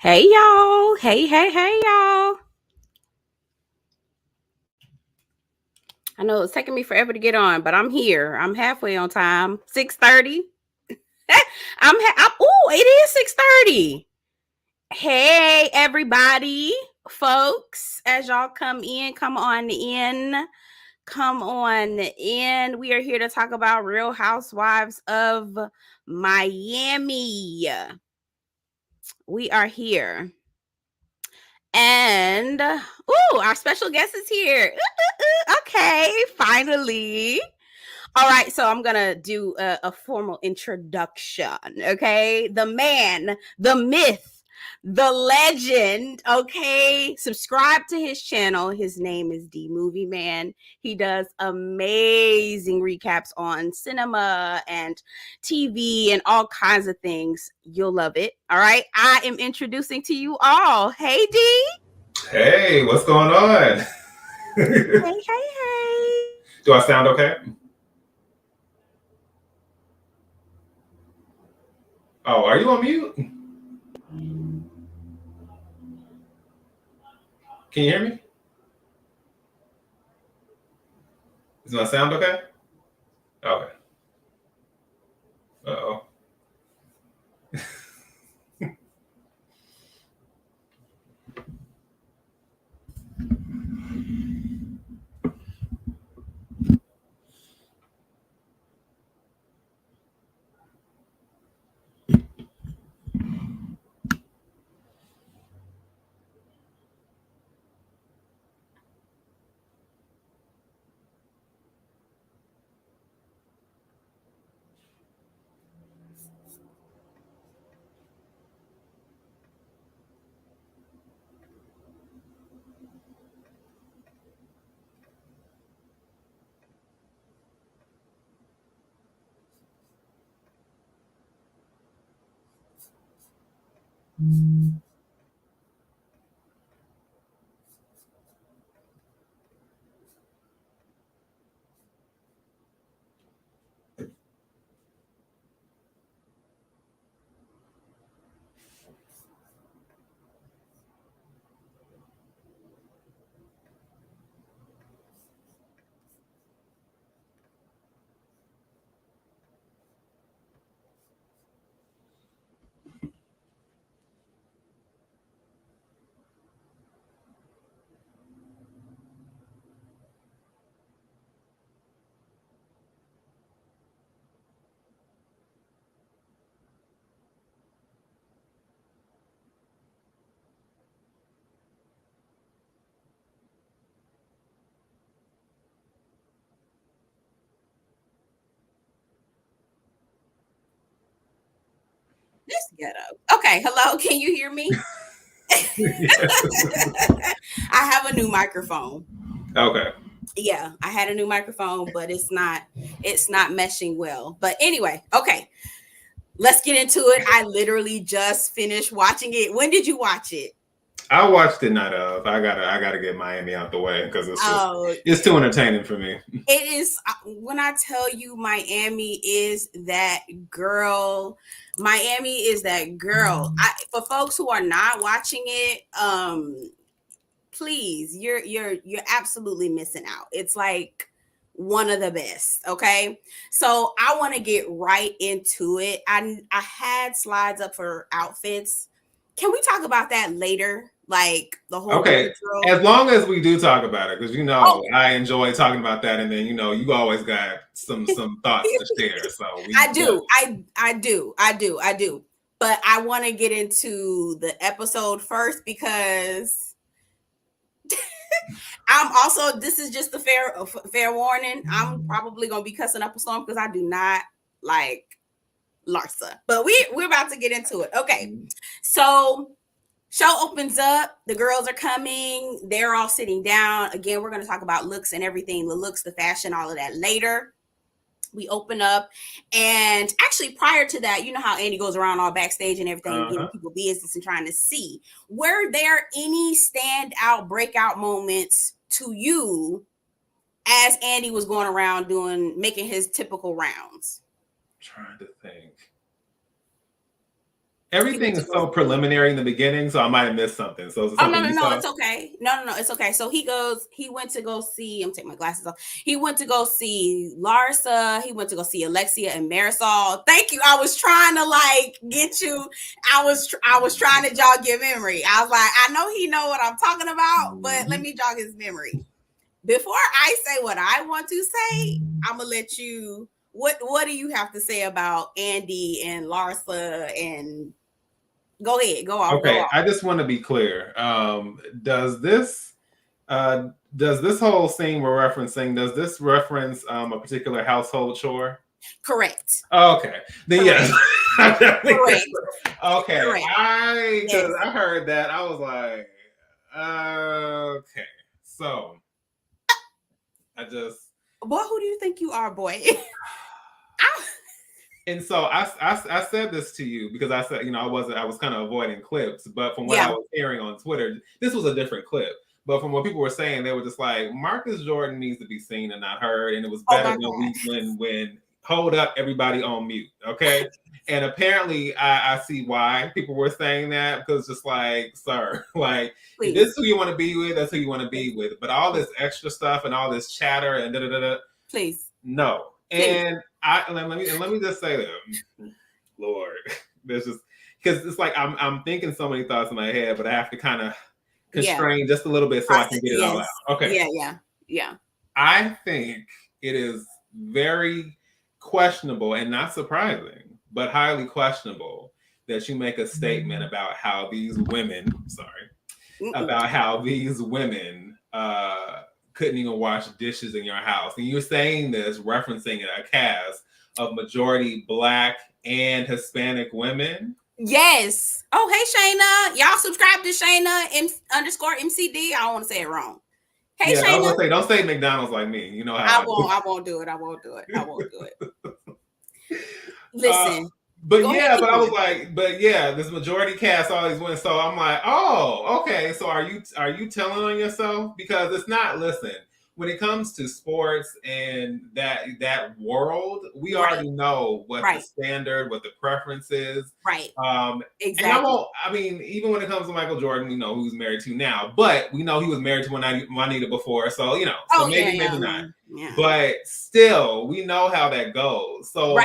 Hey y'all. Hey y'all. I know it's taking me forever to get on, but I'm here. I'm halfway on time. 6:30. It is 6:30. Hey everybody, folks, as y'all come in, come on in. Come on in. We are here to talk about Real Housewives of Miami. We are here. And our special guest is here. Okay, finally. All right, so I'm gonna do a formal introduction. Okay, the man, the myth, the legend. Okay, subscribe to his channel. His name is D Movie Man. He does amazing recaps on cinema and TV and all kinds of things. You'll love it. All right, I am introducing to you all. Hey D. Hey, what's going on? Hey. Do I sound okay? Oh, are you on mute? Can you hear me? Does my sound okay? Okay. Uh-oh. This ghetto. Okay, hello. Can you hear me? I have a new microphone. Okay. Yeah, I had a new microphone, but it's not meshing well. But anyway, okay. Let's get into it. I literally just finished watching it. When did you watch it? I watched it night of. I gotta get Miami out the way because Oh, it's too entertaining for me. it is. When I tell you Miami is that girl. Miami is that girl. For folks who are not watching it, please, you're absolutely missing out. It's like one of the best. Okay, so I want to get right into it. I had slides up for outfits. Can we talk about that later? Like the whole Okay. wardrobe. As long as we do talk about it, because Oh, I enjoy talking about that, and then you always got some thoughts to share. So I do. I do. But I want to get into the episode first because I'm also, this is just a fair warning. I'm probably gonna be cussing up a storm because I do not like Larsa. But we're about to get into it. Okay. So show opens up, the girls are coming, they're all sitting down. Again, we're gonna talk about looks and everything, the looks, the fashion, all of that later. We open up, and actually prior to that, you know how Andy goes around all backstage and everything, getting people business and trying to see, were there any standout breakout moments to you as Andy was going around making his typical rounds? trying to think. Everything is so preliminary in the beginning, so I might have missed something. So is it something no, it's okay. No, it's okay. So he went to go see, I'm taking my glasses off. He went to go see Larsa. He went to go see Alexia and Marysol. Thank you. I was trying to like get you. I was trying to jog your memory. I was like, I know he know what I'm talking about, but let me jog his memory. Before I say what I want to say, I'm gonna let you. What do you have to say about Andy and Larsa and go ahead, go off. Okay, go off. I just want to be clear. Does this whole scene we're referencing, does this reference a particular household chore? Correct. Okay. Then yes. Correct. Okay. Correct. I heard that. I was like, okay. So I just boy, who do you think you are, boy? And so I said this to you because I said, I was kind of avoiding clips, but from what I was hearing on Twitter, this was a different clip. But from what people were saying, they were just like, Marcus Jordan needs to be seen and not heard. And it was better when hold up, everybody on mute. Okay. And apparently I see why people were saying that, because just like, sir, like, if this is who you want to be with, that's who you want to be with. But all this extra stuff and all this chatter and please. No. And let me just say that, Lord, there's just, because it's like I'm thinking so many thoughts in my head, but I have to kind of constrain just a little bit so I can get it all out. Okay. Yeah. I think it is very questionable and not surprising, but highly questionable that you make a statement about how these women, couldn't even wash dishes in your house. And you're saying this referencing a cast of majority Black and Hispanic women. Yes. Oh, hey, Shayna. Y'all subscribe to Shayna _MCD. I don't want to say it wrong. Hey, Shayna. I was gonna say, don't say McDonald's like me. You know how I won't do it. Listen. But I was like, this majority cast all these women. So I'm like, oh, okay. So are you telling on yourself? Because it's not, listen, when it comes to sports and that world, we already know what the standard, what the preference is. Right. Exactly. And even when it comes to Michael Jordan, who's married to now, but we know he was married to Juanita before. So, maybe not. Yeah. But still, we know how that goes. So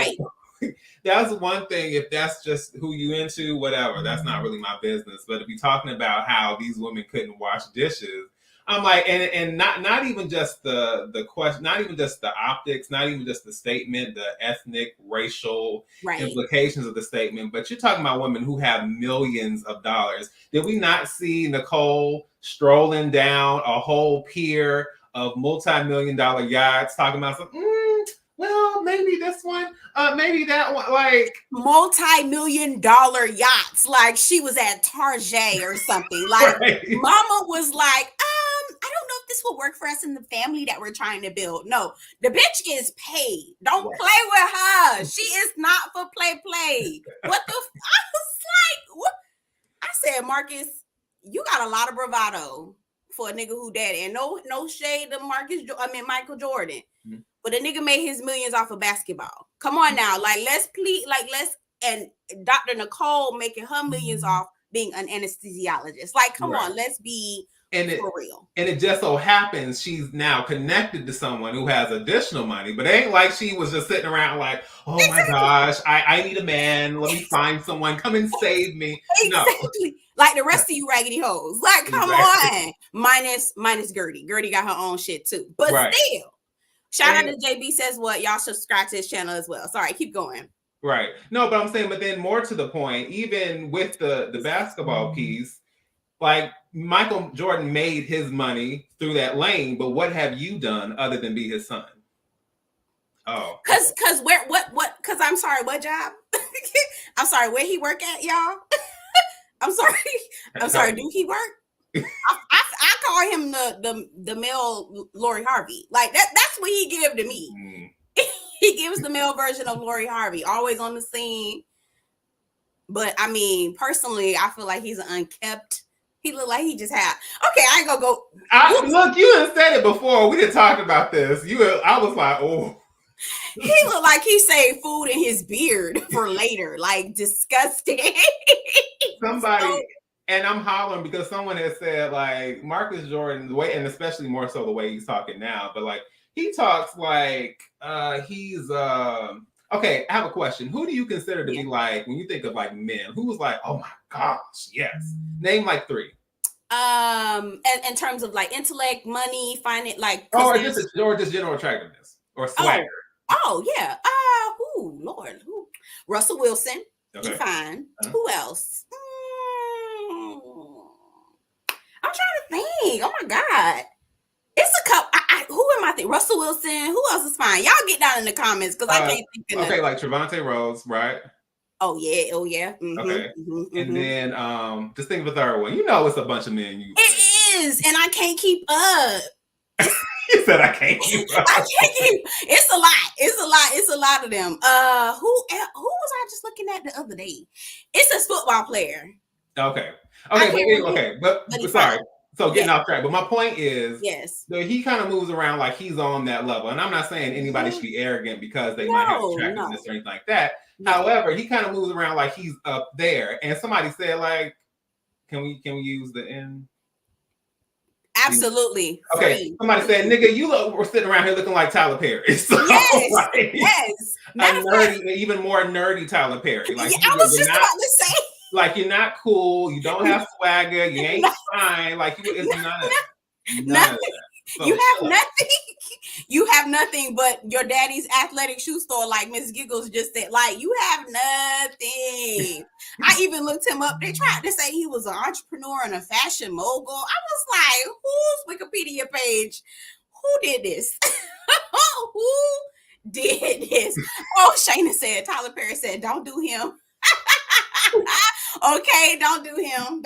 that's one thing. If that's just who you into, whatever, that's not really my business. But if you're talking about how these women couldn't wash dishes, I'm like, and not even just the question, not even just the optics, not even just the statement, the ethnic, racial implications of the statement, but you're talking about women who have millions of dollars. Did we not see Nicole strolling down a whole pier of multi-million-dollar yachts talking about some, well, maybe this one, maybe that one, like multi-million-dollar yachts, like she was at Target or something. Like Mama was like, I don't know if this will work for us in the family that we're trying to build. No, the bitch is paid. Don't play with her. She is not for play. What the? I was like, what? I said, Marcus, you got a lot of bravado for a nigga who daddy, and no shade to Michael Jordan. Mm-hmm. But the nigga made his millions off of basketball. Come on now. Like, and Dr. Nicole making her millions off being an anesthesiologist. Like, come on, let's be for real. And it just so happens she's now connected to someone who has additional money. But it ain't like she was just sitting around like, oh my gosh, I need a man. Let me find someone. Come and save me. Exactly. No. Like the rest of you raggedy hoes. Like, come on. Minus Gertie. Gertie got her own shit too. But still. Shout out to JB says what? Y'all subscribe to his channel as well. Sorry, keep going. Right. No, but I'm saying, but then more to the point, even with the basketball piece, like Michael Jordan made his money through that lane, but what have you done other than be his son? Oh. Cause I'm sorry, what job? I'm sorry, where he work at, y'all? I'm sorry, do he work? I call him the male Lori Harvey. Like that's what he give to me. He gives the male version of Lori Harvey, always on the scene. But I mean, personally, I feel like he's an unkept. He look like he just had. Okay, I ain't gonna go. Look, you had said it before. We didn't talk about this. I was like, oh. He looked like he saved food in his beard for later. Like disgusting. somebody, and I'm hollering because someone has said like Marcus Jordan, the way, and especially more so the way he's talking now, but like he talks like he's okay. I have a question. Who do you consider to be like when you think of like men? Who was like, oh my gosh, yes. Name like 3. In terms of like intellect, money, find it like or just general attractiveness or swagger. Oh yeah. Lord. Russell Wilson. Okay. He fine. Who else? I'm trying to think. Oh my God. It's a couple. Who am I thinking? Russell Wilson. Who else is fine? Y'all get down in the comments because I can't think of okay, like Trevante Rose, right? Oh yeah. Mm-hmm, okay. Mm-hmm, and then just think of a third one. You know it's a bunch of men. It is, and I can't keep up. You said I can't keep up. I can't keep. It's a lot. It's a lot of them. Who was I just looking at the other day? It's a football player. Okay. But sorry. So getting off track. But my point is, he kind of moves around like he's on that level. And I'm not saying anybody should be arrogant because they might have attractiveness or anything like that. No. However, he kind of moves around like he's up there. And somebody said, like, can we use the N? Absolutely. Okay. Free. Somebody said, nigga, we're sitting around here looking like Tyler Perry. So, yes. Even more nerdy Tyler Perry. Like, I was just about to say. Like, you're not cool. You don't have swagger. You ain't fine. Like, it's none of that. So, you have nothing. You have nothing but your daddy's athletic shoe store, like Miss Giggles just said. Like, you have nothing. I even looked him up. They tried to say he was an entrepreneur and a fashion mogul. I was like, whose Wikipedia page? Who did this? Who did this? Oh, Shayna said, Tyler Perry said, don't do him. Okay, don't do him.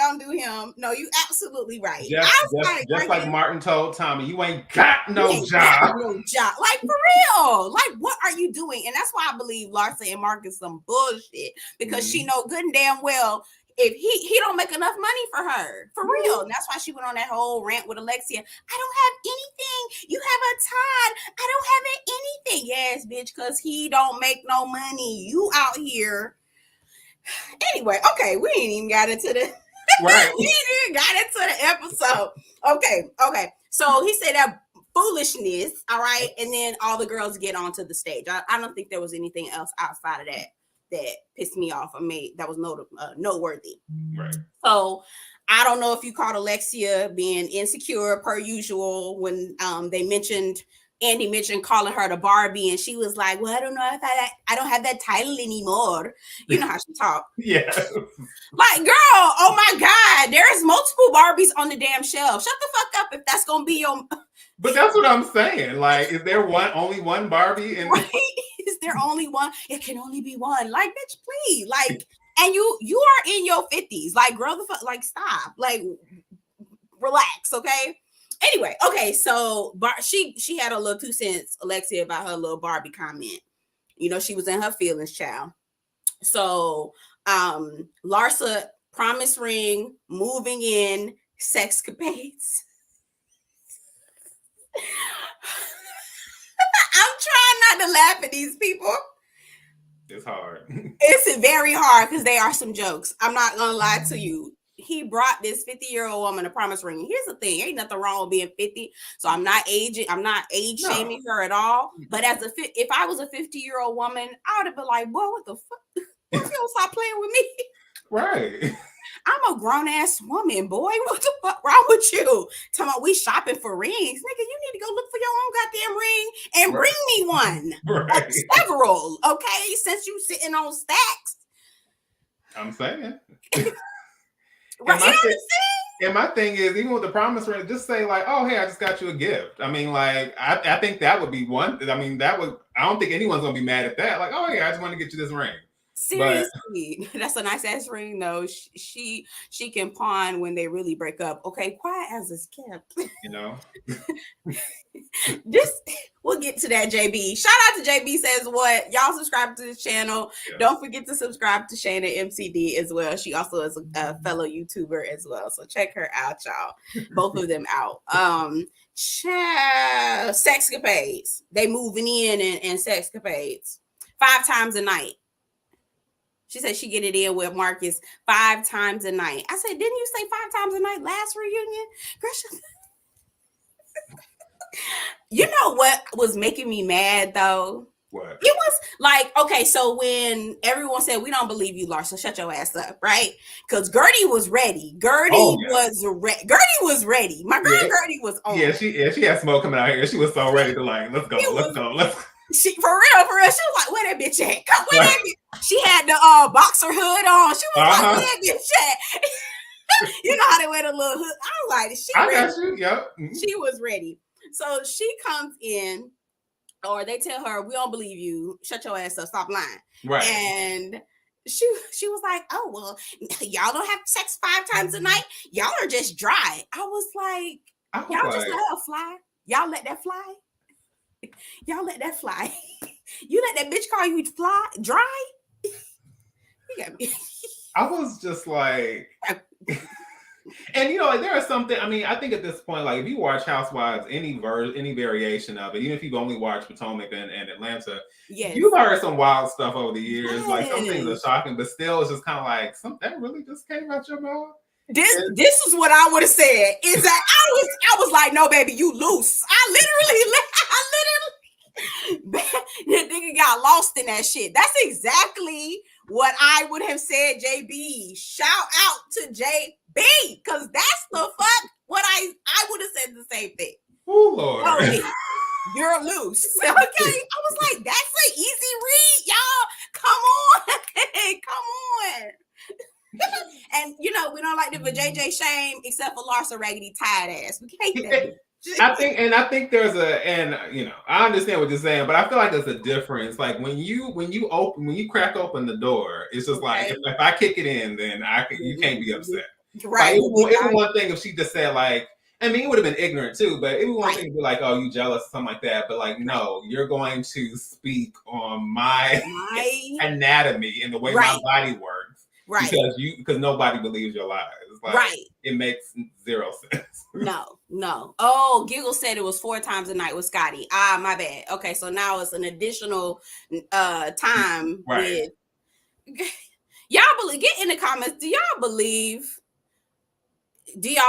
No, you absolutely right. Just like Martin told Tommy, you ain't got no job. Like, for real. Like, what are you doing? And that's why I believe Larsa and Mark is some bullshit, because she know good and damn well if he don't make enough money for her, for real. And that's why she went on that whole rant with Alexia. I don't have anything. You have a Todd. I don't have anything. Yes, bitch, because he don't make no money. You out here. Anyway, okay, we ain't even got into the right. We ain't even got into the episode. Okay. So he said that foolishness, all right, and then all the girls get onto the stage. I don't think there was anything else outside of that pissed me off or made that was noteworthy. Right. So I don't know if you caught Alexia being insecure per usual when Andy mentioned calling her the Barbie, and she was like, well, I don't know if I don't have that title anymore. You know how she talk. Yeah. Like, girl, oh my God, there's multiple Barbies on the damn shelf. Shut the fuck up if that's going to be your... But that's what I'm saying. Like, is there only one Barbie? Right? Is there only one? It can only be one. Like, bitch, please. Like, and you are in your 50s. Like, girl, like, stop. Like, relax, okay? Anyway, okay, so she had a little 2 cents, Alexia, about her little Barbie comment. You know, she was in her feelings, child. So, Larsa, promise ring, moving in, sexcapades. I'm trying not to laugh at these people. It's hard. It's very hard because they are some jokes. I'm not gonna lie to you. He brought this 50-year-old woman a promise ring. Here's the thing: ain't nothing wrong with being 50. So I'm not age shaming her at all. But if I was a 50-year-old woman, I would have been like, "Boy, what the fuck? What if you don't stop playing with me?" Right. I'm a grown ass woman, boy. What the fuck wrong with you? Talking about we shopping for rings, nigga. You need to go look for your own goddamn ring and bring me one. Right. Like several, okay? Since you sitting on stacks. I'm saying. Right, and my thing is, even with the promise ring, just say like, "Oh, hey, I just got you a gift." I mean, like, I think that would be one. I mean, I don't think anyone's gonna be mad at that. Like, "Oh, yeah, I just want to get you this ring." Seriously, that's a nice ass ring though. She can pawn when they really break up. Okay, quiet as it's kept. You know. We'll get to that. JB, shout out to JB says what. Y'all subscribe to this channel. Yeah. Don't forget to subscribe to Shayna MCD as well. She also is a fellow YouTuber as well. So check her out, y'all. Both of them out. Sexcapades. They moving in and sexcapades 5 times a night. She said she get it in with Marcus 5 times a night. I said, didn't you say 5 times a night last reunion? Girl, you know what was making me mad though? What? It was like, okay, so when everyone said, we don't believe you, Larsa, shut your ass up, right? Because Gertie was ready. Gertie was ready. My girl Gertie was on. Yeah, she had smoke coming out here. She was so ready to like, let's go. She for real. She was like, where that bitch at? Where that bitch? She had the boxer hood on. She was like, where that bitch at? You know how they wear the little hood. I was like, I got you. Yep. Mm-hmm. She was ready. So she comes in, or they tell her, we don't believe you. Shut your ass up. Stop lying. Right. And she was like, oh, well, y'all don't have sex 5 times a night. Y'all are just dry. I was like, y'all just let her fly. Y'all let that fly. Y'all let that fly. You let that bitch call you dry? You got me. I was just like... And you know, like, there is something. I mean, I think at this point, like if you watch Housewives, any variation of it, even if you've only watched Potomac and Atlanta, you've heard some wild stuff over the years. Yes. Like some things are shocking, but still, it's just kind of like that really just came out your mouth. This is what I would have said. Is that I was like, no, baby, you loose. I literally. The nigga got lost in that shit. That's exactly what I would have said, JB. Shout out to JB, because that's the fuck what I would have said the same thing. Oh, Lord. Oh, you're loose. Okay. I was like, that's an easy read, y'all. Come on. And you know, we don't like the JJ shame except for Larsa raggedy tired ass. We hate that. I think there's you know, I understand what you're saying, but I feel like there's a difference. Like when you crack open the door, it's just like if I kick it in, then you can't be upset. Right. Like, it was one thing if she just said like, I mean, it would have been ignorant too, but it was one thing to be like, oh, you jealous or something like that. But like, no, you're going to speak on my anatomy and the way my body works. Right. Because nobody believes your lies. Like, it makes zero sense. No. Oh, Giggle said it was 4 times a night with Scotty. My bad. Okay, so now it's an additional time with y'all believe. Get in the comments. Do y'all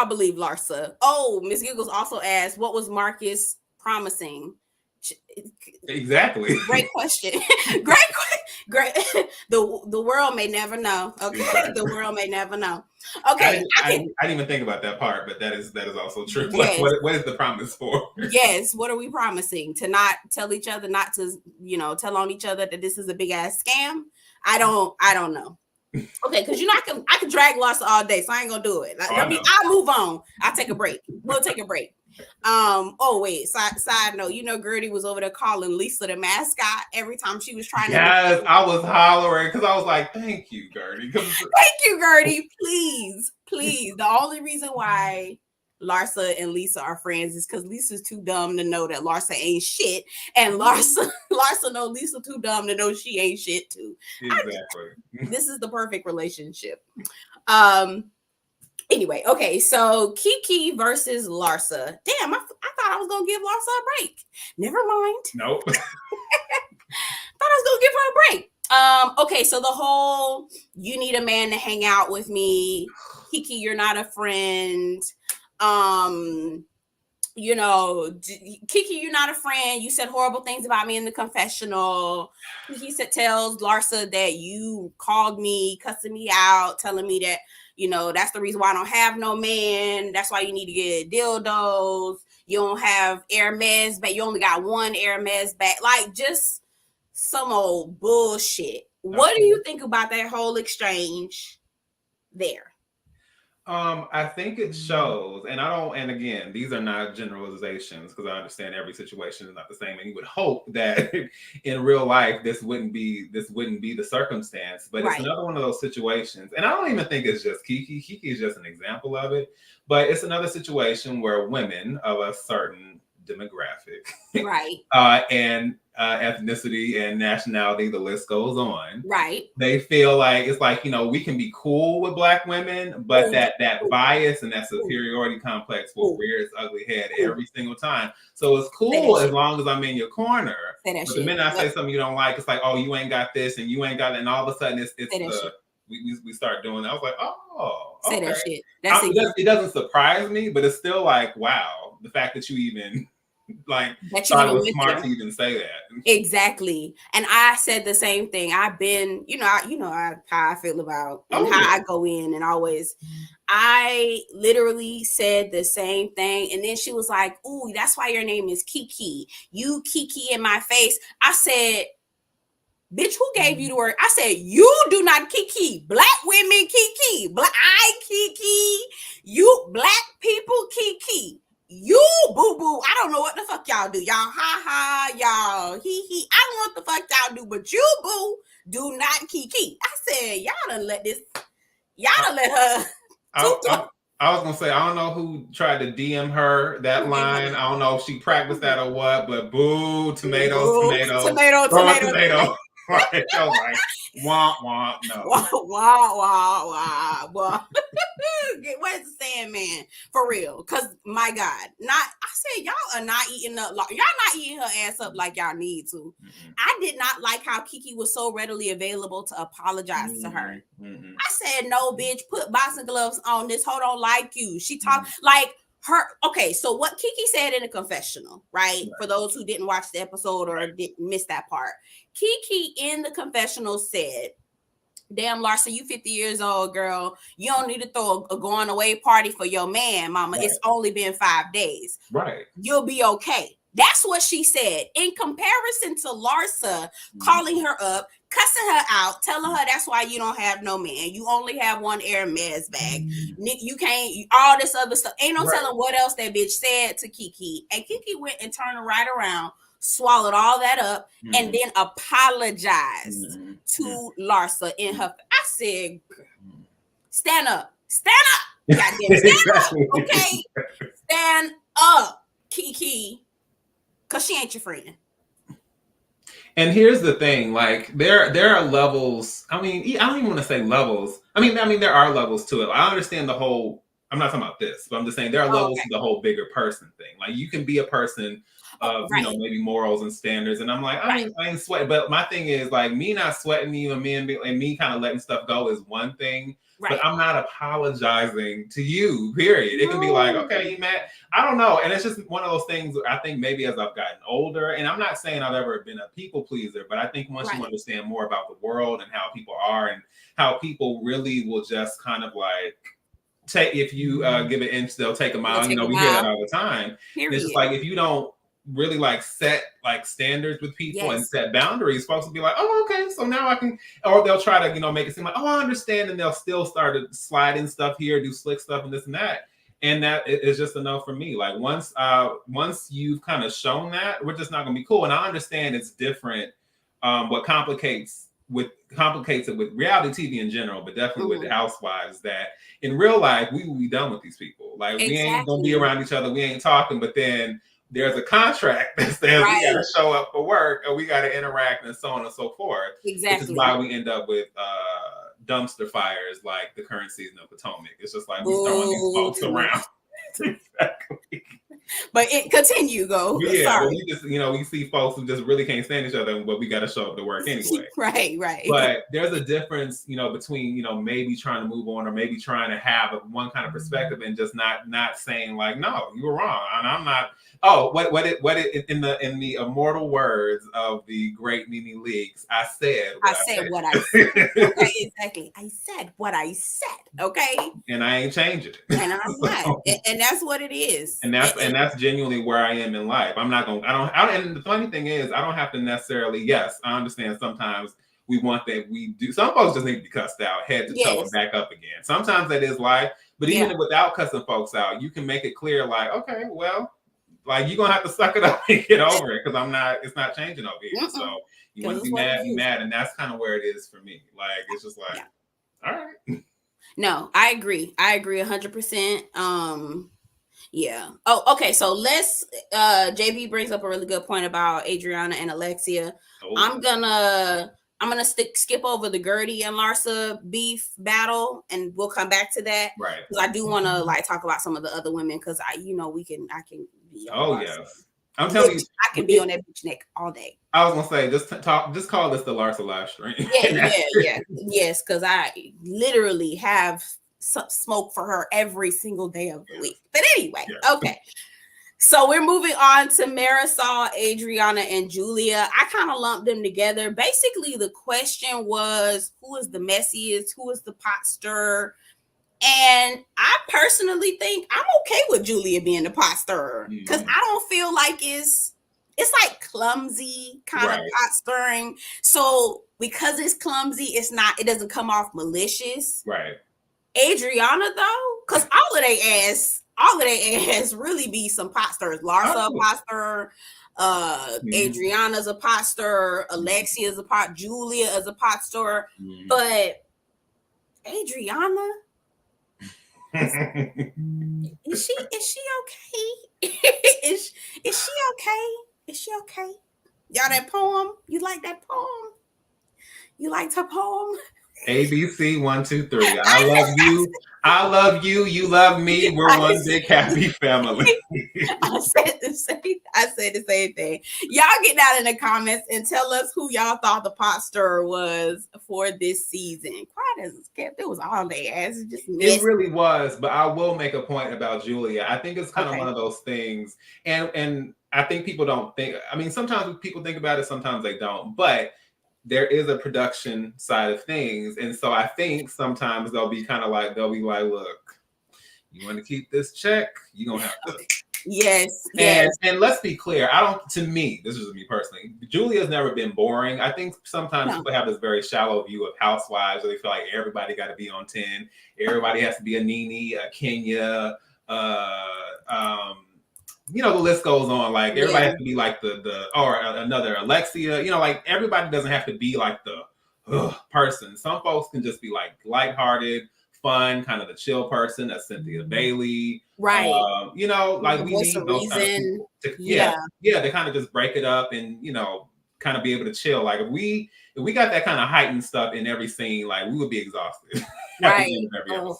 believe Larsa? Oh, Miss Giggles also asked, what was Marcus promising? Exactly. Great question. Great. The world may never know. Okay. Exactly. The world may never know. Okay. I didn't even think about that part, but that is also true. Yes. Like, what is the promise for? Yes. What are we promising? To not tell each other, not to, tell on each other that this is a big ass scam? I don't know. Okay, because I can drag Larsa all day, so I ain't gonna do it. I'll move on. I'll take a break. We'll take a break. Oh wait, side note, Gertie was over there calling Lisa the mascot every time she was trying to. Yes, I was hollering because I was like, thank you, Gertie. Thank you, Gertie. Please. The only reason why Larsa and Lisa are friends is because Lisa's too dumb to know that Larsa ain't shit, and Larsa know Lisa too dumb to know she ain't shit too. Exactly. This is the perfect relationship. Anyway, okay, so Kiki versus Larsa. Damn, I thought I was gonna give Larsa a break. Never mind. Nope. Thought I was gonna give her a break. Okay, so the whole you need a man to hang out with me. Kiki, you're not a friend. Kiki, you're not a friend. You said horrible things about me in the confessional. He tells Larsa that you called me, cussing me out, telling me that, that's the reason why I don't have no man. That's why you need to get dildos. You don't have Hermes back. You only got one Hermes back. Like, just some old bullshit. What do you think about that whole exchange there? I think it shows, and again, these are not generalizations because I understand every situation is not the same, and you would hope that in real life this wouldn't be the circumstance, but It's another one of those situations, and I don't even think it's just Kiki. Kiki is just an example of it, but it's another situation where women of a certain demographic, right, and ethnicity and nationality, the list goes on. Right. They feel like it's like, we can be cool with Black women, but that bias and that superiority complex will rear its ugly head every single time. So it's cool as long as I'm in your corner. But the minute I say something you don't like, it's like, oh, you ain't got this and you ain't got it, and all of a sudden we start doing that. I was like, oh, okay. Say that shit. It doesn't surprise me, but it's still like, wow, the fact that you even thought it was smart to even say that. Exactly. And I said the same thing. I've been, how I feel about and how I go in, and always, I literally said the same thing. And then she was like, "Ooh, that's why your name is Kiki. You Kiki in my face." I said, "Bitch, who gave you the word?" I said, "You do not Kiki. Black women Kiki. I Kiki. You Black people Kiki. You boo boo. I don't know what the fuck y'all do. Y'all ha ha. Y'all he he. I don't know what the fuck y'all do, but you boo do not Kiki." I said, y'all done let her. I was gonna say, I don't know who tried to DM her that line. I don't know if she practiced that or what, but boo, tomato. Like, I was like, wah wah, no. Wah. Where's the saying, man? For real, because my God, I said y'all are not eating up. Y'all not eating her ass up like y'all need to. Mm-hmm. I did not like how Kiki was so readily available to apologize to her. Mm-hmm. I said, no, bitch, put boxing gloves on. This hoe don't like you. She talked like her. Okay, so what Kiki said in the confessional, right? For those who didn't watch the episode or didn't miss that part, Kiki in the confessional said, "Damn, Larsa, you 50 years old, girl. You don't need to throw a going away party for your man, mama. Right. It's only been 5 days. Right. You'll be okay." That's what she said. In comparison to Larsa calling her up, cussing her out, telling her that's why you don't have no man. You only have one Hermes bag. You can't, all this other stuff. Ain't no telling what else that bitch said to Kiki. And Kiki went and turned right around, swallowed all that up, and then apologized to Larsa in her. I said, stand up. Goddamn, stand up, okay? Stand up, Kiki, because she ain't your friend. And here's the thing, like there are levels. I mean, I don't even want to say levels. I mean, there are levels to it. I understand the whole. I'm not talking about this, but I'm just saying there are levels to the whole bigger person thing. Like you can be a person of maybe morals and standards, and I'm like, I ain't sweating. But my thing is like me not sweating you and me kind of letting stuff go is one thing. Right. But I'm not apologizing to you, period. It can be like, okay, you mad? I don't know. And it's just one of those things I think maybe as I've gotten older, and I'm not saying I've ever been a people pleaser, but I think once you understand more about the world and how people are and how people really will just kind of like take, if you give an inch, they'll take a mile. We hear that all the time. It's just like, if you don't really like set like standards with people and set boundaries, folks will be like, oh, okay, so now I can, or they'll try to make it seem like, oh, I understand, and they'll still start to slide in stuff here, do slick stuff and this and that, and that is just a no for me. Like once you've kind of shown that, we're just not gonna be cool. And I understand it's different. What complicates it with reality TV in general, but definitely with the Housewives, that in real life we will be done with these people. Like we ain't gonna be around each other, we ain't talking, but then there's a contract that says we got to show up for work and we got to interact and so on and so forth. Exactly. Which is why we end up with dumpster fires like the current season of Potomac. It's just like we throwing these folks around. Exactly. But it continue, go. Yeah, sorry. But we just, we see folks who just really can't stand each other, but we got to show up to work anyway. Right. But there's a difference, between, maybe trying to move on or maybe trying to have one kind of perspective and just not saying like, no, you were wrong. And I'm not. Oh, what it in the immortal words of the great Nene Leakes, I said what I said. Okay, exactly. I said what I said. Okay. And I ain't changing it. And I'm not. And that's what it is. And that's genuinely where I am in life. I'm not going. And the funny thing is, I don't have to necessarily. Yes, I understand. Sometimes we want that. We do. Some folks just need to be cussed out, head to toe, and back up again. Sometimes that is life. But even without cussing folks out, you can make it clear. Like, okay, well, like you're gonna have to suck it up and get over it, because it's not changing over here. So you want to be mad, and that's kind of where it is for me. Like it's just like, all right. No, I agree 100%. Yeah. Oh, okay. So let's JB brings up a really good point about Adriana and Alexia. Oh. I'm gonna skip over the Gertie and Larsa beef battle, and we'll come back to that. Right. Because I do want to like talk about some of the other women, because I can be on oh Larsa. Yes. I'm telling you, I can be on that bitch neck all day. I was gonna say, just call this the Larsa live stream. Yeah. Yes, because I literally have smoke for her every single day of the week. But anyway, okay. So we're moving on to Marysol, Adriana, and Julia. I kind of lumped them together. Basically, the question was, who is the messiest? Who is the pot stirrer? And I personally think I'm okay with Julia being the pot stirrer, because I don't feel like it's like clumsy kind of pot stirring. So because it's clumsy, it doesn't come off malicious. Right. Adriana though, because all of they ass really be some pot stirrers. Larsa a pot stirrer, Adriana's a pot stirrer, Alexia's a pot, Julia is a pot stirrer, but Adriana, is she okay? is she okay? Is she okay? Y'all, that poem? You like that poem? You liked her poem? ABC 1, 2, 3. I love you. I love you. You love me. We're one big happy family. I said the same thing. Y'all get down in the comments and tell us who y'all thought the pot stirrer was for this season. Quiet as kept. It was all their ass. It really was. But I will make a point about Julia. I think it's kind of one of those things. And I think people don't think. I mean, sometimes people think about it. Sometimes they don't. But there is a production side of things. And so I think sometimes they'll be like, look, you want to keep this check? You're going to have to. Yes. And let's be clear. To me, this is me personally, Julia's never been boring. I think sometimes people have this very shallow view of Housewives, where they feel like everybody got to be on 10. Everybody has to be a Nene, a Kenya, the list goes on. Like everybody has to be like or another Alexia. Like everybody doesn't have to be like the person. Some folks can just be like lighthearted, fun, kind of the chill person. A Cynthia Bailey, right? Like we need those kind of people to kind of just break it up and kind of be able to chill. Like if we got that kind of heightened stuff in every scene, like we would be exhausted at the end of every episode.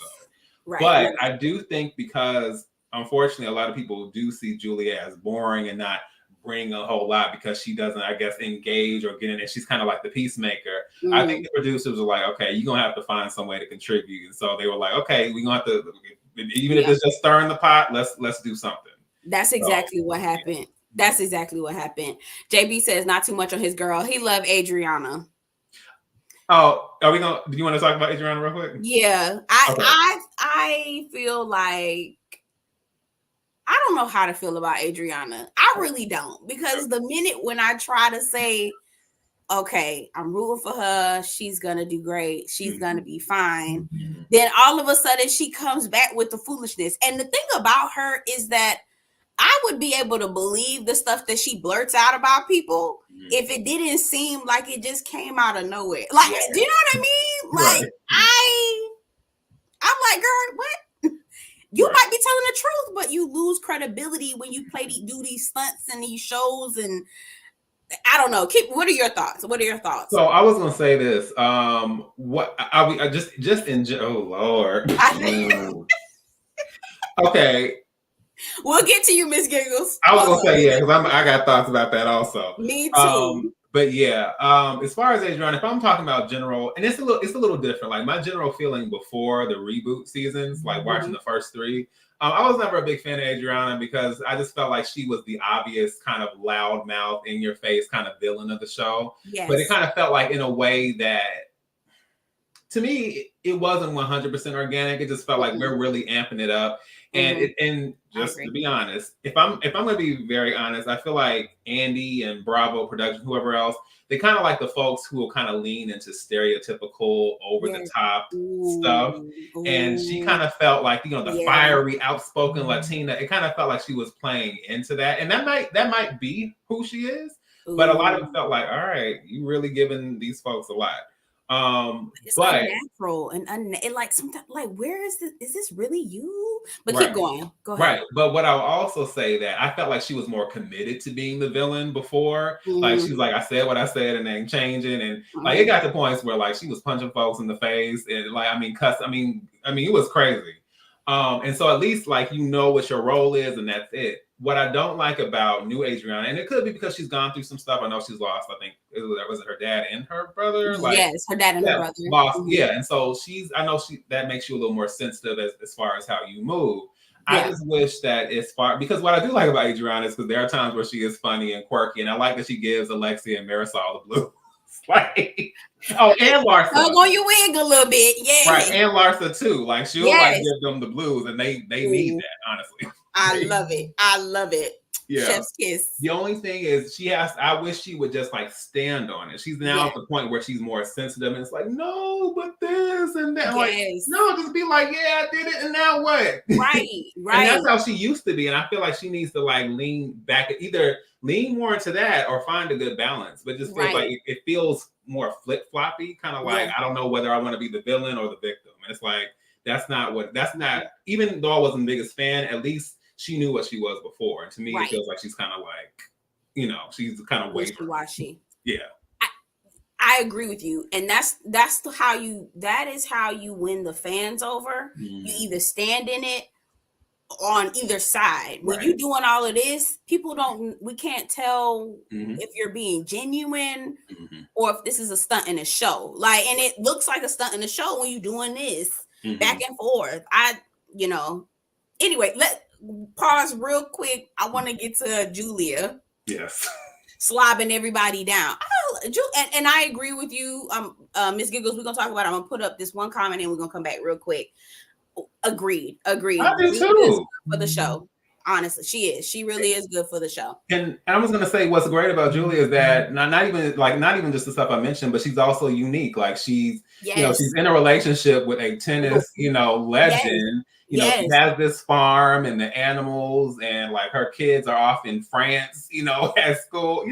Right. But I do think because, unfortunately, a lot of people do see Julia as boring and not bring a whole lot because she doesn't, I guess, engage or get in it. She's kind of like the peacemaker. I think the producers were like, okay, you're going to have to find some way to contribute. And so they were like, okay, we're going to have to, even if it's just stirring the pot, let's do something. That's exactly what happened. That's exactly what happened. JB says not too much on his girl. He loved Adriana. Oh, do you want to talk about Adriana real quick? Yeah. I feel like I don't know how to feel about Adriana. I really don't, because the minute when I try to say, okay, I'm rooting for her, she's gonna do great, she's gonna be fine, then all of a sudden she comes back with the foolishness. And the thing about her is that I would be able to believe the stuff that she blurts out about people if it didn't seem like it just came out of nowhere. Like, do you know what I mean? Like, I'm like, girl, what? You might be telling the truth, but you lose credibility when you do these stunts and these shows. And I don't know. What are your thoughts? So I was gonna say this. What I just in oh Lord. Okay. We'll get to you, Miss Giggles. I was gonna say because I got thoughts about that also. Me too. But yeah, as far as Adriana, if I'm talking about general, and it's a little different. Like my general feeling before the reboot seasons, like watching the first 3, I was never a big fan of Adriana because I just felt like she was the obvious kind of loudmouth, in your face kind of villain of the show. Yes. But it kind of felt like in a way that, to me, it wasn't 100% organic. It just felt like we're really amping it up. And just to be honest, if I'm going to be very honest, I feel like Andy and Bravo Production, whoever else, they kind of like the folks who will kind of lean into stereotypical, over the top stuff. And she kind of felt like, the fiery, outspoken Latina. It kind of felt like she was playing into that. And that might be who she is. But a lot of them felt like, all right, you really giving these folks a lot. It's unnatural and like sometimes, like, where is this? Is this really you? But keep going. Go ahead. Right. But what I'll also say that I felt like she was more committed to being the villain before. Like she's like, I said what I said and ain't changing. And like it got to points where like she was punching folks in the face and like it was crazy. And so at least like you know what your role is and that's it. What I don't like about new Adriana, and it could be because she's gone through some stuff. I know she's lost, I think was it her dad and her brother? Like, yes, her dad and her brother. Lost, yeah. And so that makes you a little more sensitive as far as how you move. I just wish that because what I do like about Adriana is because there are times where she is funny and quirky, and I like that she gives Alexia and Marysol the blues. Like, and Larsa. Tug on your wig a little bit, yeah. Right, and Larsa too. Like she'll like give them the blues, and they need that, honestly. I love it. Yeah. Chef's kiss. The only thing is I wish she would just like stand on it. She's now at the point where she's more sensitive and it's like, no, but this and that. Like, no, just be like, yeah, I did it, and now what? Right. And that's how she used to be. And I feel like she needs to like lean back, either lean more into that or find a good balance. But just feels like it feels more flip-floppy, kind of like I don't know whether I want to be the villain or the victim. And it's like that's not even though I wasn't the biggest fan, at least she knew what she was before. And to me, it feels like she's kind of like, she's kind of wishy-washy. Yeah. I agree with you. And that is how you win the fans over. You either stand in it on either side. When you're doing all of this, we can't tell if you're being genuine or if this is a stunt in a show. Like, and it looks like a stunt in a show when you're doing this back and forth. Anyway, let's pause real quick. I want to get to Julia. Yes. Slobbing everybody down. And I agree with you. Miss Giggles, we're going to talk about it. I'm going to put up this one comment and we're going to come back real quick. Agreed. I do too. For the show. Honestly, she is. She really is good for the show. And I was gonna say what's great about Julia is that not even just the stuff I mentioned, but she's also unique. Like she's she's in a relationship with a tennis, legend. She has this farm and the animals, and like her kids are off in France, at school,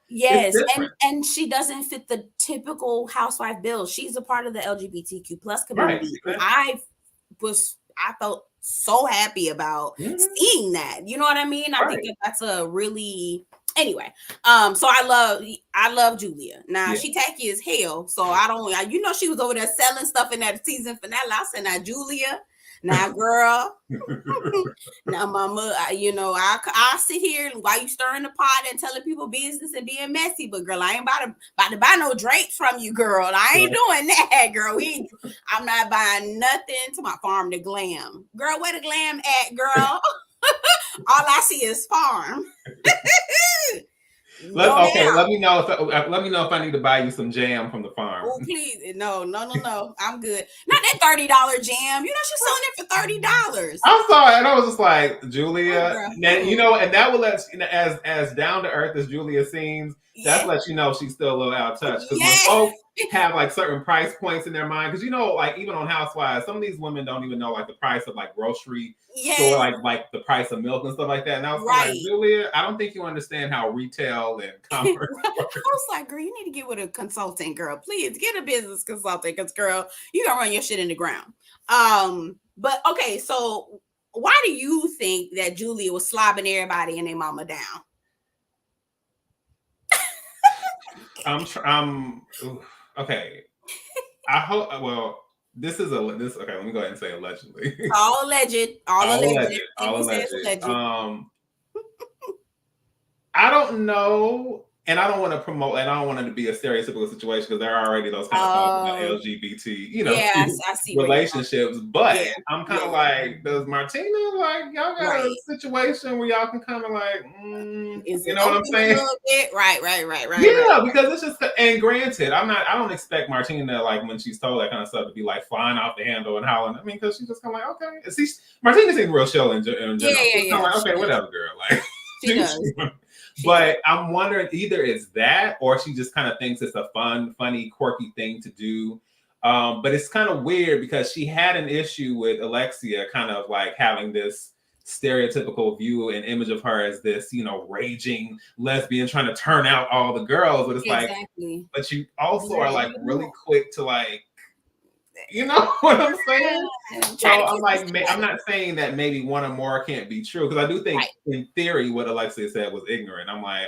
Yes, and she doesn't fit the typical housewife bill. She's a part of the LGBTQ plus community. Right. I felt so happy about seeing that. You know what I mean? I think that's a really anyway. So I love Julia. Now she tacky as hell. So she was over there selling stuff in that season finale. I said, now Julia. Now, girl, now, mama, I'll sit here while you stirring the pot and telling people business and being messy. But, girl, I ain't about to buy no drapes from you, girl. I ain't doing that, girl. I'm not buying nothing to my farm to glam. Girl, where the glam at, girl? All I see is farm. Let me know if I need to buy you some jam from the farm. Oh, please. No. I'm good. Not that $30 jam. She's selling it for $30. I'm sorry. And I was just like, Julia. And that will let as down to earth as Julia seems, that lets you know she's still a little out of touch. Because when folks have like certain price points in their mind, because like even on Housewives, some of these women don't even know like the price of like grocery store, like the price of milk and stuff like that. And I was like, Julia, I don't think you understand how retail and commerce works. I was like, girl, you need to get with a consultant, girl. Please get a business consultant, because girl, you gonna run your shit in the ground. But okay, so why do you think that Julia was slobbing everybody and their mama down? Okay. I hope. Well, this. Okay, let me go ahead and say allegedly. All alleged. I don't know, and I don't want to promote, and I don't want it to be a stereotypical situation because there are already those kind of talks about LGBT, I see relationships. But I'm kind of like, does Martina y'all got a situation where y'all can kind of like, you know what I'm saying? Right. Yeah, because it's just, and granted, I don't expect Martina when she's told that kind of stuff to be like flying off the handle and howling. I mean, because she's just kind of like, okay. See, Martina seems real chill in general. Yeah. Like, okay, whatever, girl. Like, she does. But I'm wondering either it's that or she just kind of thinks it's a funny, quirky thing to do. But it's kind of weird because she had an issue with Alexia kind of like having this stereotypical view and image of her as this, raging lesbian trying to turn out all the girls. But it's like, but you also are like really quick to like You know what I'm saying? So I'm like, I'm not saying that maybe one or more can't be true, because I do think, in theory, what Alexia said was ignorant. I'm like,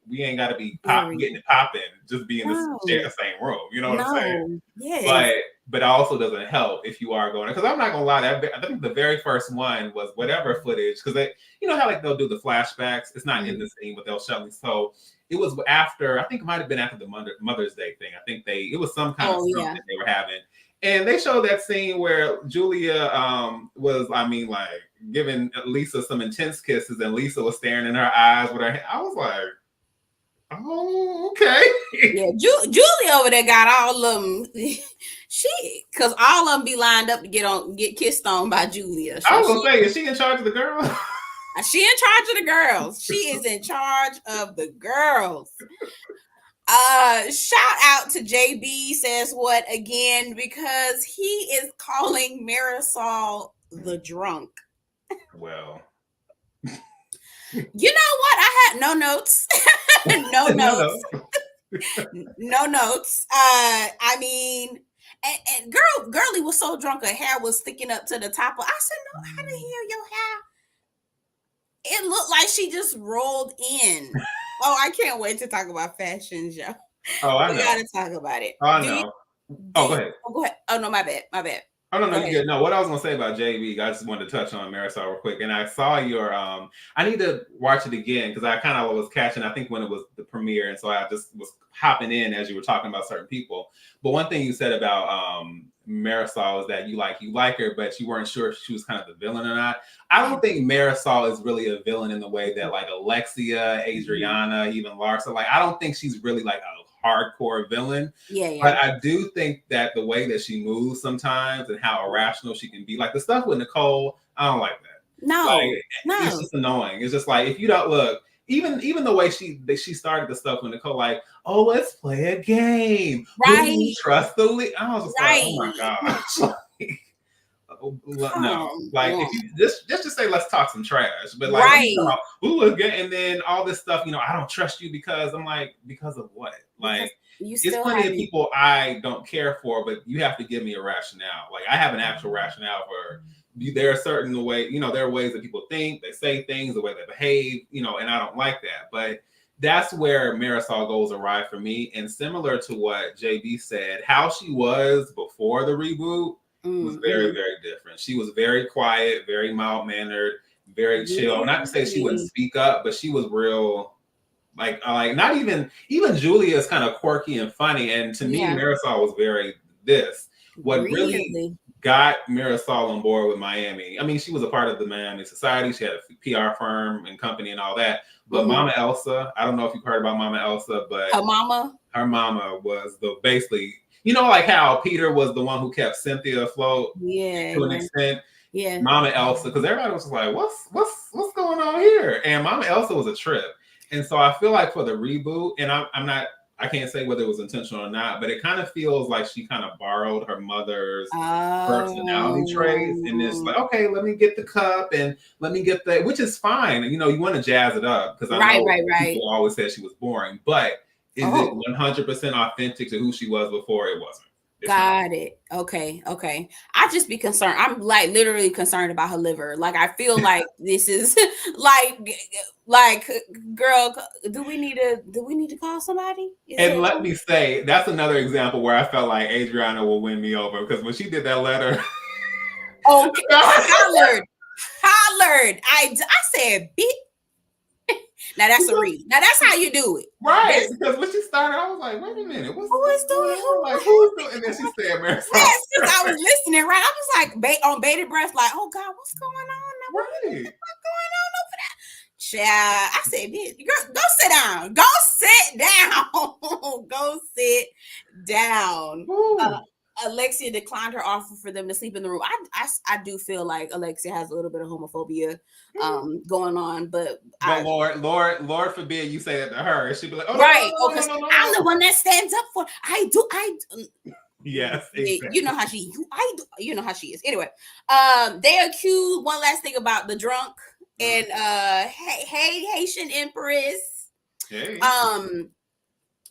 we ain't got to be getting it popping, just be in the same room. You know what I'm saying? Yes. But it also doesn't help if you are going, because I'm not gonna lie, I think the very first one was whatever footage, because they, you know how like they'll do the flashbacks. It's not in the scene, but they'll show me. So it was after, I think it might have been after the Mother's Day thing. I think it was some kind of something they were having. And they showed that scene where Julia was, I mean, like giving Lisa some intense kisses, and Lisa was staring in her eyes with her hand. I was like, oh, okay. Yeah, Julia over there got all of them. Because all of them be lined up to get kissed on by Julia. So I was gonna say, is she in charge of the girls? She in charge of the girls. She is in charge of the girls. Shout out to JB says what again, because he is calling Marysol the drunk. Well, you know what? I had no notes. No notes. No notes. I mean, and girly was so drunk her hair was sticking up to the top of. I said, no, how the hell your hair? It looked like she just rolled in. Oh, I can't wait to talk about fashion, Joe. Oh, I know. We gotta talk about it. Oh, I know. Go ahead. Go ahead. Oh no, my bad. Oh no, you good. No, what I was gonna say about JB, I just wanted to touch on Marysol real quick. And I saw your I need to watch it again, because I kind of was catching, I think, when it was the premiere, and so I just was hopping in as you were talking about certain people. But one thing you said about Marysol is that you like her, but you weren't sure if she was kind of the villain or not. I don't think Marysol is really a villain in the way that like Alexia, Adriana, even Larsa, like I don't think she's really like a hardcore villain. Yeah. But I do think that the way that she moves sometimes and how irrational she can be, like the stuff with Nicole, I don't like that. No. It's just annoying. It's just like, if you don't look, even the way she started the stuff with Nicole, like, oh, let's play a game. Right. Who do you trust the lead? I was just like, oh my gosh. No, like if you just to say let's talk some trash, but like and then all this stuff, I don't trust you because I'm like, because of what? Like it's plenty of people I don't care for, but you have to give me a rationale. Like I have an actual rationale for there are certain way, there are ways that people think, they say things, the way they behave, and I don't like that. But that's where Marysol goes awry for me. And similar to what JB said, how she was before the reboot was very, very different. She was very quiet, very mild-mannered, very chill. Not to say she wouldn't speak up, but she was real, like not even Julia is kind of quirky and funny. And to me, Marysol was very this. What really got Marysol on board with Miami, I mean, she was a part of the Miami Society. She had a PR firm and company and all that. But Mama Elsa, I don't know if you've heard about Mama Elsa, but her mama was basically, like how Peter was the one who kept Cynthia afloat to an extent. Yeah. Mama Elsa, because everybody was just like, what's going on here? And Mama Elsa was a trip. And so I feel like for the reboot, and I can't say whether it was intentional or not, but it kind of feels like she kind of borrowed her mother's personality traits. And it's like, okay, let me get the cup and let me get which is fine. You want to jazz it up, because I know people always said she was boring, but is it 100% authentic to who she was before? It wasn't. Got it. Okay. I just be concerned. I'm like literally concerned about her liver. Like I feel like this is like girl, do we need to call somebody? Let me say, that's another example where I felt like Adriana will win me over, because when she did that letter. Oh, hollered. I said, bitch. Now that's a read. Now that's how you do it. Right. Because when she started, I was like, wait a minute. Who's doing? And then she said Marysol. Yes, because I was listening, right? I was like on bated breath, like, oh God, what's going on? What's going on over there? Child, I said, girl, go sit down. Go sit down. Go sit down. Alexia declined her offer for them to sleep in the room. I do feel like Alexia has a little bit of homophobia going on, but Lord forbid you say that to her. She'd be like, oh, right, no. I'm the one that stands up for. I do. Yes, exactly. You know how she. You know how she is. Anyway, they accused, one last thing about the drunk and hey Haitian Empress. Hey.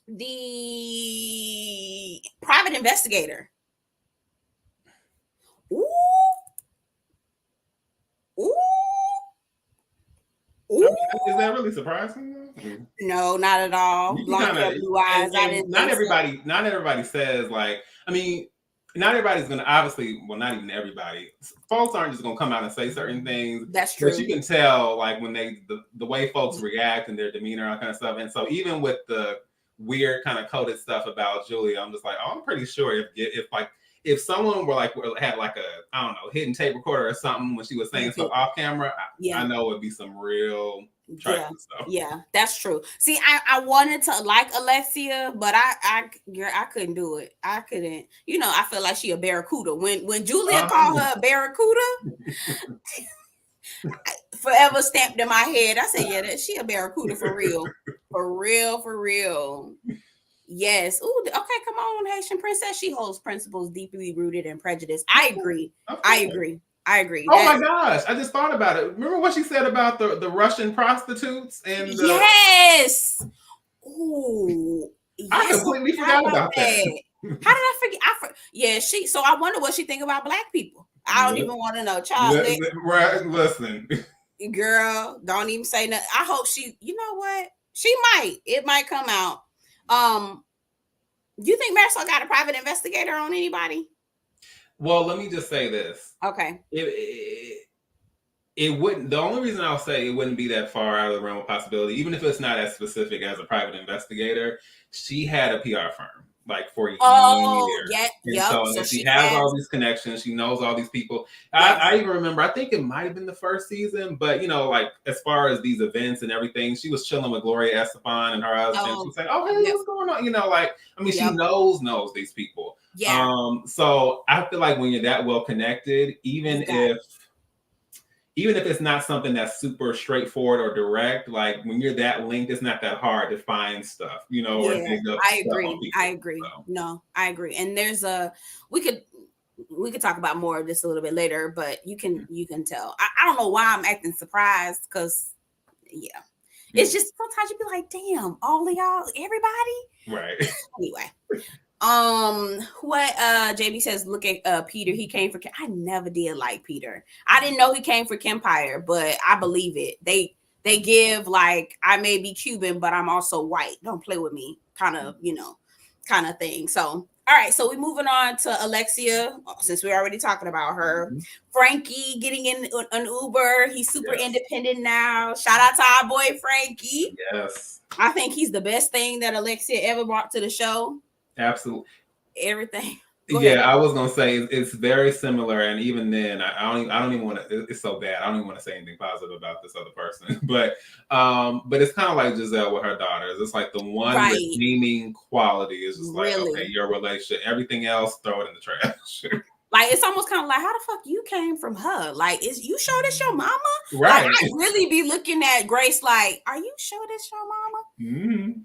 The private investigator Ooh. I mean, is that really surprising? No, not at all. Blonde hair, blue eyes. I didn't not think everybody. So. Not everybody says like. I mean, not everybody's gonna obviously. Well, not even everybody. Folks aren't just gonna come out and say certain things. That's true. But you can tell like when they the way folks react and their demeanor, all kind of stuff. And so even with the weird kind of coded stuff about Julia, I'm just like, oh, I'm pretty sure if someone were like had like a I don't know hidden tape recorder or something when she was saying stuff off camera, I know it would be some real stuff. Yeah, that's true. See, I wanted to like Alexia, but I couldn't do it. I couldn't. You know, I feel like she a barracuda. When Julia called her a barracuda, forever stamped in my head. I said, yeah, she a barracuda for real, for real. Yes. Ooh, okay, come on, Haitian princess. She holds principles deeply rooted in prejudice. I agree. I agree. Oh my gosh, I just thought about it. Remember what she said about the Russian prostitutes and yes. Ooh. Yes, I completely forgot about that. How did I forget? Yeah, so I wonder what she think about black people. I don't even want to know. Child, right? Listen, girl, don't even say nothing. I hope you know what? She might. It might come out. You think Marysol got a private investigator on anybody? Well, let me just say this. Okay. It wouldn't. The only reason I'll say it wouldn't be that far out of the realm of possibility, even if it's not as specific as a private investigator. She had a PR firm like for years. So she has all these connections. She knows all these people. Yes. I even remember. I think it might have been the first season, but you know, like as far as these events and everything, she was chilling with Gloria Estefan and her husband. She's like, "Oh, hey, what's going on?" You know, like I mean, she knows these people. Yeah. So I feel like when you're that well connected, even if it's not something that's super straightforward or direct, like when you're that linked, it's not that hard to find stuff, you know, or dig up I agree. So. No, I agree. And there's we could talk about more of this a little bit later, but you can tell. I don't know why I'm acting surprised because it's just sometimes you be like, damn, all of y'all, everybody. Right. Anyway. What JB says, look at Peter, he came for I never did like Peter. I didn't know he came for Kempire, but I believe it. They give like I may be Cuban, but I'm also white. Don't play with me, kind of thing. So all right, so we're moving on to Alexia, since we're already talking about her. Mm-hmm. Frankie getting in an Uber. He's super independent now. Shout out to our boy Frankie. Yes. I think he's the best thing that Alexia ever brought to the show. Absolutely. Everything. I was gonna say it's very similar, and even then, I don't even want to. It's so bad. I don't even want to say anything positive about this other person. But it's kind of like Giselle with her daughters. It's like the one redeeming quality is just like, okay, your relationship. Everything else, throw it in the trash. Like it's almost kind of like, how the fuck you came from her? Like, is you sure this your mama? Right. Like, I really be looking at Grace like, are you sure this your mama? Mm-hmm.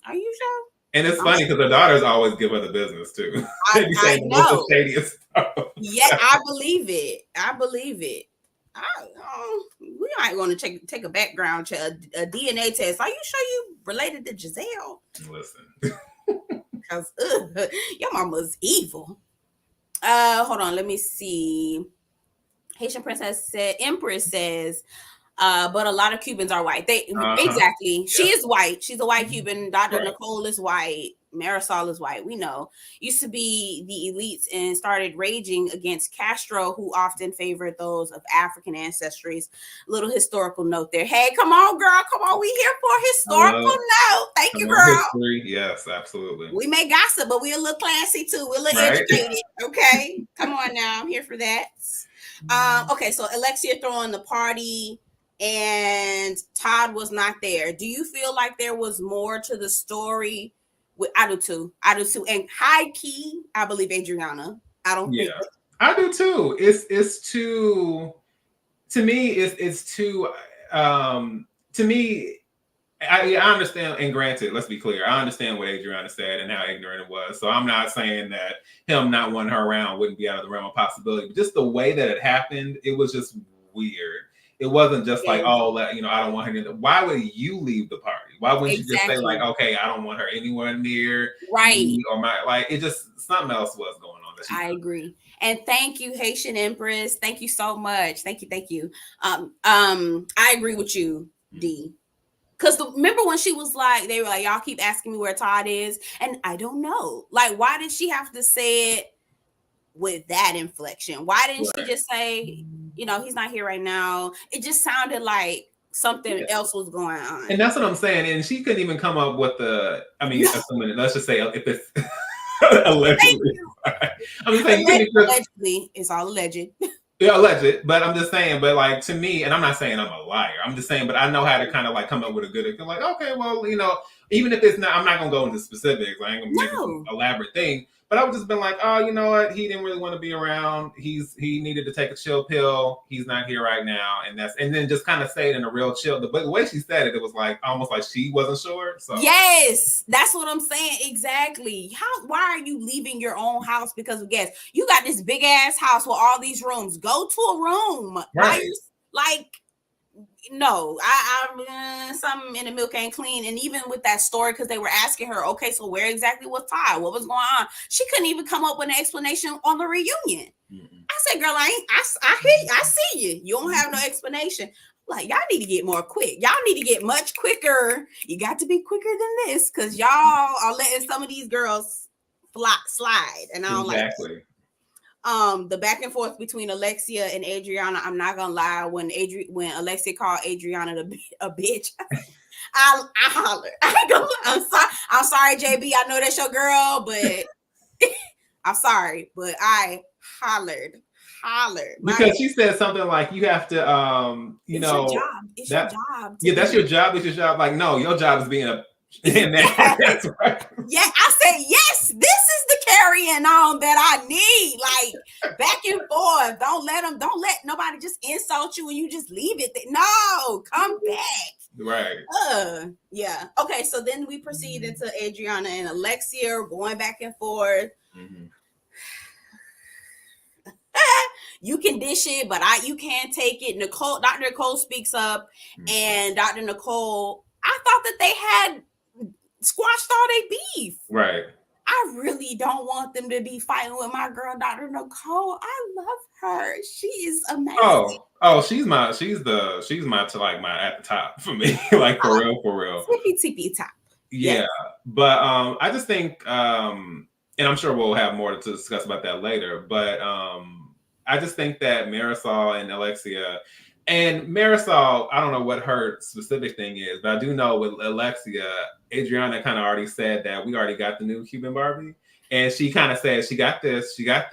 Are you sure? And it's funny because the daughters always give her the business too. I know. Yeah, I believe it. We might want to take a background check, a DNA test. Are you sure you related to Giselle? Listen, because your mama's evil. Hold on, let me see. Haitian Empress says. But a lot of Cubans are white. Exactly. She is white. She's a white Cuban. Dr. Nicole is white. Marysol is white. We know. Used to be the elites and started raging against Castro, who often favored those of African ancestries. Little historical note there. Hey, come on, girl. Come on. We here for a historical note. Thank you, girl. History. Yes, absolutely. We may gossip, but we're a little classy too. We're a little educated. Okay. Come on now. I'm here for that. Okay, so Alexia throwing the party. And Todd was not there. Do you feel like there was more to the story? I do too. And high key, I believe Adriana. I don't think. I do too. It's too. To me, it's too. To me, I understand. And granted, let's be clear. I understand what Adriana said and how ignorant it was. So I'm not saying that him not wanting her around wouldn't be out of the realm of possibility. But just the way that it happened, it was just weird. It wasn't just like, oh, I don't want her to. Why would you leave the party? Why wouldn't you just say like, okay, I don't want her anywhere near me or it just something else was going on I agree. And thank you, Haitian Empress. Thank you so much. Thank you. I agree with you, D. Because remember when she was like, they were like, y'all keep asking me where Todd is, and I don't know. Like, why did she have to say it with that inflection? Why didn't she just say, he's not here right now? It just sounded like something else was going on. And that's what I'm saying. And she couldn't even come up with assuming, let's just say if it's allegedly. I'm just saying, allegedly, it's all alleged. Yeah, alleged, but I'm just saying, but like to me, and I'm not saying I'm a liar. I'm just saying, but I know how to kind of like come up with a good, like, okay, well, even if it's not, I'm not gonna go into specifics. I ain't gonna make it an elaborate thing. But I would just been like, oh, you know what? He didn't really want to be around. He needed to take a chill pill. He's not here right now, and then just kind of say it in a real chill. But the way she said it, it was like almost like she wasn't sure. So yes, that's what I'm saying exactly. Why are you leaving your own house because of gas? You got this big ass house with all these rooms. Go to a room. Right. No, I something in the milk ain't clean. And even with that story, because they were asking her, okay, so where exactly was Ty? What was going on? She couldn't even come up with an explanation on the reunion. Mm-hmm. I said, girl, I see you. You don't have no explanation. Like, y'all need to get more quick. Y'all need to get much quicker. You got to be quicker than this, because y'all are letting some of these girls slide. And I don't like it. The back and forth between Alexia and Adriana, I'm not gonna lie, when Alexia called Adriana a bitch, I hollered. I'm sorry, JB. I know that's your girl, but I'm sorry, but I hollered. Because she said something like, you have to your job. It's your job. Yeah, that's your job. It's your job. Like, no, your job is being a that's right. Yeah, I said, yes, this is the carrying on that I need. Like, back and forth. Don't let nobody just insult you and you just leave it there. No, come back. Right. Yeah. Okay, so then we proceed into Adriana and Alexia going back and forth. Mm-hmm. You can dish it, but you can't take it. Dr. Nicole speaks up, and Dr. Nicole, I thought that they had squashed all their beef. Right. I really don't want them to be fighting with my girl, Dr. Nicole. I love her. She is amazing. Oh, she's my to like my at the top for me. Like for real. Tippy top. Yeah. But I just think and I'm sure we'll have more to discuss about that later, but I just think that Marysol and Alexia, and Marysol, I don't know what her specific thing is, but I do know with Alexia, Adriana kind of already said that we already got the new Cuban Barbie. And she kind of said, she got this. She said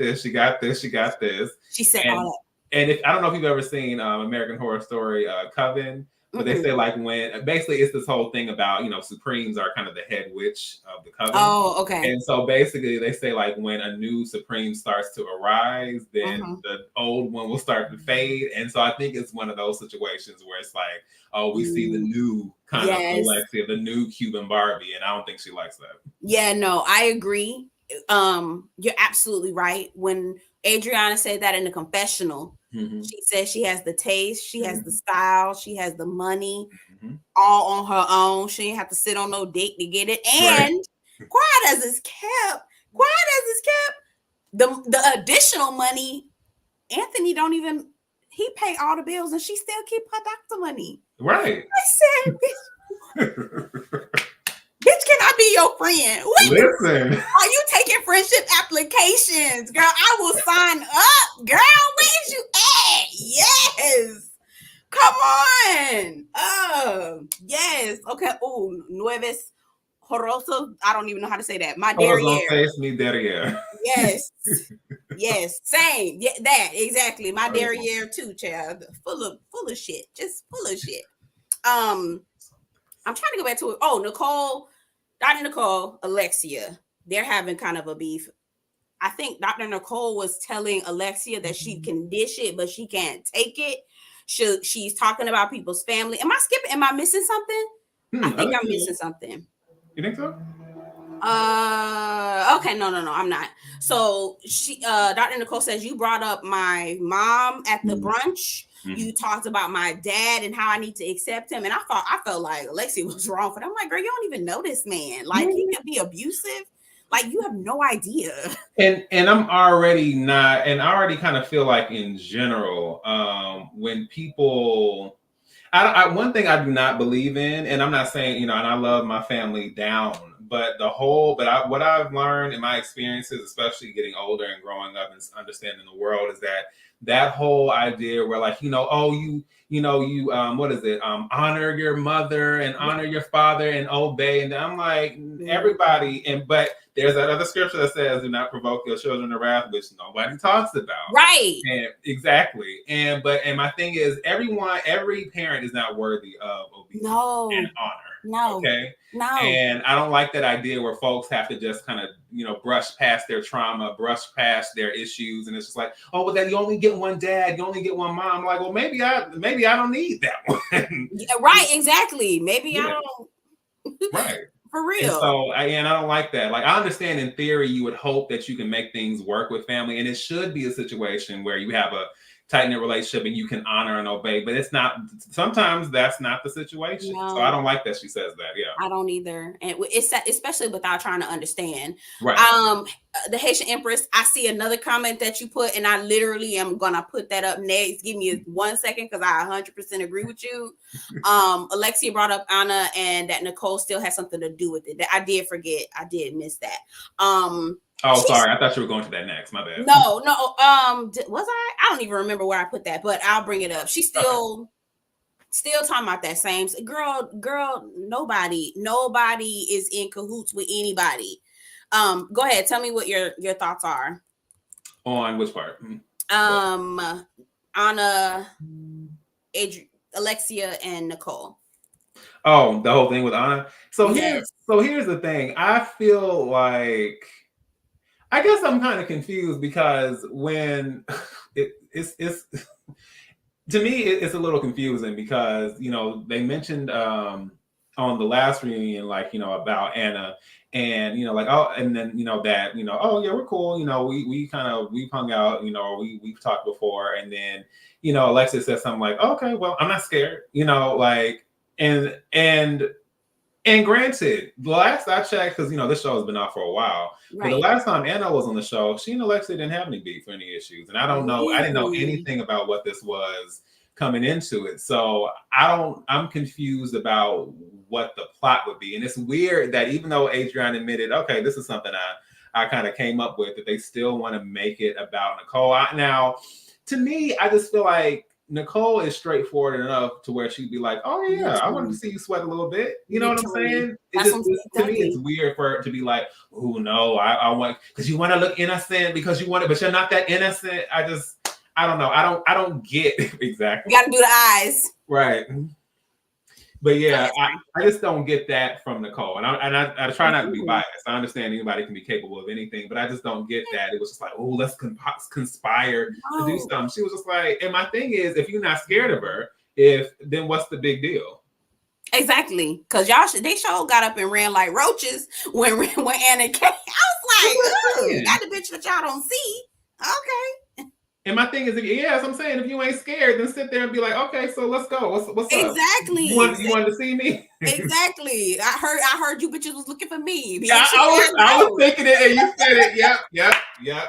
all that. And I don't know if you've ever seen American Horror Story Coven, but they say like when basically it's this whole thing about, Supremes are kind of the head witch of the coven. Oh, okay. And so basically they say like when a new Supreme starts to arise, then the old one will start to fade. And so I think it's one of those situations where it's like, oh, we see the new kind of Alexia, the new Cuban Barbie, and I don't think she likes that. Yeah, no, I agree. You're absolutely right. When Adriana said that in the confessional, she said she has the taste, she has the style, she has the money, all on her own. She didn't have to sit on no dick to get it. And quiet as it's kept, the additional money, Anthony don't even, he pay all the bills and she still keep her doctor money. Right. I said, bitch, can I be your friend? Listen. Are you taking friendship applications? Girl, I will sign up. Girl, where's you at? Yes. Come on. Yes. Okay. Oh, Nueves Horoso. I don't even know how to say that. My derriere. Yes. Yes. Same. Yeah, that. Exactly. My derriere too, child. Full of shit. Just full of shit. I'm trying to go back to it. Oh, Nicole, Dr. Nicole, Alexia, they're having kind of a beef. I think Dr. Nicole was telling Alexia that she can dish it, but she can't take it. She's talking about people's family. Am I skipping? Am I missing something? I think I'm missing something. You think so? Okay, no, I'm not. So she, Dr. Nicole says, you brought up my mom at the brunch. You talked about my dad and how I need to accept him. And I felt like Alexia was wrong for that. I'm like, girl, you don't even know this man. Like, he can be abusive. Like, you have no idea. And I'm already not, and I already kind of feel like in general, when people, one thing I do not believe in, and I'm not saying, and I love my family down, but what I've learned in my experiences, especially getting older and growing up and understanding the world, is that whole idea where, like, what is it? Honor your mother and honor your father and obey. And I'm like, everybody, but there's that other scripture that says, do not provoke your children to wrath, which nobody talks about. Right. And exactly. And my thing is, every parent is not worthy of obedience and honor. No. Okay. No. And I don't like that idea where folks have to just kind of, brush past their trauma, brush past their issues. And it's just like, oh, well, then you only get one dad, you only get one mom. I'm like, well, maybe I don't need that one. Yeah, right. Exactly. Maybe I don't. Right. For real. And so, I don't like that. Like, I understand in theory, you would hope that you can make things work with family. And it should be a situation where you have a tight-knit relationship and you can honor and obey, but it's not, sometimes that's not the situation. No. So I don't like that she says that. Yeah, I don't either. And it's especially without trying to understand. Right. The Haitian Empress, I see another comment that you put, and I literally am gonna put that up next. Give me 1 second, because I 100% agree with you. Alexia brought up Anna and that Nicole still has something to do with it. I did forget. I did miss that. Oh, sorry. I thought you were going to that next. My bad. No. Was I? I don't even remember where I put that, but I'll bring it up. She's still talking about that same girl. Nobody is in cahoots with anybody. Go ahead. Tell me what your thoughts are. On which part? Anna, Alexia, and Nicole. Oh, the whole thing with Anna. So here's the thing. I feel like, I guess I'm kind of confused, because when it's to me, it's a little confusing, because, they mentioned on the last reunion, like, about Anna, and, like, oh, and then, that, oh yeah, we're cool. We've hung out, we've talked before. And then, Alexis says something like, okay, well, I'm not scared, like, and granted, the last I checked, because this show has been out for a while, but the last time Anna was on the show, she and Alexia didn't have any beef or any issues, and I don't know. I didn't know anything about what this was coming into it, so I'm confused about what the plot would be. And it's weird that even though Adrienne admitted, okay, this is something I kind of came up with, that they still want to make it about Nicole. Now, to me, I just feel like Nicole is straightforward enough to where she'd be like, oh yeah, I wanted to see you sweat a little bit. You know what I'm saying? To me, it's weird for her to be like, oh no, I want, because you want to look innocent, because you want it, but you're not that innocent. I don't know. I don't get exactly. You got to do the eyes. Right. But yeah, I just don't get that from Nicole. And I try not to be biased. I understand anybody can be capable of anything, but I just don't get that. It was just like, oh, let's conspire to do something. She was just like, and my thing is, if you're not scared of her, then what's the big deal? Exactly. Because they got up and ran like roaches when Anna came. I was like, got the bitch that y'all don't see. Okay. And my thing is, as I'm saying, if you ain't scared, then sit there and be like, okay, so let's go. What's up? Exactly. You wanted to see me? Exactly. I heard you bitches was looking for me. Yeah, I was thinking it, and you said it. Yep,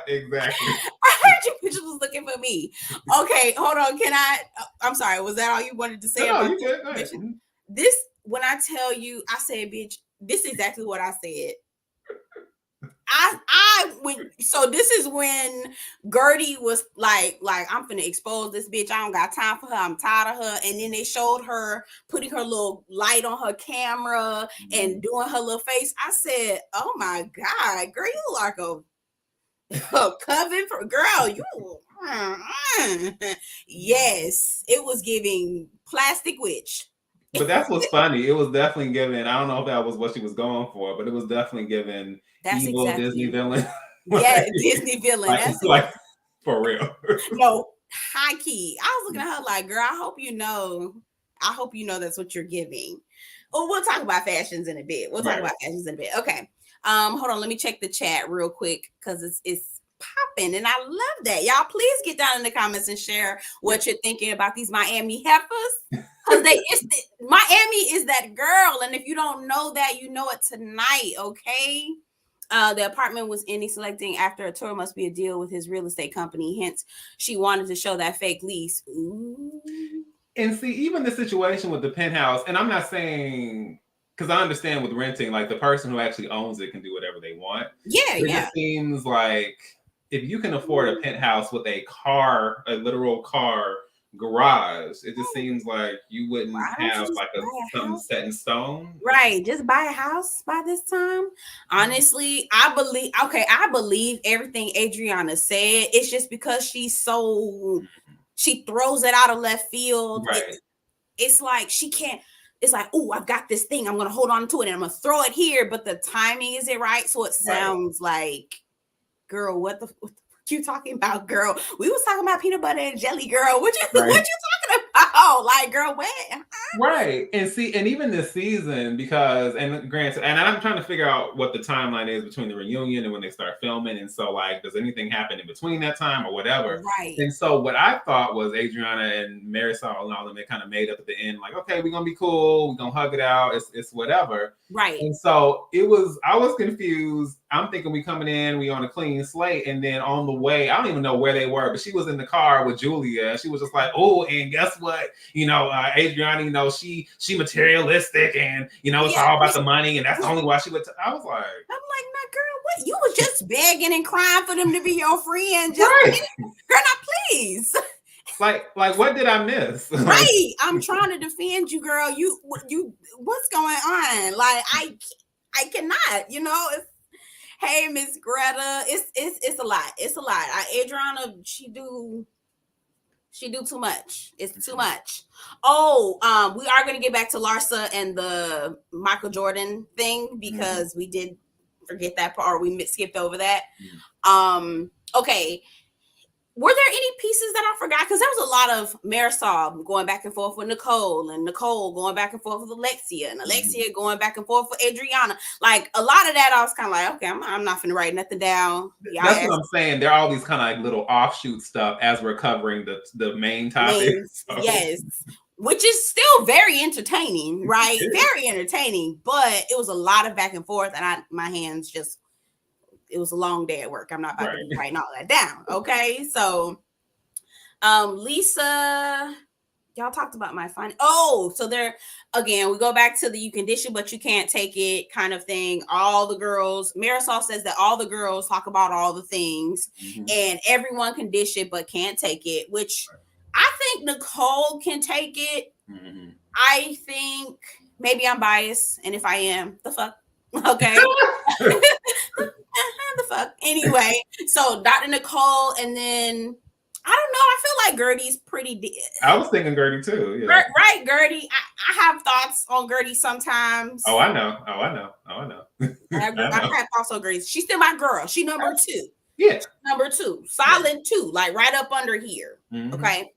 exactly. I heard you bitches was looking for me. Okay, hold on. I'm sorry. Was that all you wanted to say? No, you good. Go ahead. This, when I tell you, I said, bitch, this is exactly what I said. So this is when Gertie was like I'm finna expose this bitch. I don't got time for her. I'm tired of her. And then they showed her putting her little light on her camera and doing her little face. I said, oh my God, girl, you like a coven for girl. You yes, it was giving plastic witch. But that's what's funny. It was definitely given. I don't know if that was what she was going for, but it was definitely given. That's evil exactly. Disney villain. Yeah, Disney villain. That's like for real. No, high key. I was looking at her like, girl, I hope you know that's what you're giving. Oh, we'll talk about fashions in a bit. Okay. Hold on. Let me check the chat real quick, because it's popping, and I love that. Y'all, please get down in the comments and share what you're thinking about these Miami heifers. Because Miami is that girl, and if you don't know that, you know it tonight. Okay. The apartment was Indy selecting after a tour must be a deal with his real estate company. Hence, she wanted to show that fake lease. Ooh. And see, even the situation with the penthouse, and I'm not saying, because I understand with renting, like the person who actually owns it can do whatever they want. Yeah, it just seems like if you can afford a penthouse with a literal car garage, it just seems like you wouldn't have like something set in stone. Right. Just buy a house by this time. Honestly, I believe everything Adriana said. It's just because she throws it out of left field. Right. It's like she can't. It's like, oh, I've got this thing. I'm going to hold on to it and I'm going to throw it here. But the timing isn't right. So it sounds like, girl, what the fuck you talking about, girl? We was talking about peanut butter and jelly, girl. What you talking about? Like, girl, what? Right. And see, and even this season, because, and granted, and I'm trying to figure out what the timeline is between the reunion and when they start filming. And so, like, does anything happen in between that time or whatever? Right. And so what I thought was Adriana and Marysol and all them, they kind of made up at the end, like, okay, we're going to be cool. We're going to hug it out. It's whatever. Right. And so I was confused. I'm thinking we coming in, we on a clean slate. And then on the way, I don't even know where they were, but she was in the car with Julia. She was just like, oh, and guess what? Adriana, she materialistic and, it's all about the money. And that's only why she would. I was like, nah, girl, what? You was just begging and crying for them to be your friend. Just, right. Girl, now please. Like, what did I miss? Right. I'm trying to defend you, girl. You, what's going on? Like, I cannot, hey, Miss Greta, it's a lot. It's a lot. Adriana, she do too much. It's too much. Oh, we are going to get back to Larsa and the Michael Jordan thing because we did forget that part, or we skipped over that. Okay. Were there any pieces that I forgot? Because there was a lot of Marysol going back and forth with Nicole, and Nicole going back and forth with Alexia, and Alexia going back and forth with Adriana. Like, a lot of that, I was kind of like, okay, I'm not finna write nothing down. That's what I'm saying. There are all these kind of like little offshoot stuff as we're covering the main topic. So. Yes. Which is still very entertaining, right? Very entertaining, but it was a lot of back and forth, and my hands just... It was a long day at work. I'm not about to be writing all that down. Okay. So, Lisa, y'all talked about my finding. Oh, so again, we go back to the you can dish it, but you can't take it kind of thing. All the girls, Marysol says that all the girls talk about all the things and everyone can dish it, but can't take it, which I think Nicole can take it. I think maybe I'm biased. And if I am, the fuck. Okay. The fuck. Anyway, so Dr. Nicole, and then I don't know. I feel like Gertie's pretty. I was thinking Gertie too. Yeah. Right, Gertie. I have thoughts on Gertie sometimes. Oh, I know. I have thoughts on Gertie. She's still my girl. She number 2. Yeah. Number 2. Solid 2. Like right up under here. Okay.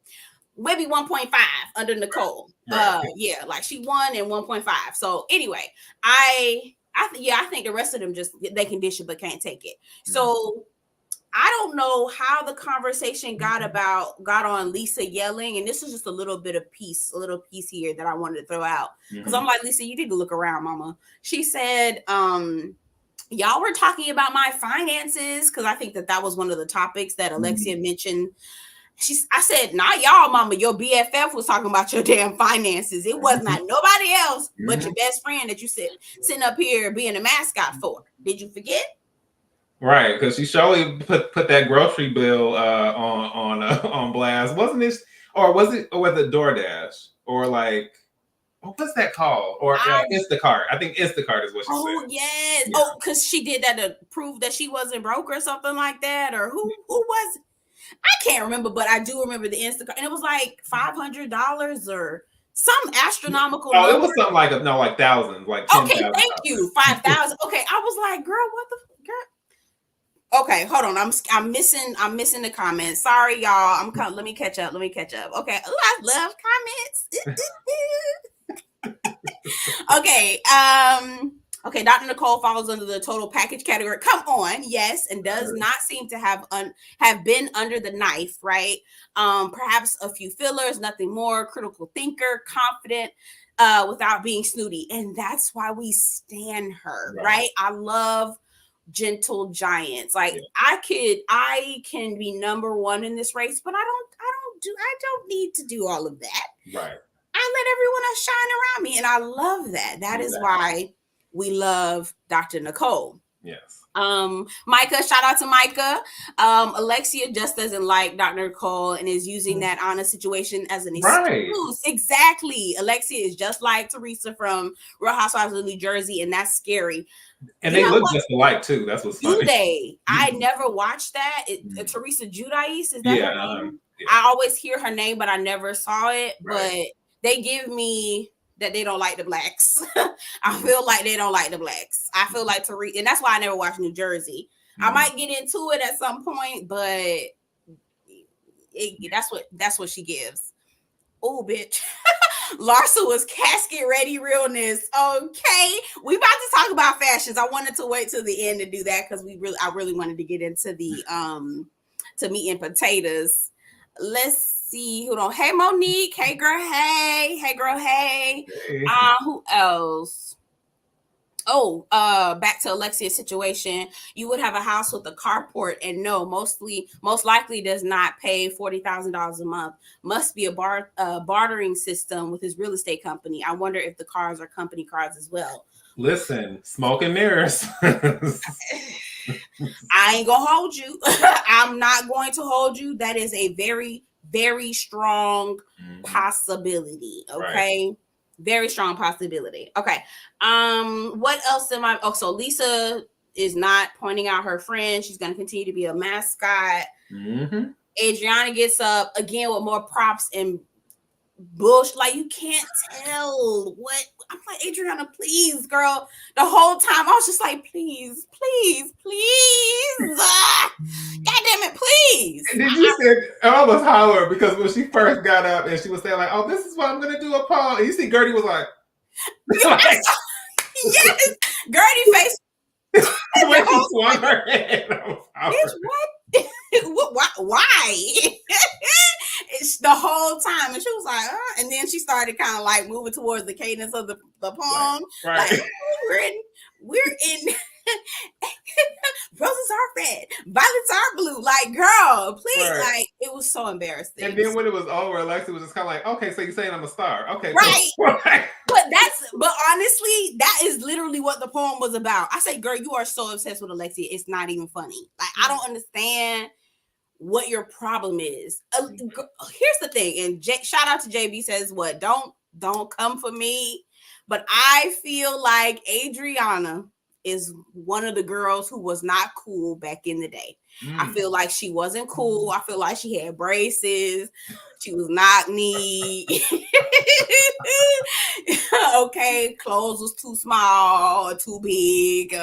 Maybe 1.5 under Nicole. Yeah, like she 1 and 1.5. So anyway, I think the rest of them just they can dish it but can't take it. So I don't know how the conversation got on Lisa yelling, and this is just a little piece here that I wanted to throw out because I'm like, Lisa, you need to look around, mama. She said, y'all were talking about my finances because I think that was one of the topics that Alexia mentioned. I said, not y'all, mama. Your BFF was talking about your damn finances. It was not nobody else but your best friend that you sitting up here being a mascot for. Did you forget? Right, because she surely put that grocery bill on blast, wasn't it? Or was it DoorDash or like? What's that called? Or Instacart. I think Instacart is what she said. Oh, yes. Yeah. Oh, because she did that to prove that she wasn't broke or something like that. Or who was it? I can't remember, but I do remember the Instacart. And it was like $500 or some astronomical number. It was something like thousands. Like 10, okay, thank you. 5,000. Okay, I was like, girl, what the girl? Okay, hold on. I'm missing the comments. Sorry, y'all. Let me catch up. Okay. I love comments. Okay, Dr. Nicole falls under the total package category. Come on, yes, and does not seem to have been under the knife, right? Perhaps a few fillers, nothing more. Critical thinker, confident, without being snooty, and that's why we stan her, right? I love gentle giants. Like I can be number one in this race, but I don't need to do all of that. Right. I let everyone else shine around me, and I love that. That is why we love Dr. Nicole. Yes. Micah, shout out to Micah. Alexia just doesn't like Dr. Nicole and is using that honest situation as an excuse. Right. Exactly. Alexia is just like Teresa from Real Housewives of New Jersey, and that's scary. And they look just alike too. That's what's funny. Do they? I never watched that. Teresa Giudice, is that her name? I always hear her name, but I never saw it. But they give me that they don't like the blacks. I feel like they don't like the blacks. I feel like Teresa, and that's why I never watched New Jersey. I might get into it at some point, but that's what she gives. Oh, bitch. Larsa was casket ready realness. Okay, we about to talk about fashions. I wanted to wait till the end to do that because I really wanted to get into the to meat and potatoes. Let's see. Hold on. Hey, Monique. Hey, girl. Hey, girl. Hey. Who else? Oh, back to Alexia's situation. You would have a house with a carport, and no, most likely does not pay $40,000 a month. Must be a bartering system with his real estate company. I wonder if the cars are company cars as well. Listen, smoke and mirrors. I ain't gonna hold you. I'm not going to hold you. That is a very, very strong possibility. Okay. Right. Very strong possibility. Okay. What else am I? Oh, so Lisa is not pointing out her friend. She's going to continue to be a mascot. Adriana gets up again with more props and bullshit. Like, you can't tell what. I'm like, Adriana, please, girl. The whole time I was just like, please. God damn it, please. And did you say I almost hollered because when she first got up and she was saying like, oh, this is what I'm gonna do a poll. And you see Gertie was like, yes, Gertie face. The way she swung her head. Bitch, what? Why? It's the whole time, and she was like, and then she started kind of like moving towards the cadence of the poem. Right. Like, we're in. Roses are red, violets are blue. Like, girl, please. Right. Like, it was so embarrassing. And then when it was over, Alexia was just kind of like, okay, so you're saying I'm a star. Okay. Right. But honestly, that is literally what the poem was about. I say, girl, you are so obsessed with Alexia. It's not even funny. Like, I don't understand what your problem is. Here's the thing. And shout out to JB says, what? Don't come for me. But I feel like Adriana is one of the girls who was not cool back in the day. I feel like she wasn't cool. I feel like she had braces. She was not neat. Okay, clothes was too small or too big.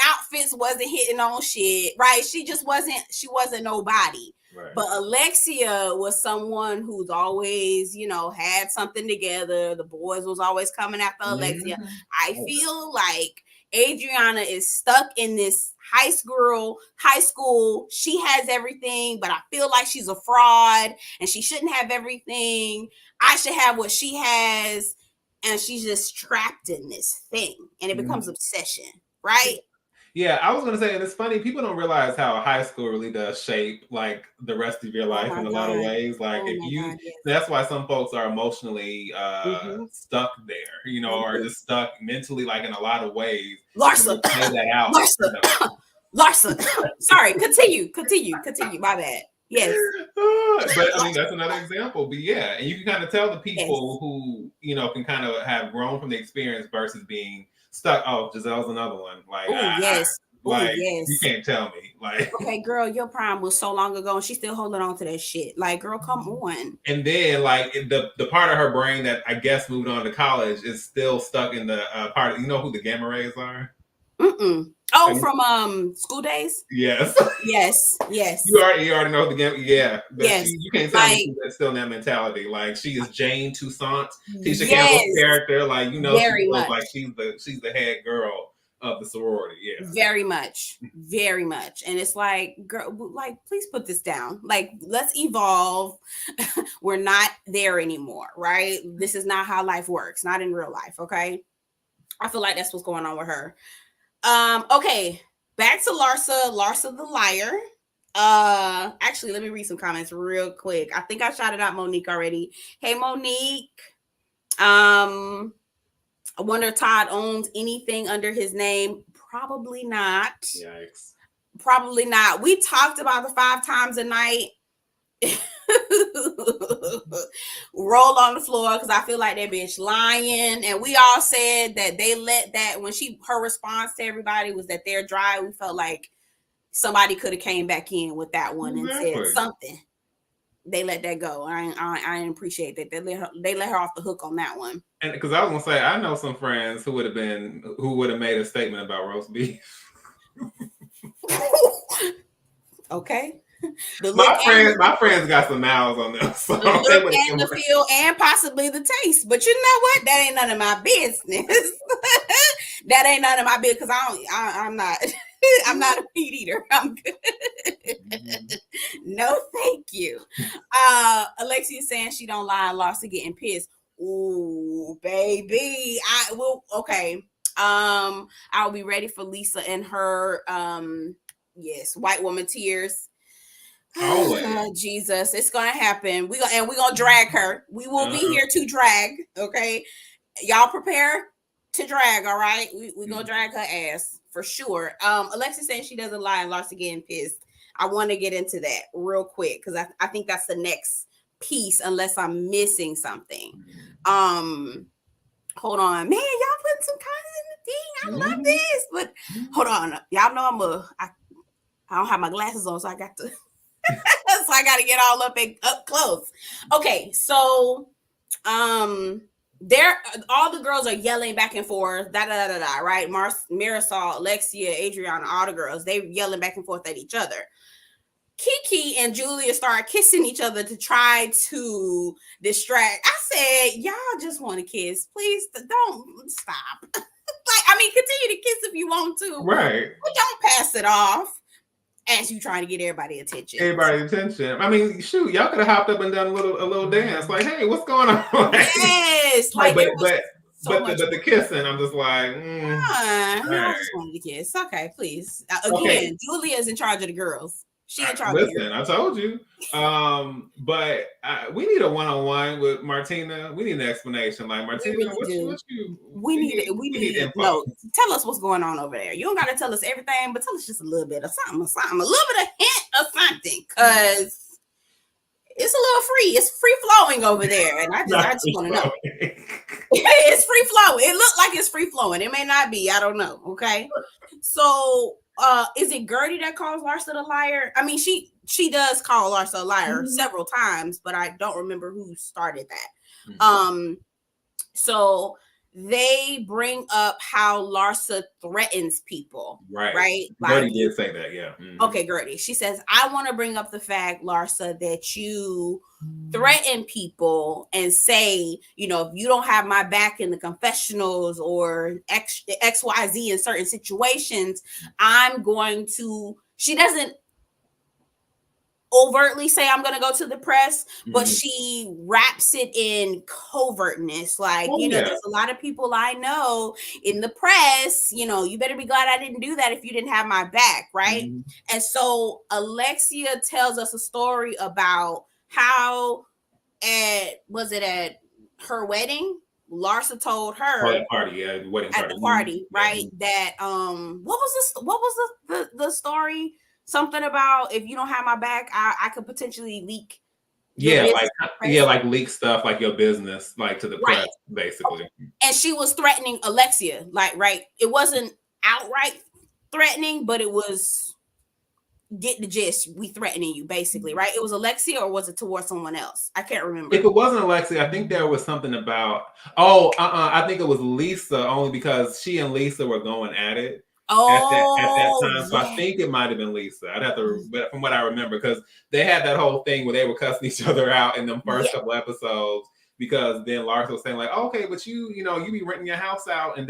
Outfits wasn't hitting on shit, right? She wasn't nobody. Right. But Alexia was someone who's always, had something together. The boys was always coming after Alexia. I feel like Adriana is stuck in this high school. She has everything, but I feel like she's a fraud and she shouldn't have everything. I should have what she has. And she's just trapped in this thing and it becomes obsession, right? Yeah, I was going to say, and it's funny, people don't realize how high school really does shape like the rest of your life in a lot of ways. Like that's why some folks are emotionally stuck there, or just stuck mentally, like in a lot of ways. Larsa, Larsa. Sorry, continue. My bad. Yes. But I mean, that's another example. But yeah, and you can kind of tell the people who, can kind of have grown from the experience versus being stuck. Oh, Giselle's another one. Like, you can't tell me. Like, okay, girl, your prime was so long ago and she's still holding on to that shit. Like, girl, come on. And then, like, the part of her brain that I guess moved on to college is still stuck in the part. Who the gamma rays are? Oh, from School Days? Yes. Yes. You already know the game. Yeah. Yes. You can't tell me that's still in that mentality. Like, she is Jane Toussaint, Tisha Campbell's character. Like, very much. Like she's the head girl of the sorority. Yeah. Very much. And it's like, girl, like, please put this down. Like, let's evolve. We're not there anymore, right? This is not how life works. Not in real life. Okay. I feel like that's what's going on with her. Okay, back to Larsa the liar. Actually, let me read some comments real quick. I think I shouted out Monique already. Hey, Monique. I wonder if Todd owns anything under his name. Probably not. Yikes. Probably not. We talked about the 5 times a night. Roll on the floor because I feel like that bitch lying. And we all said that they let that when her response to everybody was that they're dry. We felt like somebody could have came back in with that one and said something. They let that go. I appreciate that. They let her off the hook on that one. And because I was gonna say, I know some friends who would have made a statement about roast beef. Okay. My friends got some mouths on them. So the look and the feel and possibly the taste. But you know what? That ain't none of my business. That ain't none of my business because I'm not I'm not a meat eater. I'm good. No, thank you. Alexia saying she don't lie and Larsa getting pissed. Ooh, baby. Okay. I'll be ready for Lisa and her yes, white woman tears. Oh, Jesus, it's gonna happen. We're gonna drag her. We will be here to drag. Okay, y'all prepare to drag. All right, we gonna drag her ass for sure. Alexis saying she doesn't lie and Larsa getting pissed. I want to get into that real quick because I think that's the next piece, unless I'm missing something. Hold on, man, y'all putting some comments in the thing. I love this, but hold on, y'all know I don't have my glasses on, so I got to. So I got to get all up close. Okay, so there all the girls are yelling back and forth, right? Marysol, Alexia, Adriana, all the girls, they yelling back and forth at each other. Kiki and Julia start kissing each other to try to distract. I said, y'all just want to kiss. Please don't stop. Continue to kiss if you want to. Right. But don't pass it off. As you trying to get everybody's attention. I mean, shoot, y'all could have hopped up and done a little dance. Like, hey, what's going on? Yes, but the kissing, I'm just like, I just wanted to kiss. Okay, please. Again, Julia is in charge of the girls. She in charge. Listen, I told you. But we need a one-on-one with Martina. We need an explanation. Like, Martina, we need info. Tell us what's going on over there. You don't got to tell us everything, but tell us just a little bit of something, a little bit of hint of something, because it's a little free. It's free flowing over there, and I just want to know. It's free flowing. It looked like it's free flowing. It may not be. I don't know. Okay, so. Is it Gertie that calls Larsa the liar? I mean, she does call Larsa a liar several times, but I don't remember who started that. So they bring up how Larsa threatens people. Right? Gertie did say that, yeah. Okay, Gertie. She says, I want to bring up the fact, Larsa, that you threaten people and say, if you don't have my back in the confessionals or XYZ in certain situations, I'm going to, she doesn't overtly say I'm going to go to the press, but she wraps it in covertness. Like, there's a lot of people I know in the press, you better be glad I didn't do that if you didn't have my back. Right. And so Alexia tells us a story about how at her wedding, Larsa told her at the party, right? That what was the story? Something about if you don't have my back, I could potentially leak. Like leak stuff like your business, like to the press, basically. And she was threatening Alexia, right? It wasn't outright threatening, but it was get the gist. We threatening you, basically, right? It was Alexia, or was it towards someone else? I can't remember. If it wasn't Alexia, I think there was something about. I think it was Lisa, only because she and Lisa were going at it. At that time, so I think it might have been Lisa. I'd have to, but from what I remember, because they had that whole thing where they were cussing each other out in the first couple episodes. Because then Larsa was saying like, okay, but you be renting your house out, it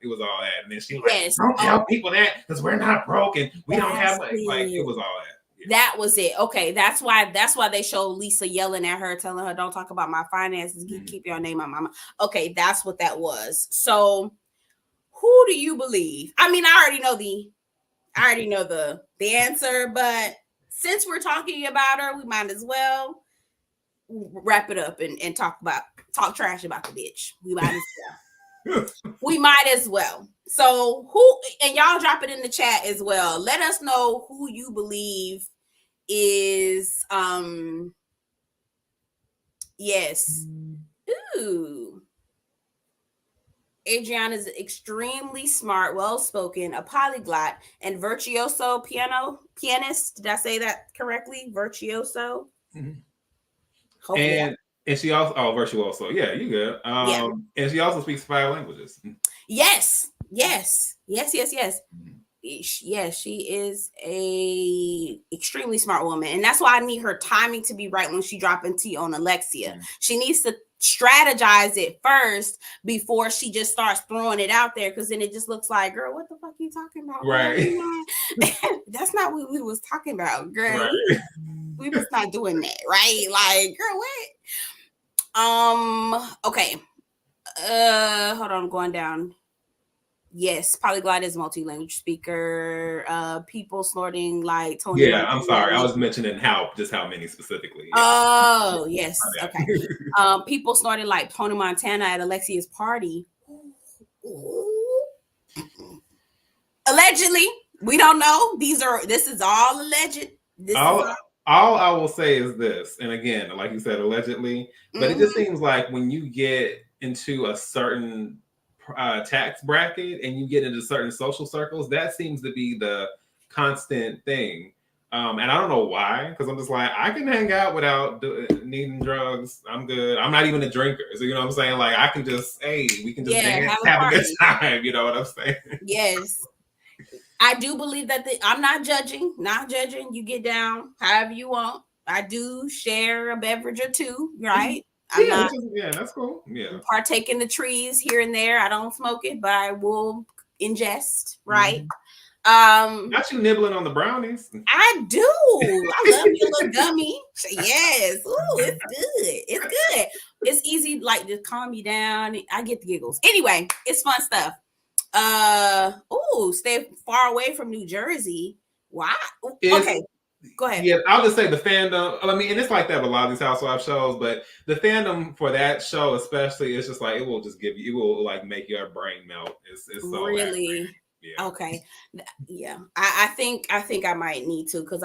was all that. And then she was like, don't tell people that because we're not broke and we don't have money. Like it was all that. Yeah. That was it. Okay, that's why they showed Lisa yelling at her, telling her, "Don't talk about my finances. Keep your name on my mama." Okay, that's what that was. So. who do you believe? I mean, I already know the answer, but since we're talking about her, we might as well wrap it up and talk trash about the bitch. We might as well. We might as well. So who, and y'all drop it in the chat as well. Let us know who you believe is yes. Ooh. Adriana is extremely smart, well-spoken, a polyglot, and virtuoso pianist. Did I say that correctly? Virtuoso. Mm-hmm. And she also virtuoso. Yeah, you good. Yeah. And she also speaks 5 languages. Yes. Yes, she is a extremely smart woman, and that's why I need her timing to be right when she dropping tea on Alexia. Mm-hmm. She needs to strategize it first before she just starts throwing it out there, because then it just looks like, girl, what the fuck are you talking about? Right. That's not what we was talking about, girl. Right. We was not doing that, right? Like, girl, what? Okay. Hold on, I'm going down. Yes, polyglot is multi-language speaker. People snorting like Tony. Yeah, I'm sorry. I was mentioning how many specifically. Yeah. Oh, yes. Okay. People snorting like Tony Montana at Alexia's party. Allegedly, we don't know. This is all alleged. All I will say is this, and again, like you said, allegedly, but it just seems like when you get into a certain tax bracket and you get into certain social circles, that seems to be the constant thing. And I don't know why, because I'm just like, I can hang out without needing drugs. I'm good. I'm not even a drinker. So, you know what I'm saying? Like, I can just, we can just dance, have a good time. You know what I'm saying? Yes. I do believe that I'm not judging. You get down however you want. I do share a beverage or two, right? That's cool. Yeah. Partake in the trees here and there. I don't smoke it, but I will ingest, right? Not you nibbling on the brownies. I do. I love your little gummy. Yes. Ooh, it's good. It's good. It's easy, like, to calm you down. I get the giggles. Anyway, it's fun stuff. Stay far away from New Jersey. Wow. Okay. Go ahead. Yeah, I'll just say the fandom. I mean, and it's like that with a lot of these Housewives shows, but the fandom for that show, especially, it's just like it will like make your brain melt. It's so really yeah. Okay. Yeah, I think I might need to, because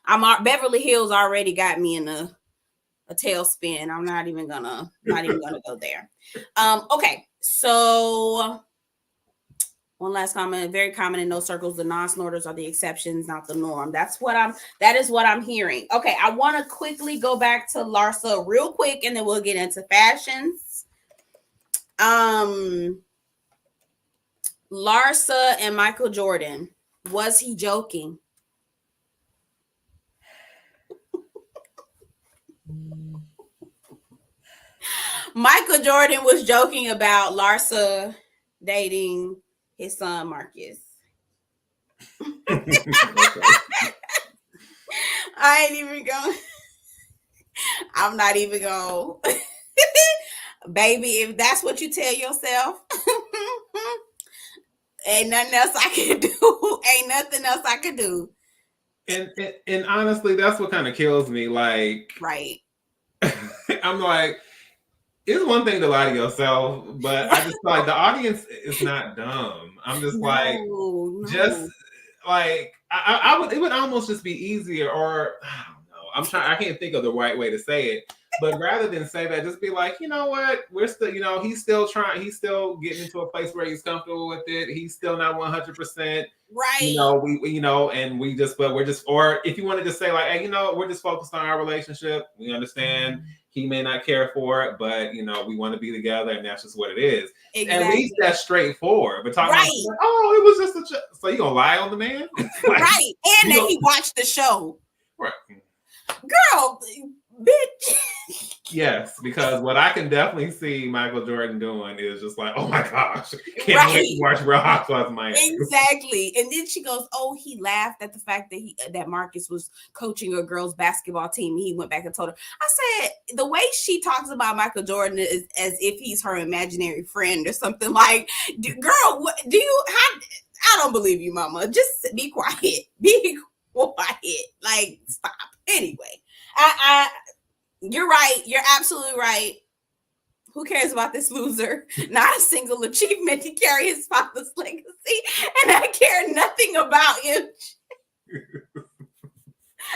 I'm Beverly Hills already got me in a tailspin. I'm not even gonna go there. Okay, so. One last comment. Very common in those circles. The non-snorters are the exceptions, not the norm. That is what I'm hearing. Okay, I want to quickly go back to Larsa real quick, and then we'll get into fashions. Larsa and Michael Jordan. Was he joking? Michael Jordan was joking about Larsa dating his son Marcus. I ain't even going. I'm not even going. Baby, if that's what you tell yourself, ain't nothing else I can do. Ain't nothing else I can do. And honestly, that's what kind of kills me. Like, right. I'm like, it's one thing to lie to yourself, but I just feel like the audience is not dumb. I'm just just like, it would almost just be easier, or I don't know. I can't think of the right way to say it, but rather than say that, just be like, you know what? We're still, he's still trying. He's still getting into a place where he's comfortable with it. He's still not 100%. Right. And we're just, or if you want to just say like, hey, we're just focused on our relationship. We understand he may not care for it, but we want to be together, and that's just what it is. Exactly. At least that's straightforward. But talking about, it was just so you gonna lie on the man? Like, right. And then he watched the show. Right. Girl, bitch. Yes, because what I can definitely see Michael Jordan doing is just like, oh my gosh, can't wait to watch Real Housewives of Miami. Exactly. And then she goes, oh, he laughed at the fact that Marcus was coaching a girls basketball team. He went back and told her. I said, the way she talks about Michael Jordan is as if he's her imaginary friend or something. Like, girl, what do you have? I don't believe you, mama. Just be quiet. Be quiet. Like, stop. Anyway, you're right. You're absolutely right. Who cares about this loser? Not a single achievement to carry his father's legacy. And I care nothing about him.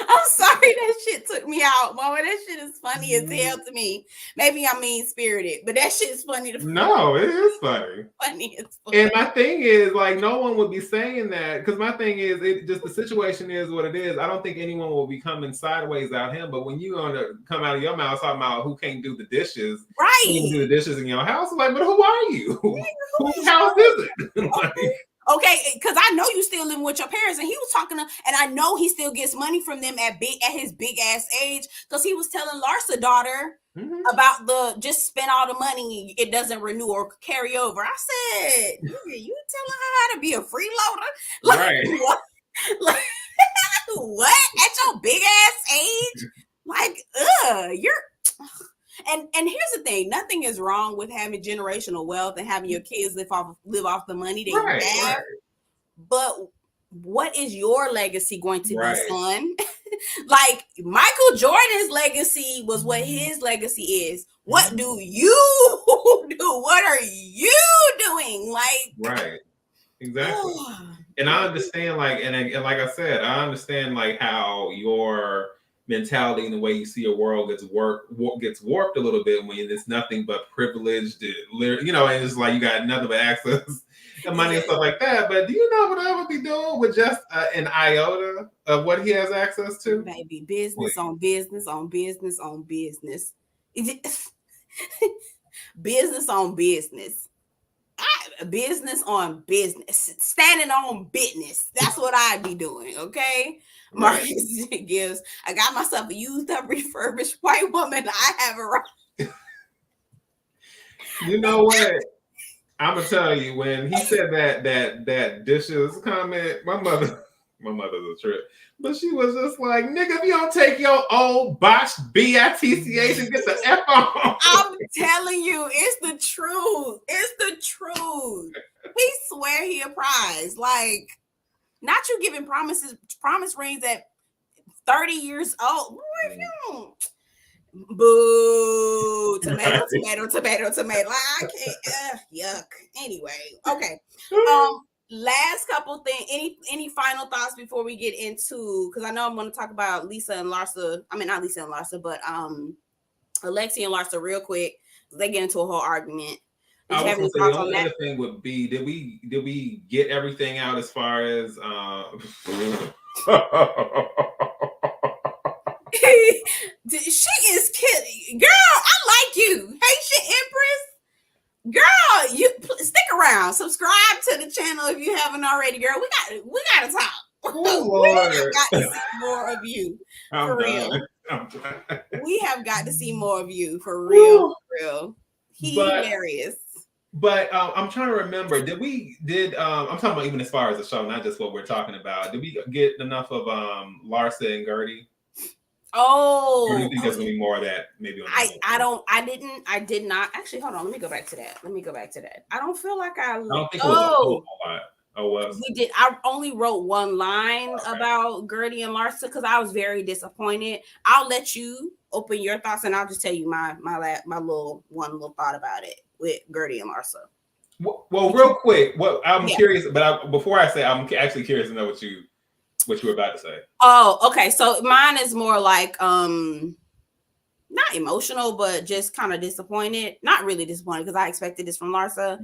I'm sorry that shit took me out, mama. That shit is funny as hell to me. Maybe I'm mean-spirited, but that shit is funny to me. No, it is funny. Funny as funny. And my thing is, like, no one would be saying that, because my thing is, it just the situation is what it is. I don't think anyone will be coming sideways out him, but when you come out of your mouth talking about who can't do the dishes, right? Who can do the dishes in your house, like, but who are you? Whose house is it? Like, okay, because I know you still living with your parents, and he was talking to, and I know he still gets money from them at his big ass age, because he was telling Larsa daughter about the just spend all the money, it doesn't renew or carry over. I said, you telling her how to be a freeloader? Like, right? What? Like, what? At your big ass age? Like, you're. And here's the thing: nothing is wrong with having generational wealth and having your kids live off the money that you have. Right. But what is your legacy going to be, son? Like, Michael Jordan's legacy was what his legacy is. What do you do? What are you doing? Like, right, exactly. And I understand, like, and like I said, I understand like how your mentality and the way you see a world gets warped a little bit when it's nothing but privileged, you know, and it's like you got nothing but access to money and stuff like that. But do you know what I would be doing with just an iota of what he has access to? Baby, business on business on business on business. Business on business. Business on business. Standing on business. That's what I'd be doing, okay? Marcus gives, I got myself a used up refurbished white woman. I have a right. You know what? I'm gonna tell you, when he said that dishes comment, my mother's a trip. But she was just like, nigga, if you don't take your old botched BITCH and get the F on. I'm telling you, it's the truth. It's the truth. He swear he a prize. Like, not you giving promise rings at 30 years old. Boy, if you don't. Boo. Tomato. Like, I can't. Yuck. Anyway. Okay. Last couple things. Any final thoughts before we get into, because I know I'm going to talk about Lisa and Larsa. I mean, not Lisa and Larsa, but Alexia and Larsa real quick. They get into a whole argument. I was going to say the only other thing would be, did we get everything out as far as she is kidding. Girl, I like you. Haitian Empress. Girl, you stick around. Subscribe to the channel if you haven't already, girl. We gotta talk. Oh, Lord. We have got to see more of you. For real. We have got to see more of you for real. For real. Hilarious. But I'm trying to remember. I'm talking about even as far as the show, not just what we're talking about. Did we get enough of Larsa and Gertie? Oh, or do you think there's gonna be more of that? Maybe on I did not. Actually, hold on. Let me go back to that. I don't feel like I don't think it was a whole lot. Oh, well. We did. I only wrote one line about Gertie and Larsa because I was very disappointed. I'll let you open your thoughts, and I'll just tell you my little thought about it with Gertie and Larsa. Well, real quick, I'm curious, but before I say, I'm actually curious to know what you were about to say. Oh, okay. So mine is more like not emotional, but just kind of disappointed. Not really disappointed because I expected this from Larsa.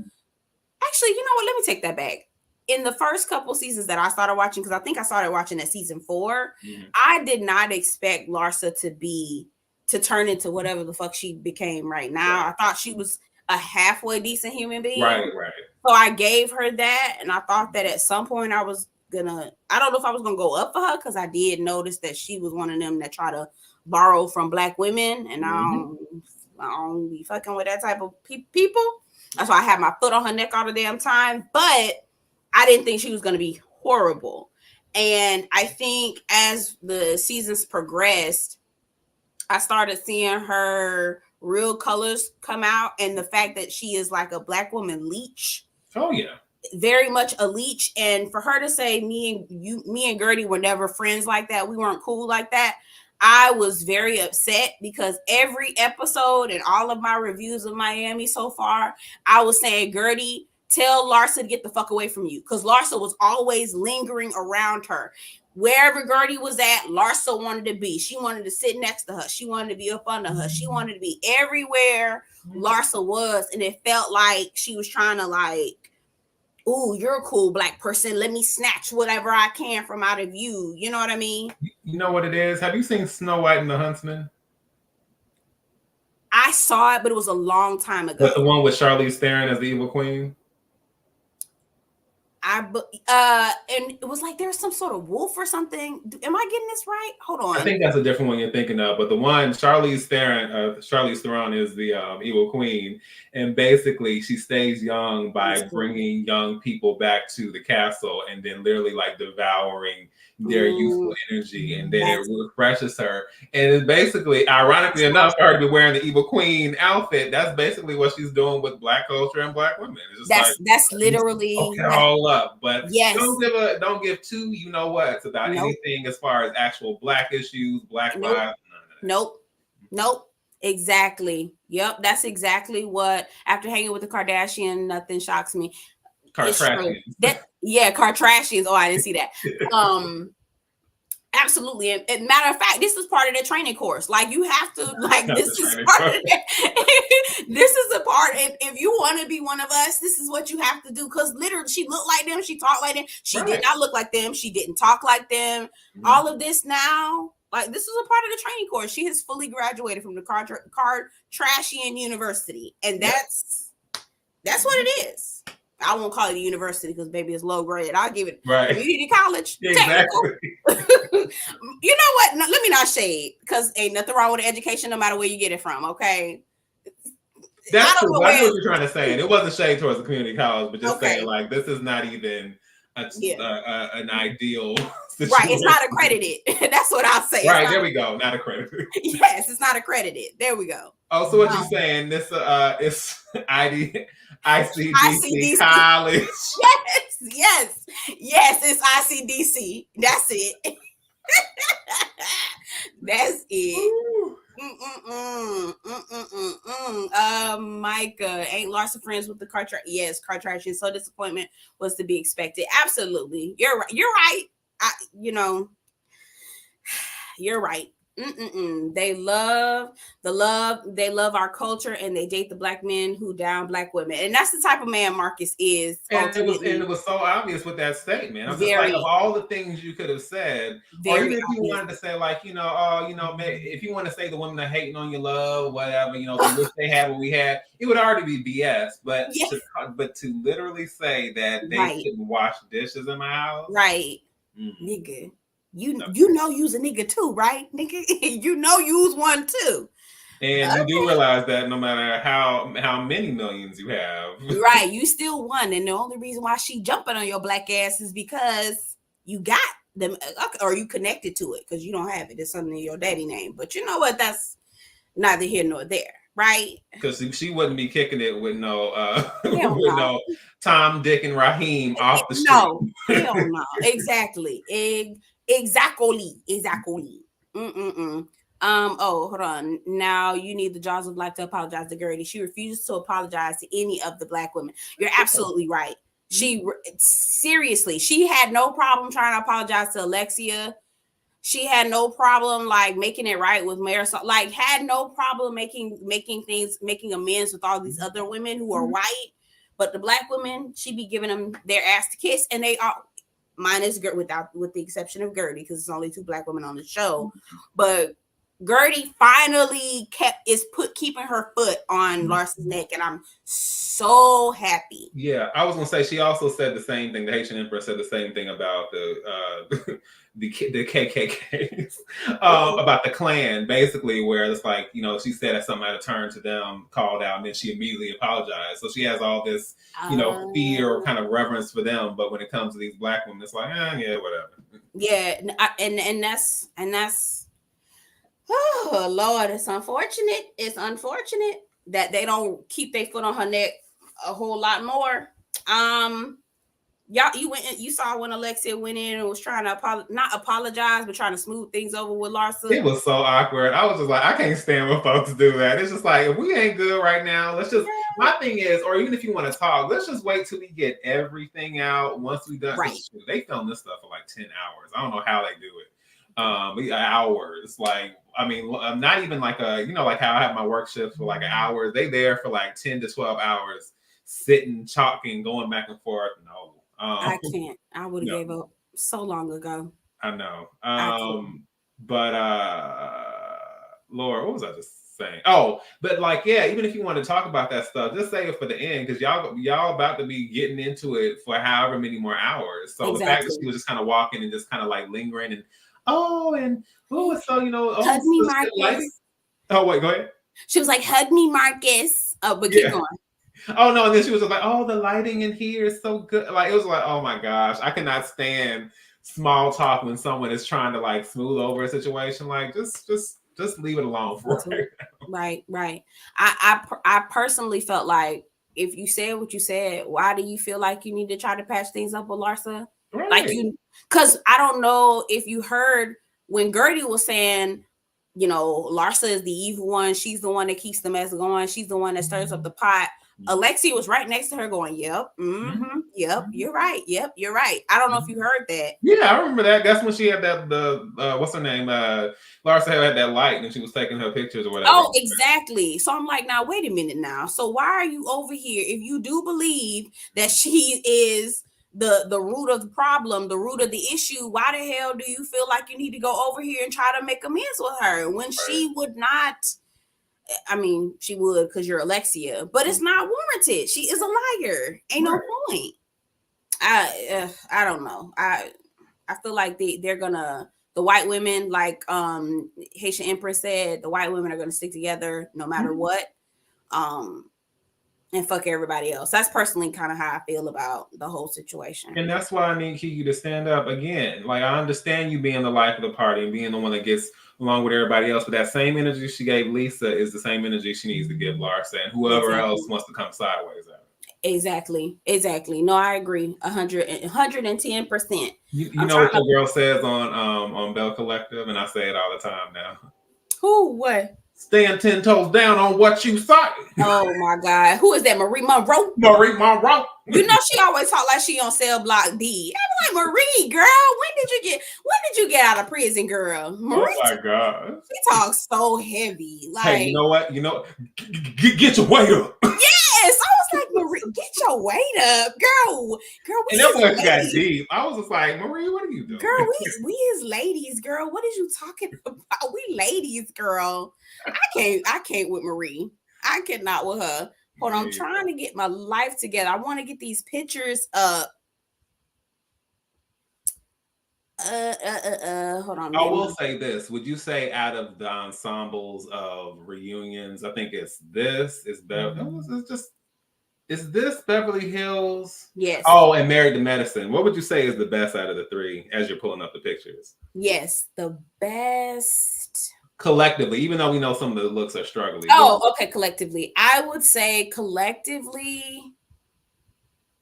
Actually, you know what? Let me take that back. In the first couple seasons that I started watching, because I think I started watching at season 4, I did not expect Larsa to turn into whatever the fuck she became right now. Right. I thought she was a halfway decent human being. Right. So I gave her that, and I thought that at some point I was I don't know if I was gonna go up for her because I did notice that she was one of them that try to borrow from black women, and I don't be fucking with that type of people. That's why I had my foot on her neck all the damn time. But I didn't think she was gonna be horrible. And I think as the seasons progressed, I started seeing her real colors come out, and the fact that she is like a black woman leech. Oh yeah. Very much a leech. And for her to say me and Gertie were never friends like that, we weren't cool like that, I was very upset because every episode and all of my reviews of Miami so far, I was saying, Gertie, tell Larsa to get the fuck away from you, because Larsa was always lingering around her. Wherever Gertie was at, Larsa wanted to be. She wanted to sit next to her. She wanted to be up under her. She wanted to be everywhere Larsa was, and it felt like she was trying to like, ooh, you're a cool black person. Let me snatch whatever I can from out of you. You know what I mean? You know what it is? Have you seen Snow White and the Huntsman? I saw it, but it was a long time ago. But the one with Charlize Theron as the evil queen? And it was like there was some sort of wolf or something. Am I getting this right? Hold on. I think that's a different one you're thinking of. But the one, Charlize Theron is the evil queen. And basically she stays young by bringing young people back to the castle and then literally like devouring their youthful energy, and then it refreshes her. And it's basically, ironically enough, for her to be wearing the evil queen outfit, that's basically what she's doing with black culture and black women. It's just that's literally all up. But yes, don't give two you know what's about anything as far as actual black issues, black lives. Nope. Exactly. Yep. That's exactly what, after hanging with the Kardashian, nothing shocks me. Kardashians. Kardashians. Oh, I didn't see that. Absolutely. And matter of fact, this is part of the training course. Like, you have to, like, this is part of it. This is a part. If you want to be one of us, this is what you have to do. Because literally, she looked like them. She talked like them. She did not look like them. She didn't talk like them. All of this now, like, this is a part of the training course. She has fully graduated from the Kardashian University. And that's what it is. I won't call it a university because baby it's low grade. I'll give it community college. Exactly. You know what? No, let me not shade, because ain't nothing wrong with education no matter where you get it from. Okay. That's true. I know what you're trying to say. And it wasn't shade towards the community college, but just saying like this is not even an ideal situation. Right. It's not accredited. That's what I'll say. Right. There we go. Not accredited. Yes, it's not accredited. There we go. Oh, so what you saying? This is ICDC college. Yes, it's ICDC. That's it. That's it. Micah, ain't Larsa friends with the Kardashians? Yes, Kardashian. So disappointment was to be expected. Absolutely, you're right. You're right. They love our culture, and they date the black men who down black women, and that's the type of man Marcus is. And it was so obvious with that statement. I'm just like, of all the things you could have said, or even if you wanted to say like, if you want to say the women are hating on your love, whatever, they wish they had what we had, it would already be BS. But to literally say that they couldn't wash dishes in my house, right, nigga. You know you's a nigga too, right, nigga? You know you's one too. And you do realize that no matter how many millions you have, right, you still won. And the only reason why she jumping on your black ass is because you got them, or you connected to it, because you don't have it. It's something in your daddy name. But you know what? That's neither here nor there, right? Because she wouldn't be kicking it with no no Tom, Dick, and Raheem off the street. No, hell no. Exactly. Exactly. Oh, hold on. Now you need the jaws of black to apologize to Gertie. She refuses to apologize to any of the black women. You're absolutely right. She had no problem trying to apologize to Alexia. She had no problem like making it right with Marysol. Like, had no problem making amends with all these other women who are white. But the black women, she be giving them their ass to kiss, and they are. Mine is with the exception of Gertie, because it's only two black women on the show. But Gertie finally keeping her foot on Larsa's neck, and I'm so happy. Yeah, I was gonna say she also said the same thing. The Haitian Empress said the same thing about the the KKKs, about the Klan, basically, where it's like, you know, she said that something had to turn to them, called out, and then she immediately apologized. So she has all this, you know, fear or kind of reverence for them, but when it comes to these black women, it's like, yeah, whatever. Yeah, and that's oh Lord, it's unfortunate. It's unfortunate that they don't keep their foot on her neck a whole lot more. Y'all, you saw when Alexia went in and was trying to not apologize, but trying to smooth things over with Larsa. It was so awkward. I was just like, I can't stand when folks do that. It's just like, if we ain't good right now, let's just. My thing is, or even if you want to talk, let's just wait till we get everything out. Once we done, right? They film this stuff for like 10 hours. I don't know how they do it. Hours. Like, I mean, not even like like how I have my work shifts for like an hour. They there for like 10 to 12 hours, sitting, talking, going back and forth. No. I can't. I would have gave up so long ago. I know. But Laura, what was I just saying? Oh, but like, yeah, even if you want to talk about that stuff, just say it for the end, because y'all about to be getting into it for however many more hours. So the fact that she was just kind of walking and just kind of like lingering and so hug me, Marcus. Oh wait, go ahead. She was like, hug me, Marcus. But keep going. Oh no, and then she was like, oh, the lighting in here is so good. Like, it was like, oh my gosh, I cannot stand small talk when someone is trying to like smooth over a situation. Like, just leave it alone for right now. Right. I personally felt like, if you said what you said, why do you feel like you need to try to patch things up with Larsa? Right. Like, because I don't know if you heard when Gertie was saying, you know, Larsa is the evil one. She's the one that keeps the mess going. She's the one that stirs up the pot. Alexia was right next to her going, yep, yep, you're right. Yep, you're right. I don't know if you heard that. Yeah, I remember that. That's when she had that, what's her name? Larsa had that light and she was taking her pictures or whatever. Oh, exactly. So I'm like, now, wait a minute now. So why are you over here? If you do believe that she is the root of the problem, the root of the issue, why the hell do you feel like you need to go over here and try to make amends with her when she would not? I mean, she would, because you're Alexia, but it's not warranted. She is a liar. Ain't no point. I don't know. I feel like they're gonna, the white women, like Haitian Empress said, the white women are gonna stick together no matter what. And fuck everybody else. That's personally kind of how I feel about the whole situation. And that's why I need Kiki to stand up again. Like, I understand you being the life of the party and being the one that gets along with everybody else, but that same energy she gave Lisa is the same energy she needs to give Larsa and whoever else wants to come sideways at her. Exactly. No, I agree. 110%. You know what your girl says on Bell Collective, and I say it all the time now. Who? What? Stand 10 toes down on what you say. Oh my God. Who is that? Marie Monroe? Marie Monroe. You know, she always talk like she on Cell Block D. I'm like, Marie, girl, when did you get out of prison, girl? Marie, oh my God. She talks so heavy. Like, hey, you know what? Get your weight up. Yes. I was like, Marie, get your weight up, girl. And that's why she got deep. I was just like, Marie, what are you doing? Girl, we is ladies, girl. What is you talking about? We ladies, girl. I can't with Marie. I cannot with her. Hold on, I'm trying to get my life together. I want to get these pictures up. Hold on. I will say this. Would you say out of the ensembles of reunions, I think it's this, is this Beverly Hills? Yes. Oh, and Married to Medicine. What would you say is the best out of the three as you're pulling up the pictures? Yes, the best. Collectively, even though we know some of the looks are struggling. Oh, okay, collectively. I would say collectively,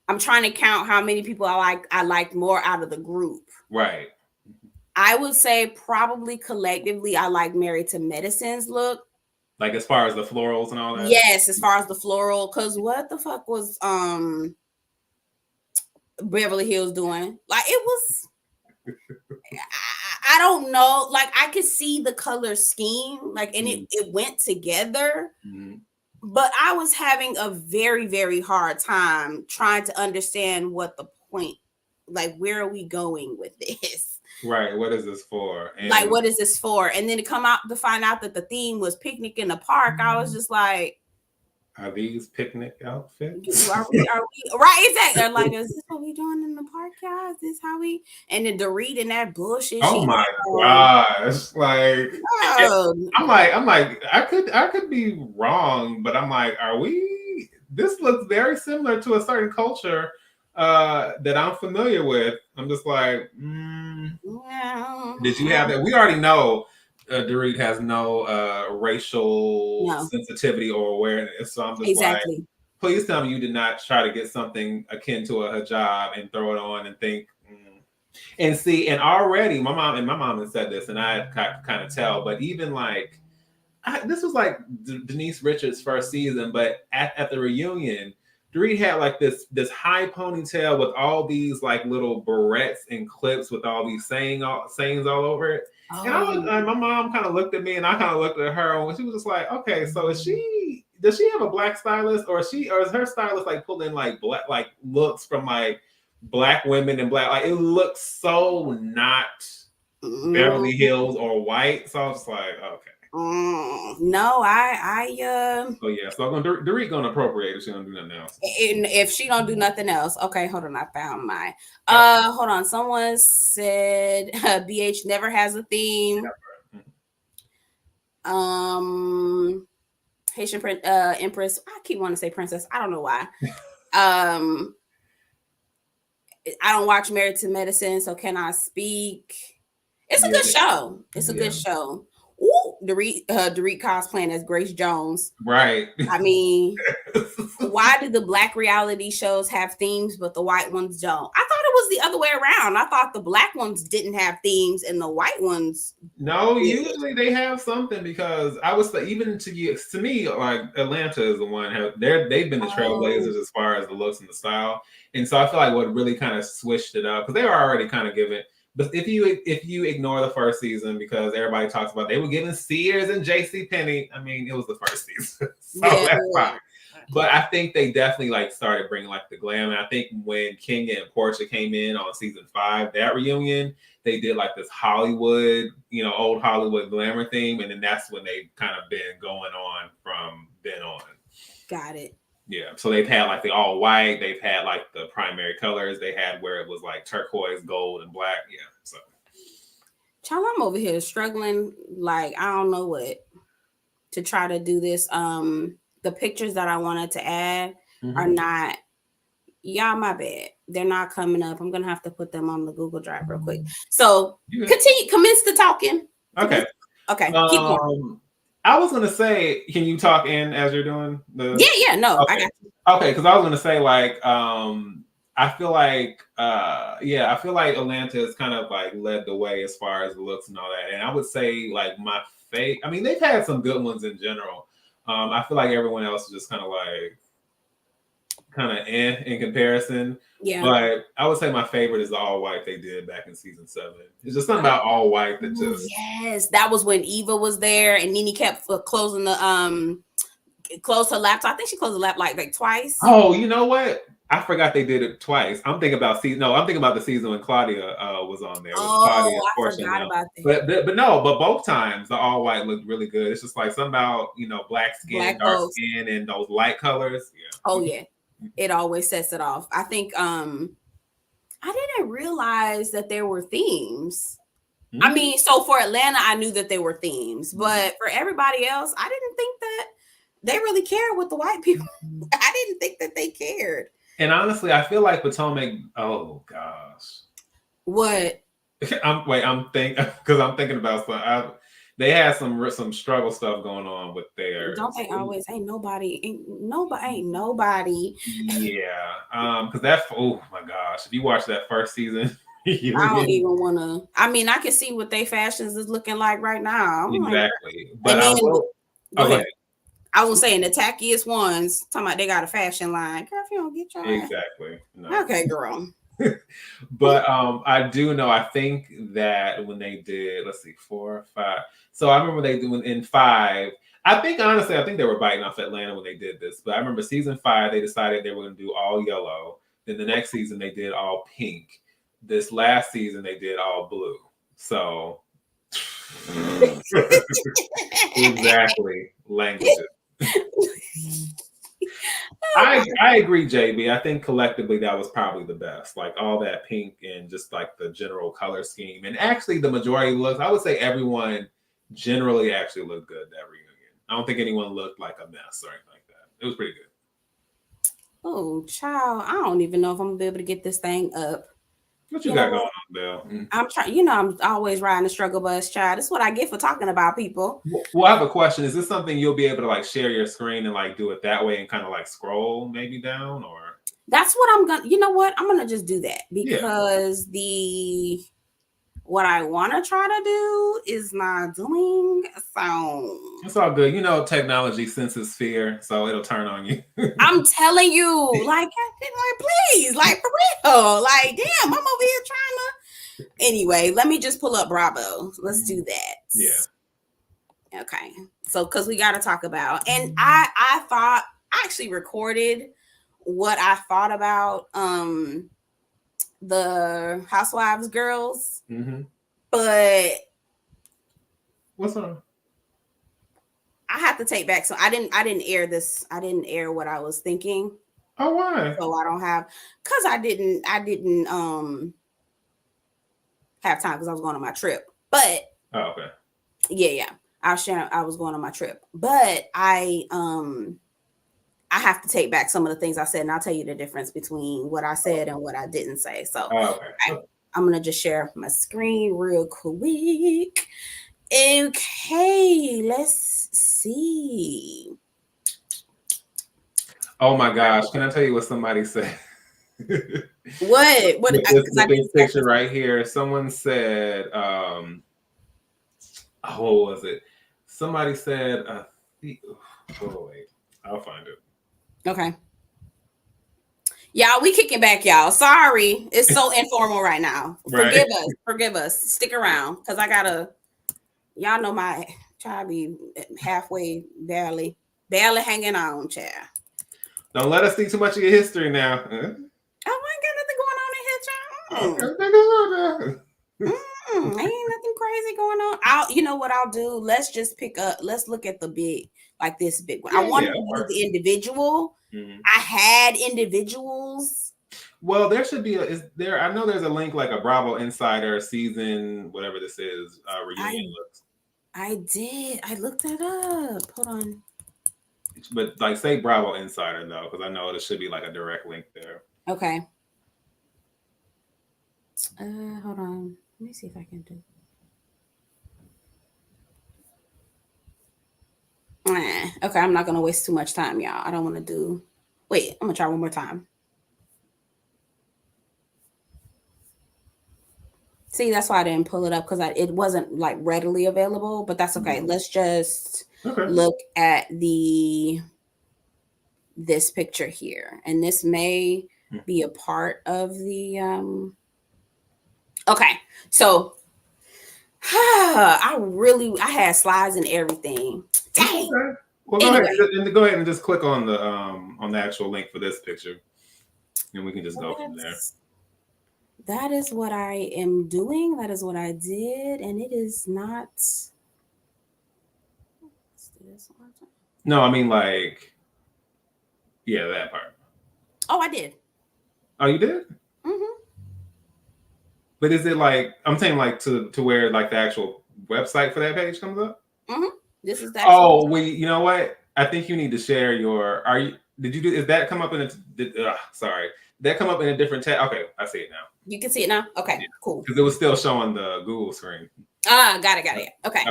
I'm trying to count how many people I liked more out of the group. Right. I would say probably collectively, I like Married to Medicine's look. Like, as far as the florals and all that? Yes, as far as the floral, because what the fuck was Beverly Hills doing? Like, it was I don't know. Like, I could see the color scheme, like, and it went together. Mm-hmm. But I was having a very, very hard time trying to understand what the point, like, where are we going with this? Right. What is this for? And like, what is this for? And then to come out to find out that the theme was picnic in the park, I was just like, are these picnic outfits? Are we right? Exactly. They're like, is this what we doing in the park, y'all? Is this how we? And then Dorit in that bullshit. Oh my gosh! Like, no. I'm like, I could be wrong, but I'm like, are we? This looks very similar to a certain culture that I'm familiar with. I'm just like, did you have that? We already know Dorit has no racial sensitivity or awareness. So I'm just like, please tell me you did not try to get something akin to a hijab and throw it on and think. And see, and already my mom had said this, and I kind of tell, but even like, this was like Denise Richards' first season, but at the reunion, Dorit had like this high ponytail with all these like little barrettes and clips with all these sayings all over it. And my mom kind of looked at me, and I kind of looked at her, and she was just like, "Okay, so does she have a black stylist, or is her stylist like pulling like black like looks from like black women and black? Like it looks so not Beverly Hills or white." So I was like, "Okay." No, Oh yeah, so Dorit gonna appropriate if she don't do nothing else. If she don't do nothing else, okay. Hold on, I found mine. Hold on. Someone said BH never has a theme. Haitian Empress. I keep wanting to say princess. I don't know why. I don't watch Married to Medicine, so cannot speak. It's a good show. It's a good show. Ooh, Dorit cosplaying as Grace Jones. Right. I mean, why do the black reality shows have themes, but the white ones don't? I thought it was the other way around. I thought the black ones didn't have themes and the white ones. No, usually they have something, because I was even to me, like Atlanta is the one they've been the trailblazers as far as the looks and the style. And so I feel like what really kind of switched it up, because they were already kind of giving. But if you ignore the first season, because everybody talks about they were giving Sears and JCPenney, I mean, it was the first season. So that's fine. But I think they definitely like started bringing like the glam. And I think when Kenya and Portia came in on season 5, that reunion, they did like this Hollywood, old Hollywood glamour theme. And then that's when they've kind of been going on from then on. Got it. Yeah, so they've had like the all white, they've had like the primary colors, they had where it was like turquoise, gold, and black. Yeah, so. Child, I'm over here struggling, like I don't know what to try to do this. The pictures that I wanted to add are not. Y'all, my bad. They're not coming up. I'm gonna have to put them on the Google Drive real quick. So commence the talking. Okay. Okay. Keep going. I was gonna say, can you talk in as you're doing the? Yeah, no, okay. I got you. Okay, because I was gonna say like, I feel like, Atlanta has kind of like led the way as far as the looks and all that, and I would say like my fave. I mean, they've had some good ones in general. I feel like everyone else is just kind of in comparison. Yeah. But I would say my favorite is the all white they did back in season 7. It's just something about all white that just. Yes, that was when Eva was there, and Nene kept closing the closed her laptop. I think she closed the laptop like twice. Oh, you know what? I forgot they did it twice. I'm thinking about the season when Claudia was on there. I forgot about that. But both times the all white looked really good. It's just like something about black skin, dark skin, and those light colors. Yeah. Oh yeah, it always sets it off. I think I didn't realize that there were themes. Mm-hmm. I mean, so for Atlanta, I knew that there were themes, but for everybody else, I didn't think that they really cared with the white people. I didn't think that they cared. And honestly, I feel like Potomac. Oh gosh, what? I'm thinking about they had some struggle stuff going on with theirs. Don't they always? Ain't nobody. Yeah, because oh my gosh, if you watch that first season, I don't even want to. I mean, I can see what their fashions is looking like right now. Exactly, but go ahead. I was saying the tackiest ones, talking about they got a fashion line. Girl, if you don't get your exactly. No. Okay, girl. But I do know, I think that when they did, let's see, 4, 5. So I remember they did in 5. I think they were biting off Atlanta when they did this. But I remember season 5, they decided they were going to do all yellow. Then the next season they did all pink. This last season they did all blue. So exactly, languages. I agree, JB. I think collectively that was probably the best. Like all that pink and just like the general color scheme. And actually the majority looks, I would say everyone generally actually looked good that reunion. I don't think anyone looked like a mess or anything like that. It was pretty good. Oh, child. I don't even know if I'm gonna be able to get this thing up. What you got going on, Bill? I'm trying, I'm always riding the struggle bus, child. That's what I get for talking about people. Well, I have a question. Is this something you'll be able to like share your screen and like do it that way and kind of like scroll maybe down, or? That's what I'm gonna, you know what? I'm gonna just do that because what I want to try to do is not doing. So it's all good. Technology senses fear, so it'll turn on you. I'm telling you, like please, like for real, like damn, I'm over here trying to. Anyway, let me just pull up Bravo. Let's do that. Yeah. Okay. So, because we got to talk about, and I thought I actually recorded what I thought about the Housewives girls, but what's on? I have to take back. So I didn't air this. I didn't air what I was thinking. Oh, why? So I don't have, because I didn't have time because I was going on my trip. But okay. Yeah. I was going on my trip, but I have to take back some of the things I said, and I'll tell you the difference between what I said and what I didn't say. So I'm gonna just share my screen real quick. Okay, let's see. Oh my gosh! Can I tell you what somebody said? What? This picture right here. Someone said, what was it? Somebody said, oh wait, I'll find it. Okay. Y'all, we kicking back, y'all. Sorry. It's so informal right now. Right. Forgive us. Stick around. Because I gotta, y'all know my child be halfway, barely hanging on, child. Don't let us see too much of your history now. I ain't got nothing going on in here, child. Ain't nothing crazy going on. You know what I'll do? Let's just let's look at the big, like this big one. I wanted to do the individual. I had individuals. Well, there should be I know there's a link like a Bravo Insider season, whatever this is, reunion looks. I did. I looked that up. Hold on. But like say Bravo Insider though, because I know there should be like a direct link there. Okay. Hold on. Let me see if I can do. Okay, I'm not gonna waste too much time, y'all. I don't want to do. Wait, I'm gonna try one more time. See, that's why I didn't pull it up because it wasn't like readily available. But that's okay. Let's just look at this picture here, and this may be a part of the. Okay, so I had slides and everything. Dang. Okay. Well, go ahead and just click on the actual link for this picture, and we can just go from there. That is what I am doing. That is what I did, and it is not. Let's do this one time. No, I mean like, yeah, that part. Oh, I did. Oh, you did? But is it like I'm saying like to where like the actual website for that page comes up? This is that. Oh, wait, you know what? I think you need to share your. Is that come up in sorry. That come up in a different tab? Okay, I see it now. You can see it now? Okay, cool. Because it was still showing the Google screen. Got it. Okay.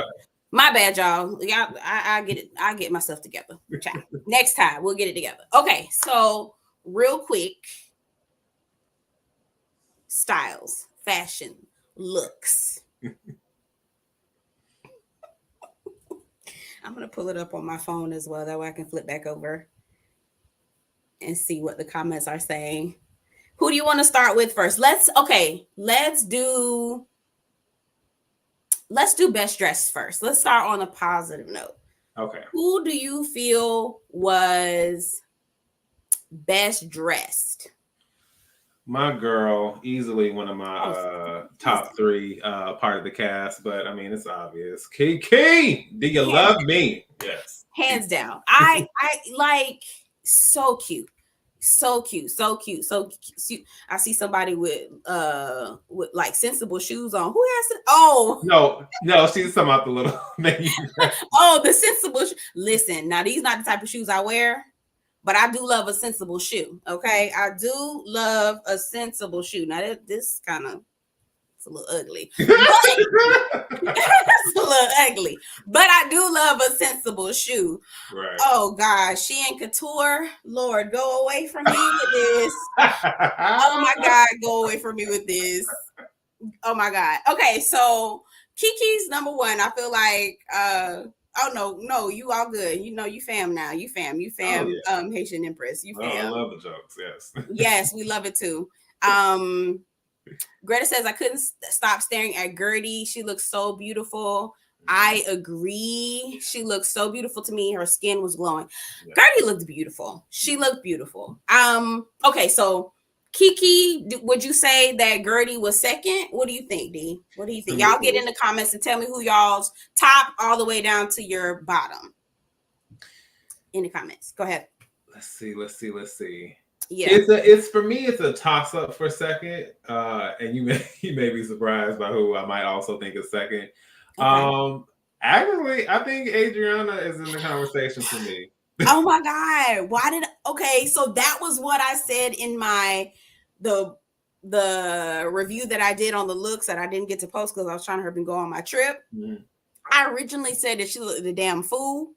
My bad, y'all. I get it. I get myself together. Next time, we'll get it together. Okay, so real quick. Styles, fashion, looks. I'm going to pull it up on my phone as well. That way I can flip back over and see what the comments are saying. Who do you want to start with first? Let's do best dressed first. Let's start on a positive note. Okay. Who do you feel was best dressed? My girl, easily one of my top 3 part of the cast, but I mean it's obvious. Kiki, do you love me? Yes. Hands down. I like so cute. So cute, so cute, so cute. I see somebody with like sensible shoes on. Who has it? Oh no, she's talking about the little oh, the sensible listen, now these not the type of shoes I wear, but I do love a sensible shoe. Okay, I do love a sensible shoe. Now this kind of, it's a little ugly, but it's a little ugly, but I do love a sensible shoe. Right. Oh gosh, she ain't couture. Lord, go away from me with this. Oh my God, go away from me with this. Oh my God. Okay, so Kiki's number 1. I feel like oh no, you all good. You know you fam now. You fam. Oh, yeah. Haitian Empress. You fam. I love the jokes, yes. Yes, we love it too. Greta says I couldn't stop staring at Gertie. She looks so beautiful. I agree. She looks so beautiful to me. Her skin was glowing. Yeah. Gertie looked beautiful. She looked beautiful. Okay, so Kiki, would you say that Gertie was second? What do you think, D? What do you think? Y'all get in the comments and tell me who y'all's top all the way down to your bottom. In the comments. Go ahead. Let's see. Yeah, it's for me. It's a toss up for second, and you may be surprised by who I might also think is second. Okay. Actually, I think Adriana is in the conversation for me. Oh my God! Okay, so that was what I said in the review that I did on the looks that I didn't get to post because I was trying to hurry and go on my trip. Mm-hmm. I originally said that she looked like a damn fool,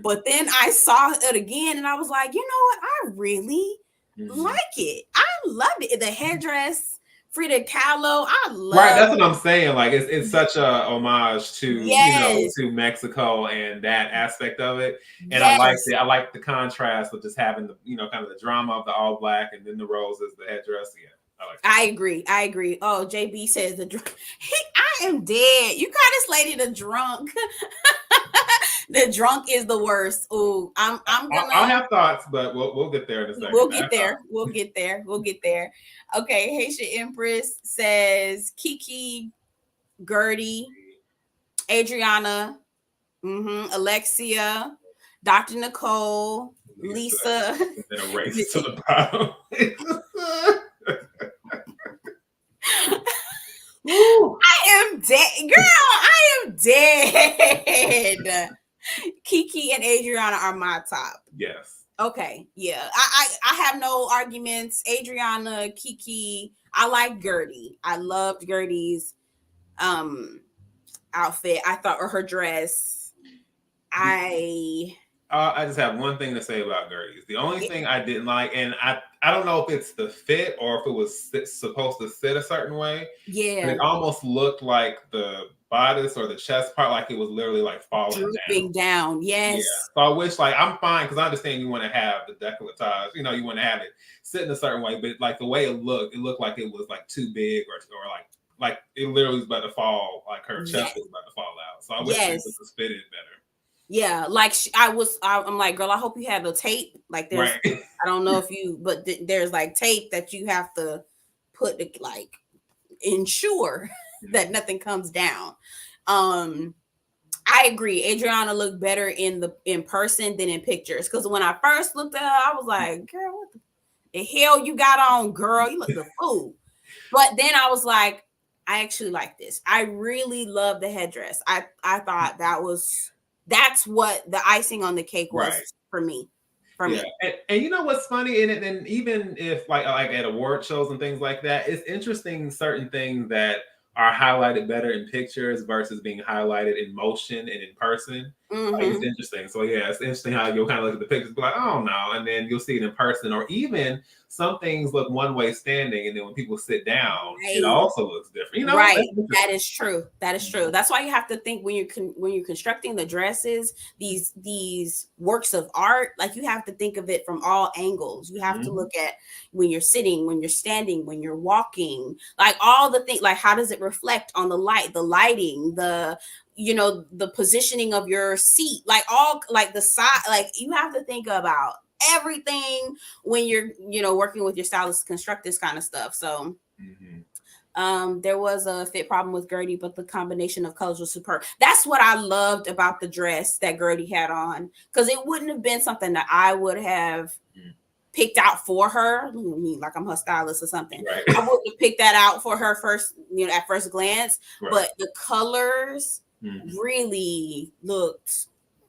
but then I saw it again and I was like, you know what? I really like it. I loved it. The headdress, Frida Kahlo. I love. Right, that's what I'm saying. Like it's such a homage to to Mexico and that aspect of it. And I liked it. I like the contrast of just having the kind of the drama of the all black and then the roses, the headdress. Yeah. I agree. Oh, JB says the drunk. I am dead. You call this lady the drunk. The drunk is the worst. Oh, I'm gonna. I'll have thoughts, but we'll get there in a second. We'll get there. Okay, Haitian Empress says Kiki, Gertie, Adriana, Alexia, Dr. Nicole, Lisa. And then a race to the bottom. I am dead, girl. I am dead. Kiki and Adriana are my top. Yes. Okay. Yeah. I have no arguments. Adriana, Kiki. I like Gertie. I loved Gertie's outfit. I thought, or her dress. I just have one thing to say about Gertie's. The only thing I didn't like, and I don't know if it's the fit or if it was supposed to sit a certain way. Yeah. But it almost looked like the bodice or the chest part, like it was literally like falling down. Yes. Yeah. So I wish, like, I'm fine because I understand you want to have the décolletage, you want to have it sit in a certain way, but like the way it looked like it was like too big or like it literally was about to fall, like her chest was about to fall out. So I wish it was fitted better. Yeah, like I'm like, girl, I hope you have a tape. Like there's, right. I don't know if you, but there's like tape that you have to put to like ensure that nothing comes down. I agree. Adriana looked better in person than in pictures. Because when I first looked at her, I was like, girl, what the hell you got on, girl? You look a fool. But then I was like, I actually like this. I really love the headdress. I thought that's what the icing on the cake was for me. Me. And you know what's funny in it? And even if like at award shows and things like that, it's interesting certain things that are highlighted better in pictures versus being highlighted in motion and in person. Like, it's interesting. So yeah, it's interesting how you'll kind of look at the pictures and be like, oh no, and then you'll see it in person, or even some things look one way standing, and then when people sit down, it also looks different. Right? That is true. That's why you have to think when you're constructing the dresses, these works of art, like you have to think of it from all angles. You have to look at when you're sitting, when you're standing, when you're walking, like all the things, like how does it reflect on the light, the lighting, the positioning of your seat, like all like the side, like you have to think about everything when you're, working with your stylist to construct this kind of stuff. So there was a fit problem with Gertie, but the combination of colors was superb. That's what I loved about the dress that Gertie had on, because it wouldn't have been something that I would have picked out for her, like I'm her stylist or something. Right. I wouldn't have picked that out for her first, at first glance. Right. But the colors really looked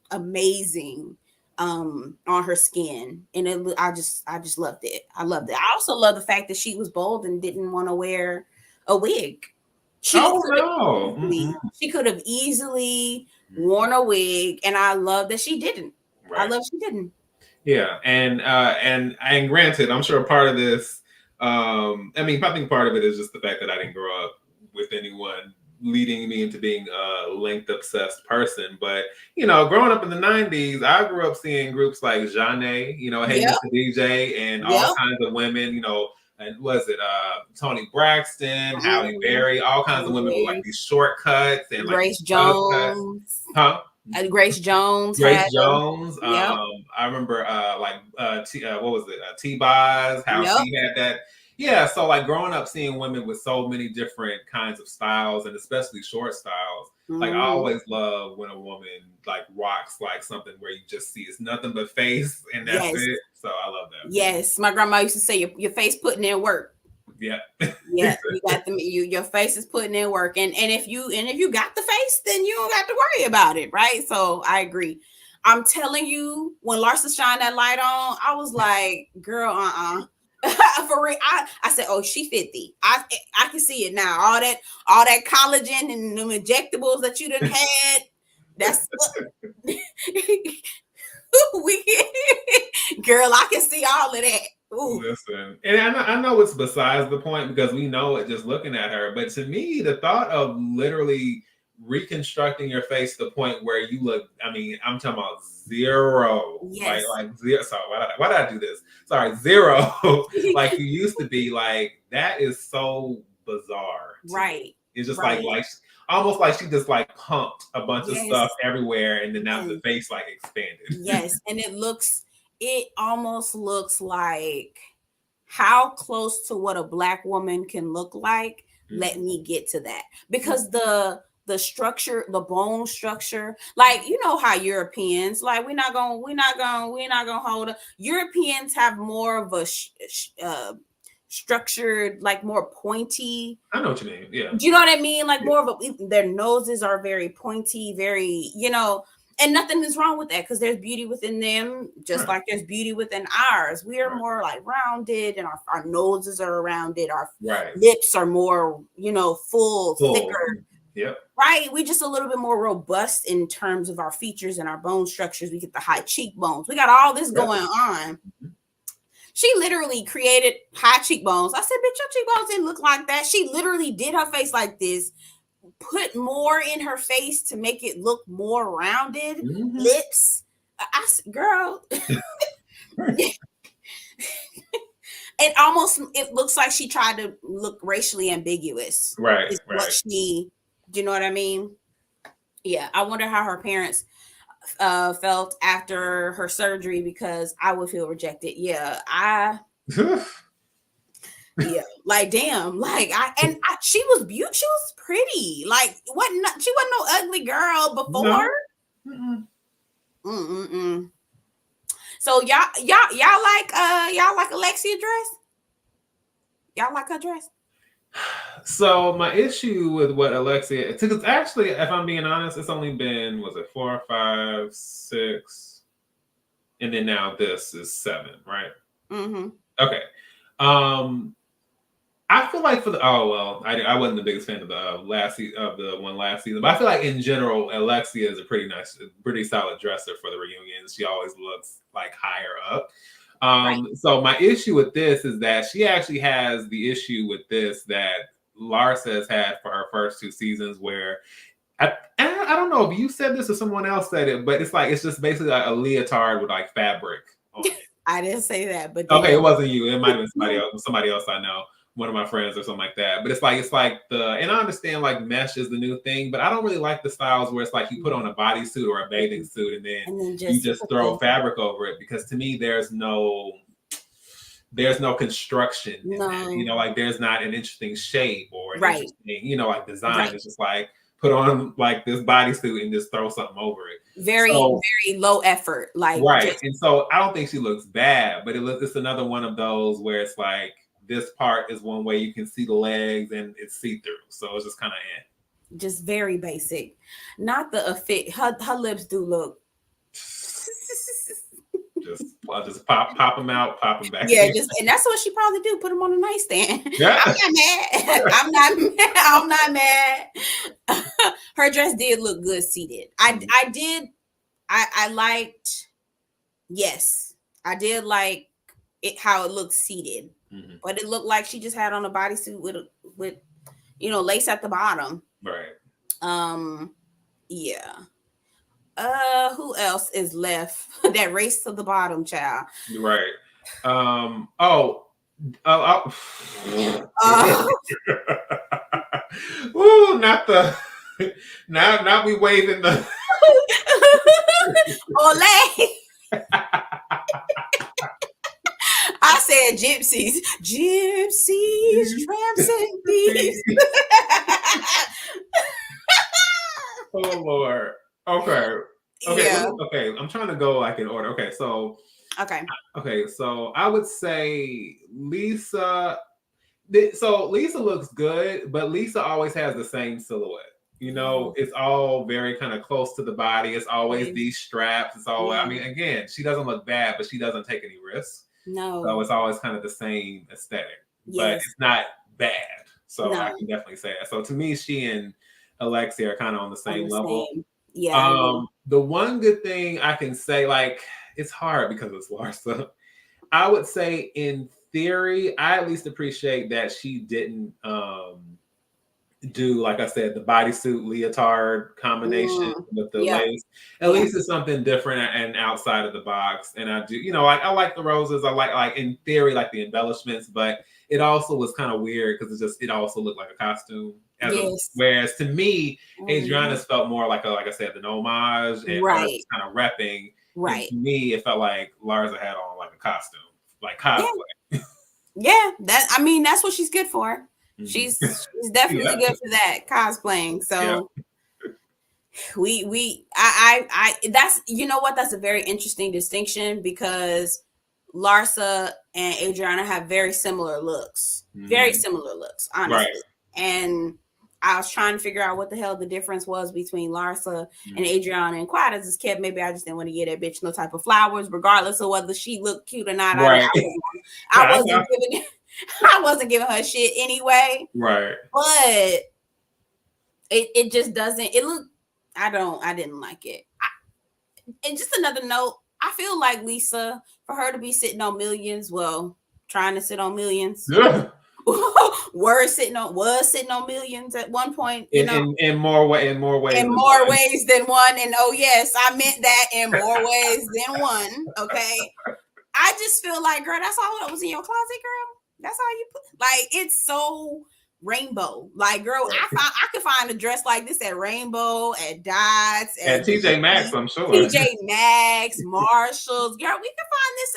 amazing on her skin, and I just loved it. I loved it. I also love the fact that she was bold and didn't want to wear a wig. She could have easily worn a wig, and I love that she didn't. Right. I love she didn't. Yeah, and granted, I'm sure part of this, I think part of it is just the fact that I didn't grow up with anyone leading me into being a length obsessed person. But growing up in the 90s, I grew up seeing groups like Jeanne, Hey Mr. DJ, and all kinds of women, and was it Toni Braxton, Halle Berry, all kinds of women with like these shortcuts and Grace Jones. Grace Jones. Grace Jones. I remember what was it? T-Boz, how she had that. Yeah, so like growing up seeing women with so many different kinds of styles, and especially short styles, like I always love when a woman like rocks like something where you just see it's nothing but face and that's it. So I love that. Yes, my grandma used to say your face putting in work. Yeah. Yeah, you got them. Your face is putting in work, and if you got the face, then you don't got to worry about it, right? So I agree. I'm telling you, when Larsa shined that light on, I was like, girl, for real. I said, oh, she 50. I can see it now. All that collagen and the injectables that you done had. That's girl, I can see all of that. Ooh. Listen, and I know it's besides the point because we know it just looking at her. But to me, the thought of literally reconstructing your face to the point where you look, I'm talking about zero. Yes. Like zero. Sorry, why did I do this? Sorry, zero. Like you used to be. Like that is so bizarre. Right. It's just like almost like she just like pumped a bunch of stuff everywhere, and then now the face like expanded. Yes, and it almost looks like how close to what a Black woman can look like. Let me get to that, because the structure, the bone structure, like how Europeans, like we're not gonna hold up. Europeans have more of a structured, like more pointy. I know what you mean. Yeah. Do you know what I mean? Like more of their noses are very pointy, very, and nothing is wrong with that, because there's beauty within them, just like there's beauty within ours. We are more like rounded, and our noses are rounded. Our lips are more, full, thicker. Yep. Right. We just a little bit more robust in terms of our features and our bone structures. We get the high cheekbones. We got all this going on. She literally created high cheekbones. I said, bitch, your cheekbones didn't look like that. She literally did her face like this, put more in her face to make it look more rounded. Lips. Girl. It looks like she tried to look racially ambiguous. Right. What do you know what I mean? Yeah. I wonder how her parents felt after her surgery, because I would feel rejected. Yeah. Yeah. Like, damn. Like, she was beautiful. She was pretty. Like, she wasn't no ugly girl before. No. So y'all like Alexia dress? Y'all like her dress? So my issue with what Alexia, because actually, if I'm being honest, it's only been, was it 4, 5, 6, and then now this is 7, right? Okay. I feel like I wasn't the biggest fan of the one last season, but I feel like in general, Alexia is a pretty solid dresser for the reunions. She always looks like higher up. So my issue with this is that she actually has the issue with this that Larsa has had for her first 2 seasons, where I don't know if you said this or someone else said it, but it's just basically like a leotard with like fabric on it. I didn't say that, but okay, it wasn't you. It might have been somebody else I know. one of my friends or something like that. But it's like and I understand like mesh is the new thing, but I don't really like the styles where it's like you put on a bodysuit or a bathing suit and then you just throw fabric over it, because to me there's no construction in that. You know, like there's not an interesting shape or an interesting, you know, like design. It's just like put on like this bodysuit and just throw something over it. Very low effort. Like and so I don't think she looks bad, but it's another one of those where it's like this part is one way you can see the legs and it's see-through. So it's just kind of just very basic. Not the fit. Her lips do look just pop them out, pop them back. Yeah, and that's what she probably do. Put them on a nightstand. Yeah. I'm not mad. I'm not mad. Her dress did look good seated. I liked. Yes, I did like it how it looked seated, but it looked like she just had on a bodysuit with lace at the bottom. Right. Yeah. Who else is left? That race to the bottom, child. Right. Ooh, not the now we waving the Olay. I said gypsies, tramps and thieves. Oh Lord. Okay. Okay. I'm trying to go like in order. Okay. So I would say Lisa. So Lisa looks good, but Lisa always has the same silhouette. You know, it's all very kind of close to the body. It's always these straps. It's all. I mean, again, she doesn't look bad, but she doesn't take any risks. No. So it's always kind of the same aesthetic, but it's not bad. So I can definitely say that. So to me, she and Alexia are kind of on the same level. Yeah. The one good thing I can say, like, it's hard because it's Larsa. I would say in theory, I at least appreciate that she didn't do, like I said, the bodysuit leotard combination with the lace. At least it's something different and outside of the box. And I do, like I like the roses. I like in theory, like the embellishments, but it also was kind of weird because it also looked like a costume. Whereas to me, Adriana's felt more like I said, an homage and kind of repping. And to me, it felt like Larsa had on like a costume, like cosplay. Yeah, that's what she's good for. She's definitely good for that, cosplaying. So I that's that's a very interesting distinction because Larsa and Adriana have very similar looks. Very similar looks, honestly. And I was trying to figure out what the hell the difference was between Larsa and Adriana, and quiet as it's kept, maybe I just didn't want to give that bitch no type of flowers, regardless of whether she looked cute or not. I wasn't giving her shit anyway. Right. But it just doesn't. I didn't like it. And just another note, I feel like Lisa, for her to be sitting on millions, trying to sit on millions. Yeah. was sitting on millions at one point, in more ways than one. And yes, I meant that in more ways than one. Okay. I just feel like, girl, that's all that was in your closet, girl. That's all you put. Like, it's so rainbow. Like, girl, I could find a dress like this at Rainbow, at Dots, at TJ Maxx, I'm sure. TJ Maxx, Marshalls. Girl, we can find this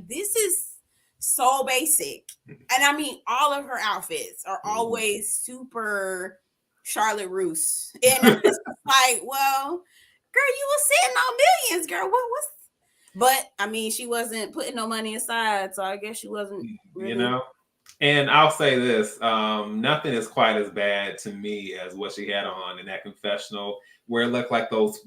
this is so basic. And I mean, all of her outfits are always super Charlotte Russe. And it's like, well, girl, you was sitting on millions, girl. But I mean, she wasn't putting no money aside, so I guess she wasn't really... And I'll say this, nothing is quite as bad to me as what she had on in that confessional, where it looked like those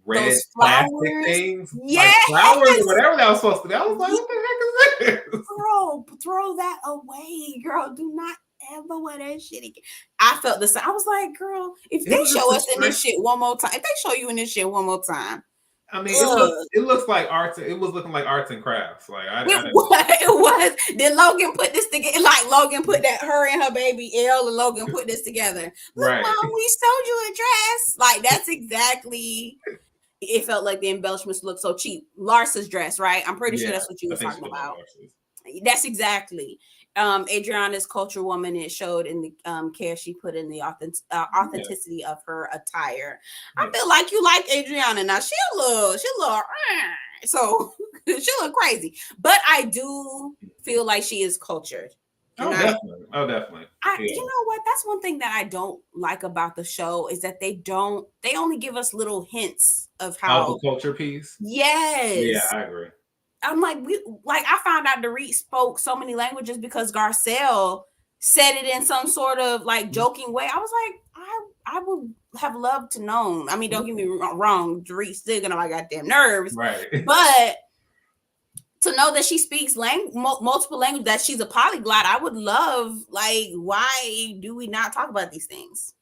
red plastic things, like flowers or whatever that was supposed to be. I was like, what the heck is this? Girl, throw that away, girl. Do not ever wear that shit again. I felt the same. I was like, girl, if they show us in this shit one more time, if they show you in this shit one more time, I mean, it looks like arts. It was looking like arts and crafts. Like it was. Then Logan put this together. Like Logan put that her and her baby Elle and Logan put this together. Look, Mom, we sold you a dress. Like that's exactly. It felt like the embellishments looked so cheap. Larsa's dress, right? I'm pretty sure that's what you were talking about. That's exactly. Adriana's culture woman. It showed in the care she put in the authenticity of her attire. I feel like you like Adriana. Now she a little so she look crazy, but I do feel like she is cultured. Definitely. You know what? That's one thing that I don't like about the show is that they only give us little hints of how the culture piece. Yes. Yeah, I agree. I'm like, I found out Dorit spoke so many languages because Garcelle said it in some sort of like joking way. I was like, I would have loved to know. I mean, don't get me wrong, Dorit's still gonna my goddamn nerves, right? But to know that she speaks multiple languages, that she's a polyglot, I would love. Like, why do we not talk about these things?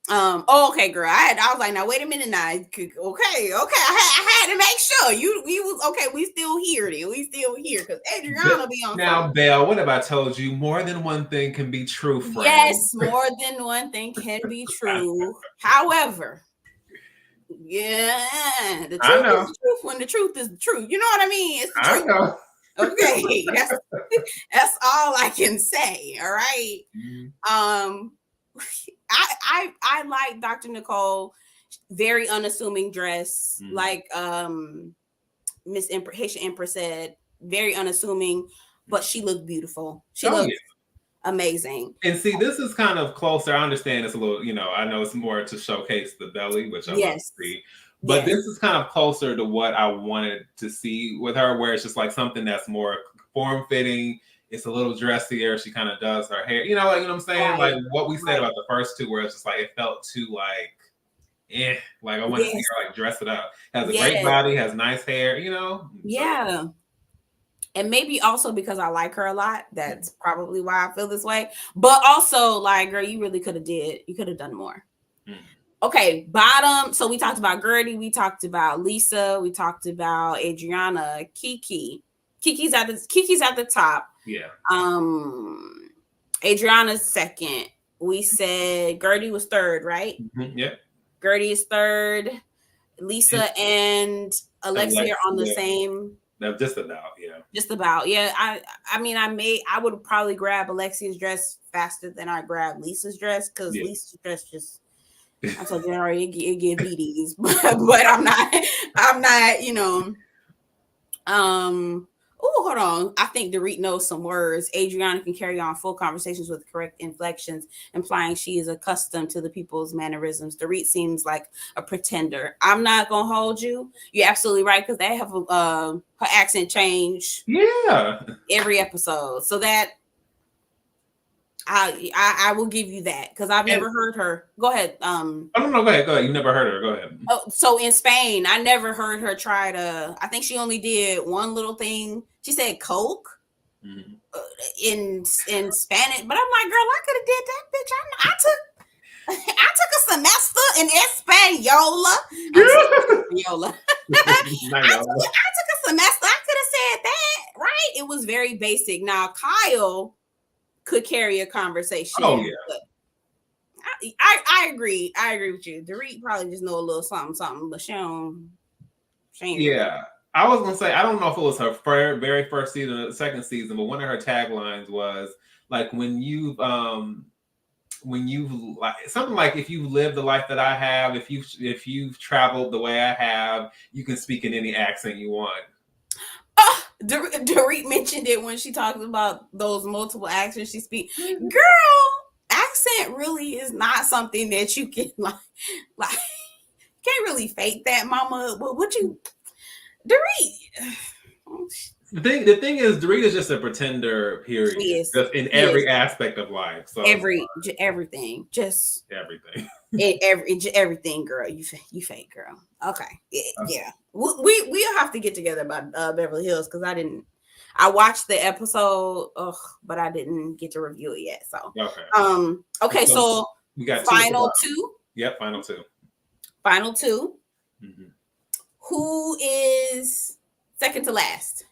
Okay, girl. I was like, now wait a minute. Now, okay. I had to make sure you was okay. We still here, then. We still here because Adriana be on. Now, Belle, what have I told you? More than one thing can be true, friend. Yes, more than one thing can be true. However, yeah, the truth is the truth when the truth is the truth. You know what I mean? It's the truth. I know. Okay, that's all I can say. All right. I like Dr. Nicole, very unassuming dress, like Miss Haitian Empress said, very unassuming, but she looked beautiful. She looked amazing. And see, this is kind of closer. I understand it's a little, I know it's more to showcase the belly, which I love to see. But this is kind of closer to what I wanted to see with her, where it's just like something that's more form-fitting. It's a little dressier. She kind of does her hair. You know what I'm saying? Like what we said about the first two, where it's just like it felt too like I want to see her like dress it up. Has a great body, has nice hair, Yeah. So. And maybe also because I like her a lot. That's probably why I feel this way. But also, like, girl, you really could have done more. Okay, bottom. So we talked about Gertie, we talked about Lisa, we talked about Adriana, Kiki. Kiki's at the top. Yeah. Adriana's second. We said Gertie was third, right? Yeah. Gertie is third. Lisa and Alexia are on the same. Just about, yeah. Just about, yeah. I mean, I would probably grab Alexia's dress faster than I grab Lisa's dress because Lisa's dress just. I told you already it get BDs, but I'm not. Oh, hold on. I think Dorit knows some words. Adriana can carry on full conversations with correct inflections, implying she is accustomed to the people's mannerisms. Dorit seems like a pretender. I'm not gonna hold you. You're absolutely right because they have her accent change. Yeah. Every episode, so that I will give you that because I've never heard her. Go ahead. No, go ahead. You never heard her. Go ahead. Oh, so in Spain, I never heard her try to. I think she only did one little thing. She said Coke in Spanish, but I'm like, girl, I could have did that, bitch. I took a semester in Española. I took a semester. I could have said that, right? It was very basic. Now Kyle could carry a conversation. Oh yeah. I agree. I agree with you. Dorit probably just know a little something, but she ain't. Yeah. I was gonna say, I don't know if it was her very first season or the second season, but one of her taglines was like, when you've like something like, if you've lived the life that I have, if you've traveled the way I have, you can speak in any accent you want. Dorit mentioned it when she talks about those multiple accents she speaks. Girl, accent really is not something that you can like can't really fake that, mama. But what you, Dorit? The thing is, Dorit is just a pretender, period. Just in every aspect of life. So everything, everything, everything, girl. You fake, girl. Okay, yeah. We'll have to get together about Beverly Hills because I watched the episode, but I didn't get to review it yet. So okay, so we got final two. Yep, final two. Final two. Mm-hmm. Who is second to last?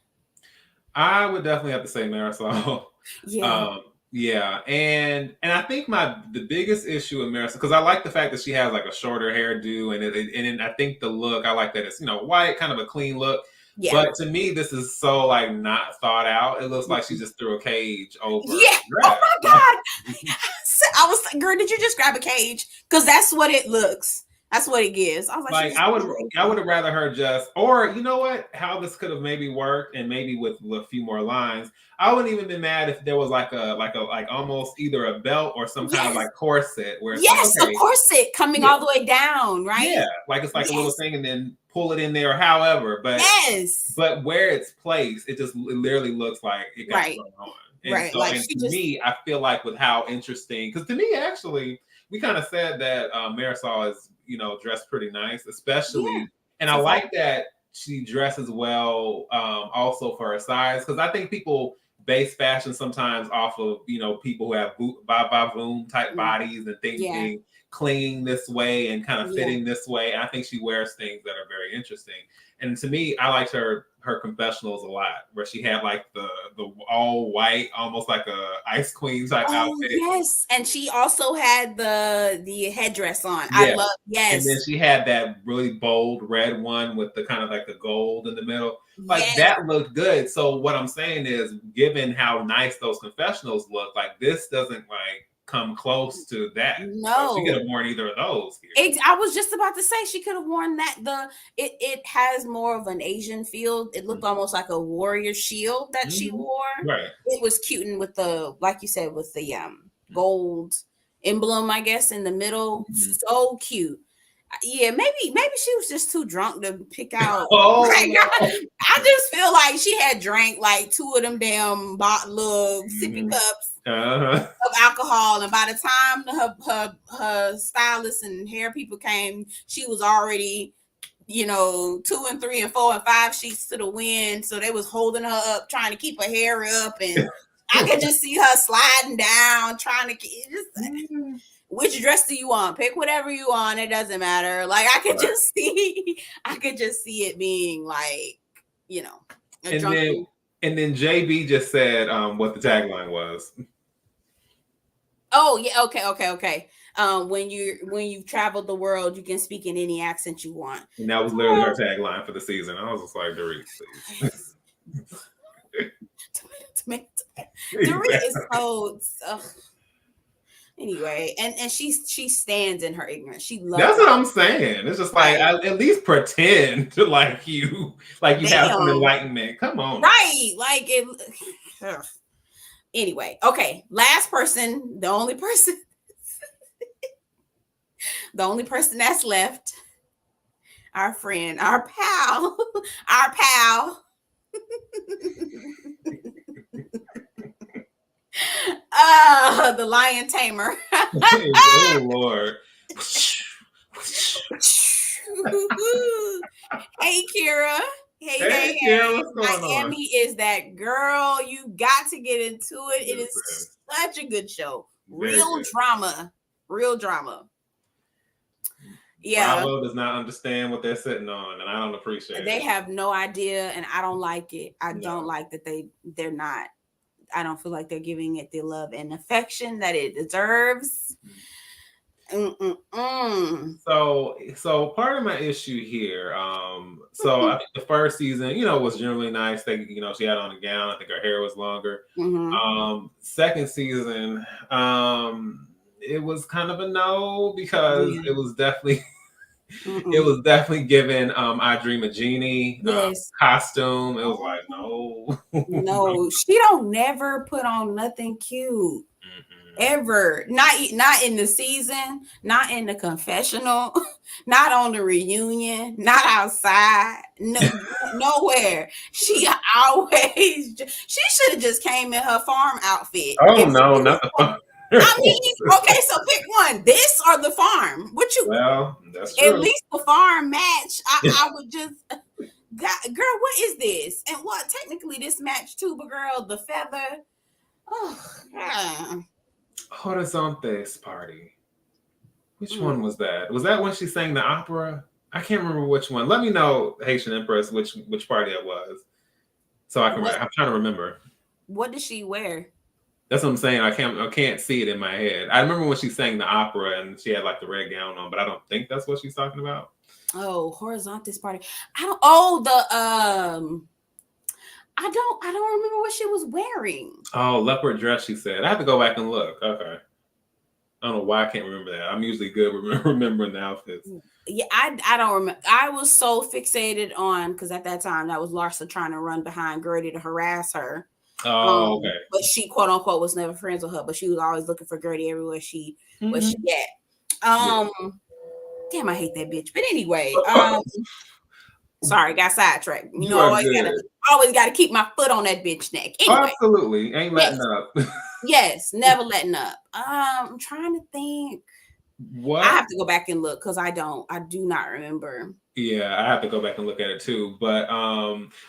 I would definitely have to say Marysol. Yeah. Yeah, and I think the biggest issue with Marysol, because I like the fact that she has like a shorter hairdo, and I think the look, I like that it's white, kind of a clean look. Yeah. But to me, this is so like not thought out. It looks like she just threw a cage over. Yeah. Oh my God. I was like, girl, did you just grab a cage? Because that's what it looks. That's what it gives. I was like I would have rather her just, or you know what, how this could have maybe worked, and maybe with a few more lines. I wouldn't even been mad if there was like almost either a belt or some kind of like corset where it's yes, like, okay, a corset coming all the way down, right? Yeah, like it's like a little thing, and then pull it in there, however. But but where it's placed, it literally looks like it got thrown on. And so, like, and to me, I feel like with how interesting, because to me, actually, we kind of said that Marysol is, dressed pretty nice, especially, and I like that she dresses well, also for her size, because I think people base fashion sometimes off of people who have boom type bodies and things being clinging this way and kind of fitting this way. And I think she wears things that are very interesting. And to me, I liked her confessionals a lot, where she had like the all white, almost like a ice queen type outfit. Yes, and she also had the headdress on. I love And then she had that really bold red one with the kind of like the gold in the middle. Like that looked good. So what I'm saying is, given how nice those confessionals look, like this doesn't like come close to that. No, so she could have worn either of those here. I was just about to say she could have worn that. It has more of an Asian feel. It looked almost like a warrior shield that she wore. Right. It was cute, and with the, like you said, with the gold emblem, I guess, in the middle. So cute. Yeah, maybe she was just too drunk to pick out. I just feel like she had drank like 2 of them damn bottle of sippy cups of alcohol, and by the time her stylist and hair people came, she was already 2 and 3 and 4 and 5 sheets to the wind. So they was holding her up, trying to keep her hair up, and I could just see her sliding down, trying to just. Which dress do you want? Pick whatever you want. It doesn't matter. Like I could just see it being like, and then JB just said what the tagline was. Oh yeah, okay. When you've traveled the world, you can speak in any accent you want. And that was literally her tagline for the season. I was just like, Dorit, please. Dorit is so. Anyway, and she stands in her ignorance. She loves. That's what I'm saying. It's just like, at least pretend to like you have some enlightenment. Come on, right? Like it. Anyway, okay. Last person, the only person that's left. Our friend, our pal. The lion tamer. Oh Lord. Hey Kira. Hey Kira, what's going Miami on? is that girl. You got to get into it. It is such a good show. Real drama. Yeah. Bravo does not understand what they're sitting on, and I don't appreciate it. They have no idea, and I don't like it. I don't like that they're not. I don't feel like they're giving it the love and affection that it deserves. So part of my issue here, so I think the first season, was generally nice. They, she had on a gown. I think her hair was longer. Second season, it was kind of a no, because it was definitely it was definitely given I Dream of Jeannie costume. It was like no, she don't never put on nothing cute. Ever. Not in the season, not in the confessional, not on the reunion, not outside, nowhere. She should have just came in her farm outfit. Oh no, not the farm. I mean, okay, so pick one. This or the farm. That's true. At least the farm match. I would just girl, what is this? And what technically this match too, but girl, the feather. Horizontes party. Which one was that? Was that when she sang the opera? I can't remember which one. Let me know, Haitian Empress, which party it was, so I can. I'm trying to remember. What did she wear? That's what I'm saying. I can't see it in my head. I remember when she sang the opera and she had like the red gown on, but I don't think that's what she's talking about. Oh, Horizonte's party. I don't. Oh, I don't remember what she was wearing. Oh, leopard dress. She said. I have to go back and look. Okay. I don't know why I can't remember that. I'm usually good remembering the outfits. Yeah, I don't remember. I was so fixated on because at that time that was Larsa trying to run behind Gertie to harass her. Oh, okay. But she quote unquote was never friends with her, but she was always looking for Gertie everywhere she at. Damn, I hate that bitch. But anyway, sorry, got sidetracked. You know, always gotta keep my foot on that bitch neck. Anyway, absolutely, ain't letting up. Yes, never letting up. I'm trying to think. What? I have to go back and look because I do not remember. Yeah, I have to go back and look at it too. But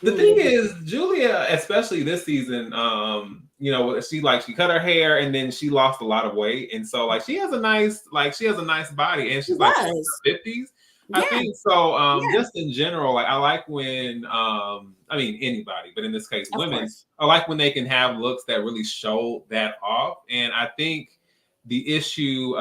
the thing is, Julia, especially this season, you know, she cut her hair and then she lost a lot of weight, and so she has a nice body, and she's like in her 50s. I think so. Just in general, I like when I mean anybody, but in this case, women. I like when they can have looks that really show that off, and I think the issue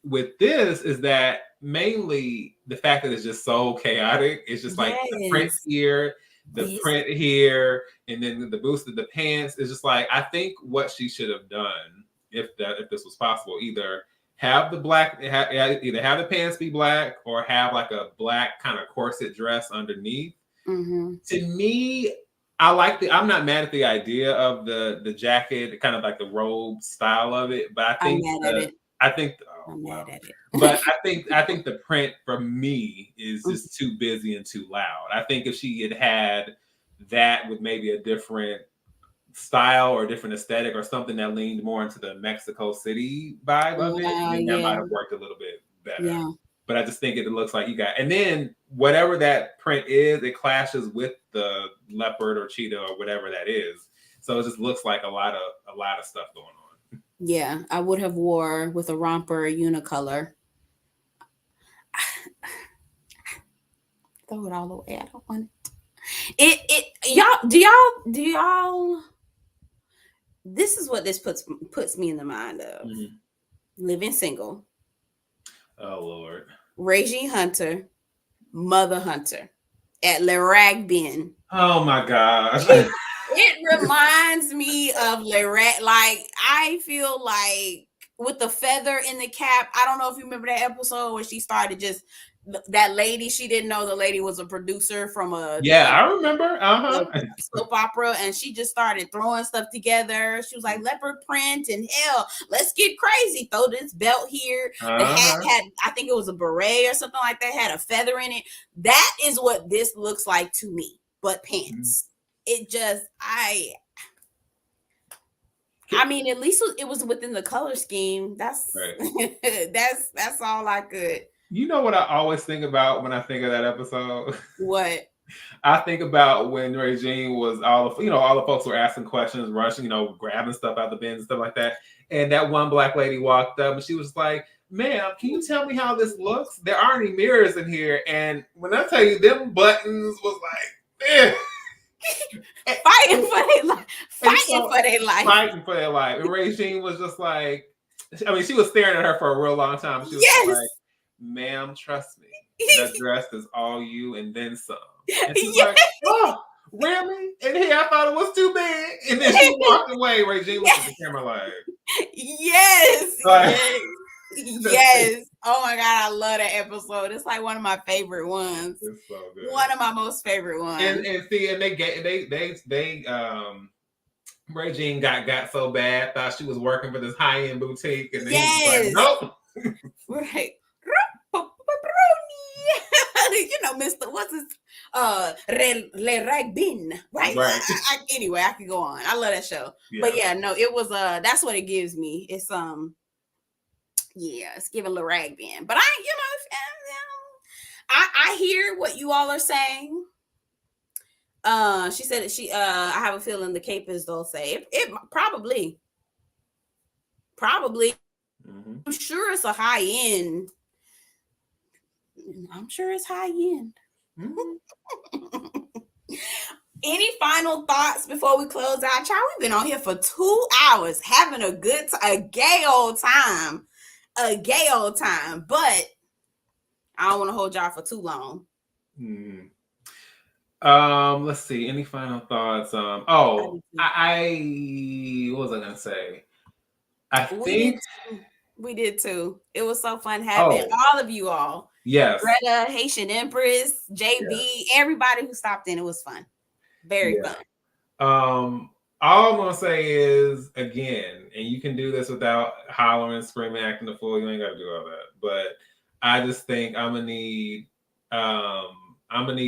with this is that mainly the fact that it's just so chaotic. It's just the print here, the print here, and then the boost of the pants. It's just I think what she should have done if this was possible, either have the black, either have the pants be black or have a black kind of corset dress underneath. Mm-hmm. To me, I'm not mad at the idea of the jacket, kind of the robe style of it, but I think I'm mad at it. But I think the print for me is just too busy and too loud. I think if she had that with maybe a different style or a different aesthetic or something that leaned more into the Mexico City vibe of it, then that might have worked a little bit better. Yeah. But I just think it looks like you got, and then whatever that print is, it clashes with the leopard or cheetah or whatever that is. So it just looks like a lot of stuff going on. Yeah, I would have wore with a romper unicolor. Throw it all away. I don't want it. Y'all do y'all. This is what this puts me in the mind of. Mm-hmm. Living single. Oh Lord. Regine Hunter, Mother Hunter at Le Rag Bin. Oh my gosh. It reminds me of Le Rag. I feel like with the feather in the cap. I don't know if you remember that episode where she started that lady, she didn't know the lady was a producer from a I remember soap opera, and she just started throwing stuff together. She was like leopard print and hell, let's get crazy. Throw this belt here. The hat had, I think it was a beret or something like that, had a feather in it. That is what this looks like to me, but pants. It just I mean, at least it was within the color scheme. That's right. that's all I could. You know what I always think about when I think of that episode? What? I think about when Regine was all the folks were asking questions, rushing, grabbing stuff out the bins and stuff like that. And that one black lady walked up and she was like, "Ma'am, can you tell me how this looks? There aren't any mirrors in here." And when I tell you, them buttons was fighting for their life. And Regine was just she was staring at her for a real long time. She was like, "Ma'am, trust me. That dress is all you and then some." And she's like, "Oh, really?" And here I thought it was too big. And then she walked away. Regine looked at the camera yes. Oh my God, I love that episode. It's one of my favorite ones. It's so good. One of my most favorite ones. And Regine got so bad, thought she was working for this high-end boutique, and then he was nope. Right. Mr. What's his Le Rag Bin, right? Anyway, I could go on. I love that show. Yeah. But it was that's what it gives me. It's it's giving Le Rag Bin. But I hear what you all are saying. She said that I have a feeling the cape is they'll say it probably. Mm-hmm. I'm sure it's a high end. I'm sure it's high end. Mm-hmm. Any final thoughts before we close out? Y'all, we've been on here for 2 hours having a gay old time. But I don't want to hold y'all for too long. Let's see. Any final thoughts? I what was I gonna say? I think we did too. It was so fun having all of you all. Yes. Greta, Haitian Empress, JB, everybody who stopped in. It was fun. Very fun. All I'm gonna say is, again, and you can do this without hollering, screaming, acting the fool. You ain't gotta do all that. But I just think I'm gonna need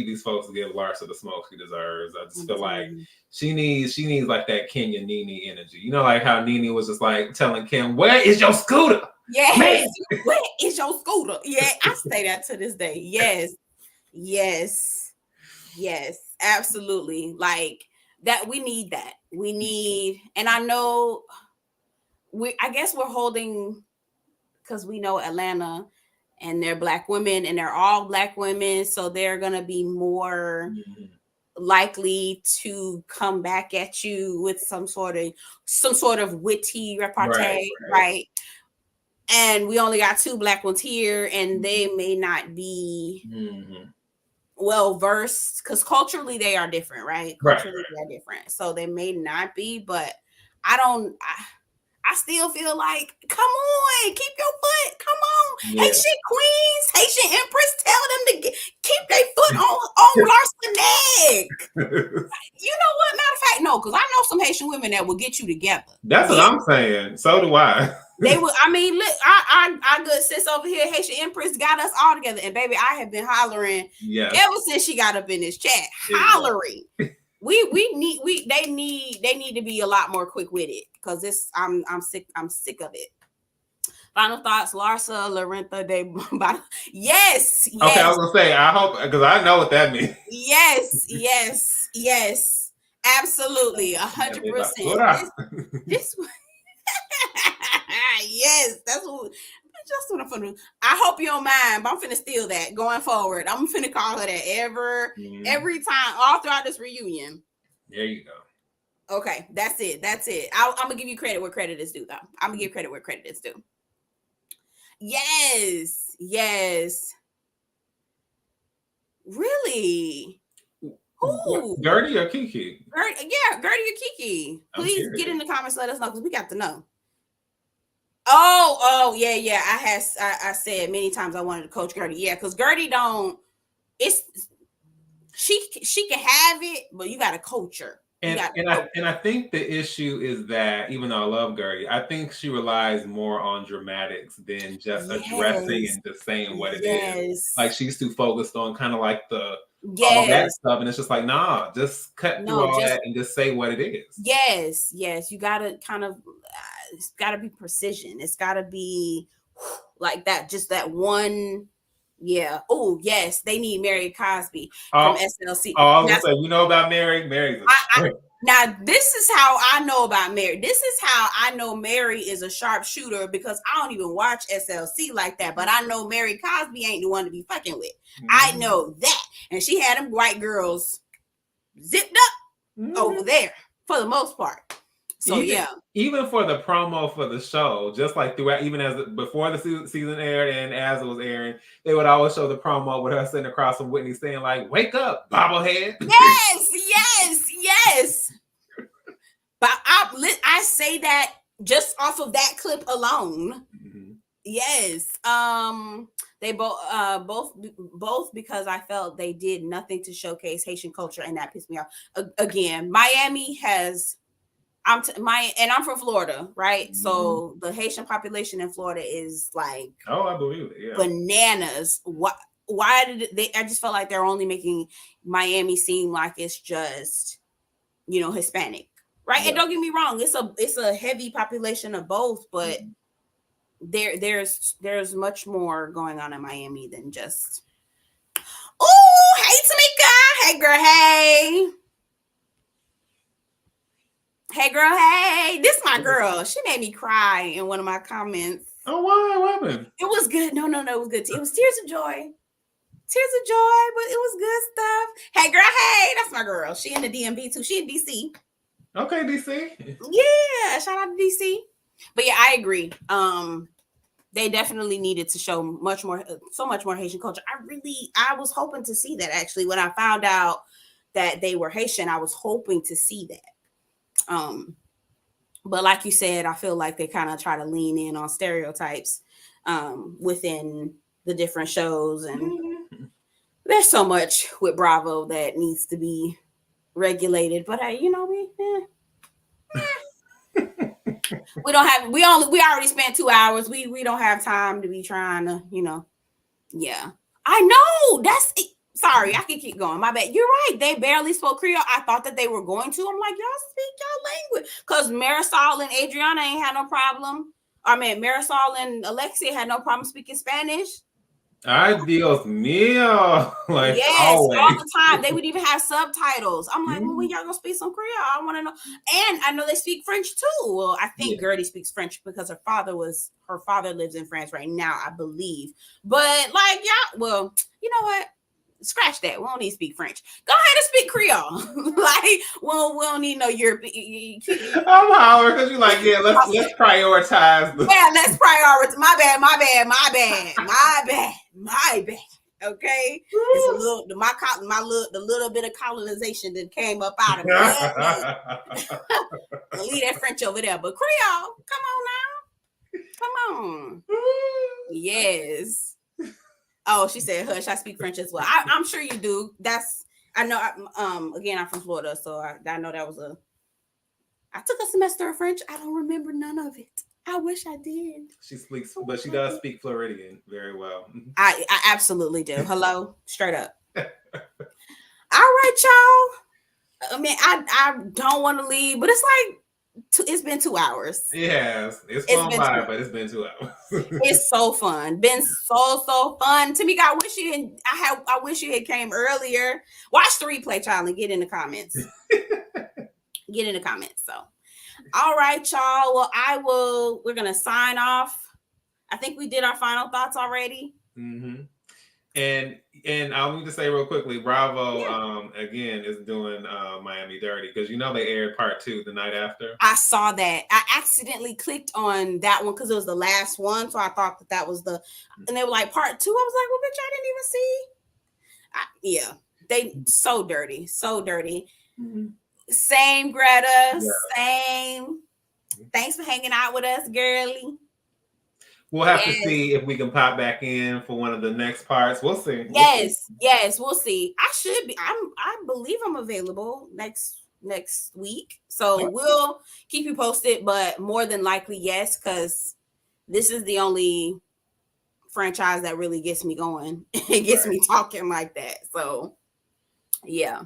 these folks to give Larsa the smoke she deserves. I just feel like she needs like that Kenya Nene energy. You know, like how Nene was just like telling Kim, "Where is your scooter?" Yes, where is your scooter? Yeah, I say that to this day. Yes, absolutely. Like that, we need that. We need, and I know I guess we're holding, because we know Atlanta and they're Black women and they're all Black women, so they're gonna be more likely to come back at you with some sort of witty repartee, right? And we only got 2 Black ones here, and they may not be well versed, because culturally they are different, right? Culturally they are different, so they may not be. But I still feel like, come on, keep your foot. Come on. Yeah. Haitian queens, Haitian empress, tell them to keep their foot on Larsa's neck. You know what? Matter of fact, no, because I know some Haitian women that will get you together. That's what I'm saying. So do I. They would. I mean, look, our good sis over here, Haitian Empress, got us all together. And baby, I have been hollering ever since she got up in this chat. Hollering. They need to be a lot more quick with it, because I'm sick of it. Final thoughts, Larsa, Larentha, yes. Okay, I was gonna say, I hope, because I know what that means. Yes, absolutely, 100%. This yes, that's what I'm finna do. I hope you don't mind, but I'm finna steal that going forward. I'm finna call her that every time, all throughout this reunion. There you go. Okay, that's it. I'm gonna give you credit where credit is due, though. I'm gonna give credit where credit is due. Yes. Really? Who? Gertie or Kiki? Gertie or Kiki. Please get in the comments, let us know, because we got to know. Oh, yeah. I said many times I wanted to coach Gertie. Yeah, because Gertie she can have it, but you got to coach her. And I think the issue is that, even though I love Gertie, I think she relies more on dramatics than just addressing and just saying what it is. Like, she's too focused on kind of like all that stuff, and it's just like, nah, just cut through all that and just say what it is. Yes. You gotta kind of, it's gotta be precision. It's gotta be like that. Just that one. Yeah. Oh, yes. They need Mary Cosby from SLC. Oh, I was gonna say, you know about Mary? Mary's now, this is how I know about Mary. This is how I know Mary is a sharpshooter, because I don't even watch SLC like that. But I know Mary Cosby ain't the one to be fucking with. I know that. And she had them white girls zipped up over there for the most part. So even for the promo for the show, just like throughout, even before the season aired and as it was airing, they would always show the promo with her sitting across from Whitney saying like, "Wake up, bobblehead." Yes. But I say that just off of that clip alone. Yes. They both because I felt they did nothing to showcase Haitian culture, and that pissed me off. Again, Miami has. I'm from Florida, right? So the Haitian population in Florida is like, I believe it, bananas. Why did they? I just felt like they're only making Miami seem like it's just, Hispanic, right? And don't get me wrong, it's a heavy population of both, but there's much more going on in Miami than just. Oh, hey Tamika, hey girl, hey. Hey girl, hey, this is my girl. She made me cry in one of my comments. Oh, why? What happened? It was good. No, it was good. It was tears of joy, but it was good stuff. Hey girl, hey, that's my girl. She in the DMV too. She in DC. Okay, DC. Yeah, shout out to DC. But yeah, I agree. they definitely needed to show so much more Haitian culture. I was hoping to see that actually when I found out that they were Haitian. I was hoping to see that. But like you said, I feel like they kind of try to lean in on stereotypes within the different shows, and there's so much with Bravo that needs to be regulated. But we don't have we already spent 2 hours. We don't have time to be trying to, yeah. I know. Sorry, I can keep going. My bad. You're right. They barely spoke Creole. I thought that they were going to. I'm like, y'all speak y'all language. Because Marysol and Adriana ain't had no problem. I mean, Marysol and Alexia had no problem speaking Spanish. Ay, Dios mío. Like, yes, always. all the time. They would even have subtitles. I'm like, well, when y'all gonna speak some Creole? I want to know. And I know they speak French too. Well, I think Gertie speaks French because her father lives in France right now, I believe. But like, yeah, well, you know what? Scratch that. We don't need to speak French. Go ahead and speak Creole. Like, well, we don't need no European. I'm hollering because you're like, yeah, let's prioritize. Let's prioritize. My bad. Okay, it's a little the little bit of colonization that came up out of it. Leave that French over there, but Creole, come on. Yes. Oh, she said, "Hush, I speak French as well." I'm sure you do. I know. Again, I'm from Florida, so I know that was I took a semester of French. I don't remember none of it. I wish I did. She speaks, but she does speak Floridian very well. I absolutely do. Hello, straight up. All right, y'all. I mean, I don't want to leave, but it's like it's been 2 hours. Yes, it's gone by, but it's been 2 hours. It's so fun. Been so fun. Tamika, I wish you had came earlier. Watch the replay, child, and get in the comments. Get in the comments. So, all right, y'all. Well, we're gonna sign off. I think we did our final thoughts already. Mm-hmm. And I need to say real quickly, Bravo again is doing Miami Dirty because they aired part 2 the night after. I saw that. I accidentally clicked on that one because it was the last one, so I thought that was and they were like part 2. I was like, well, bitch, I didn't even see. They so dirty. Mm-hmm. Same, Greta. Yeah. Same. Thanks for hanging out with us, girly. We'll have to see if we can pop back in for one of the next parts. We'll see. Yes, we'll see. I should be. I believe I'm available next week, so we'll keep you posted. But more than likely, yes, because this is the only franchise that really gets me going. It gets me talking like that. So, yeah.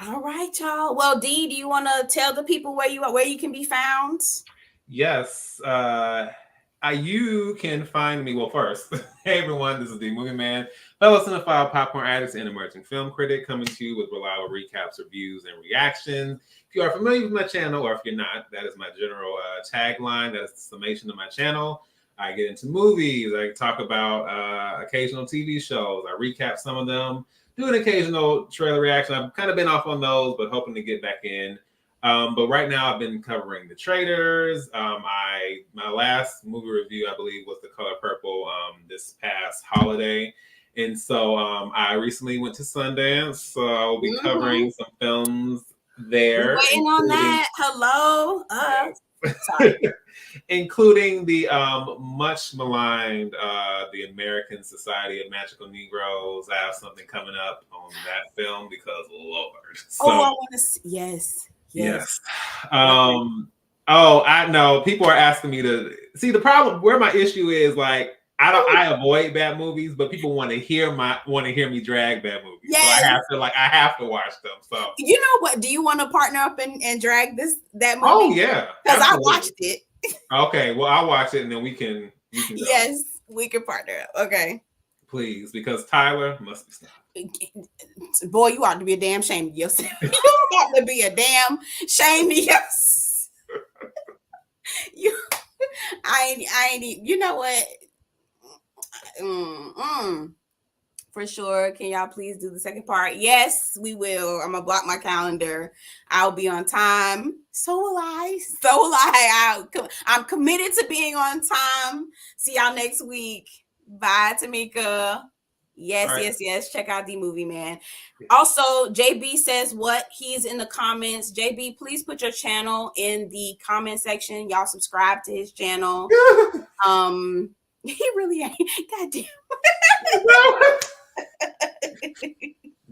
All right, y'all. Well, Dee, do you want to tell the people where you can be found? Yes. You can find me. Well, first, hey everyone, this is the Movie Man, fellow cinephile, popcorn addicts, and emerging film critic, coming to you with reliable recaps, reviews, and reactions. If you are familiar with my channel, or if you're not, that is my general tagline. That is the summation of my channel. I get into movies. I talk about occasional TV shows. I recap some of them. Do an occasional trailer reaction. I've kind of been off on those, but hoping to get back in. But right now I've been covering The Traitors. My last movie review, I believe, was The Color Purple this past holiday. And so I recently went to Sundance, so I'll be covering some films there. Waiting on that. Hello. Sorry. Including the much maligned the American Society of Magical Negroes. I have something coming up on that film because Lord. So, I want to see. Yes. I know people are asking me to see the problem where my issue is like I avoid bad movies, but people want to hear me drag bad movies. Yes. So I have to watch them. So you know what? Do you want to partner up and drag that movie? Oh yeah. Because I watched it. Okay, well I'll watch it and then we can Yes, we can partner up. Okay. Please, because Tyler must be stopped. Boy, you ought to be a damn shame of yourself. You ought to be a damn shame of yourself. I ain't. You know what? For sure. Can y'all please do the second part? Yes, we will. I'm gonna block my calendar. I'll be on time. So will I. So will I. I'm committed to being on time. See y'all next week. Bye, Tamika. Yes, right. yes. Check out the movie, man. Also, JB says what? He's in the comments. JB, please put your channel in the comment section. Y'all subscribe to his channel. He really ain't. Goddamn.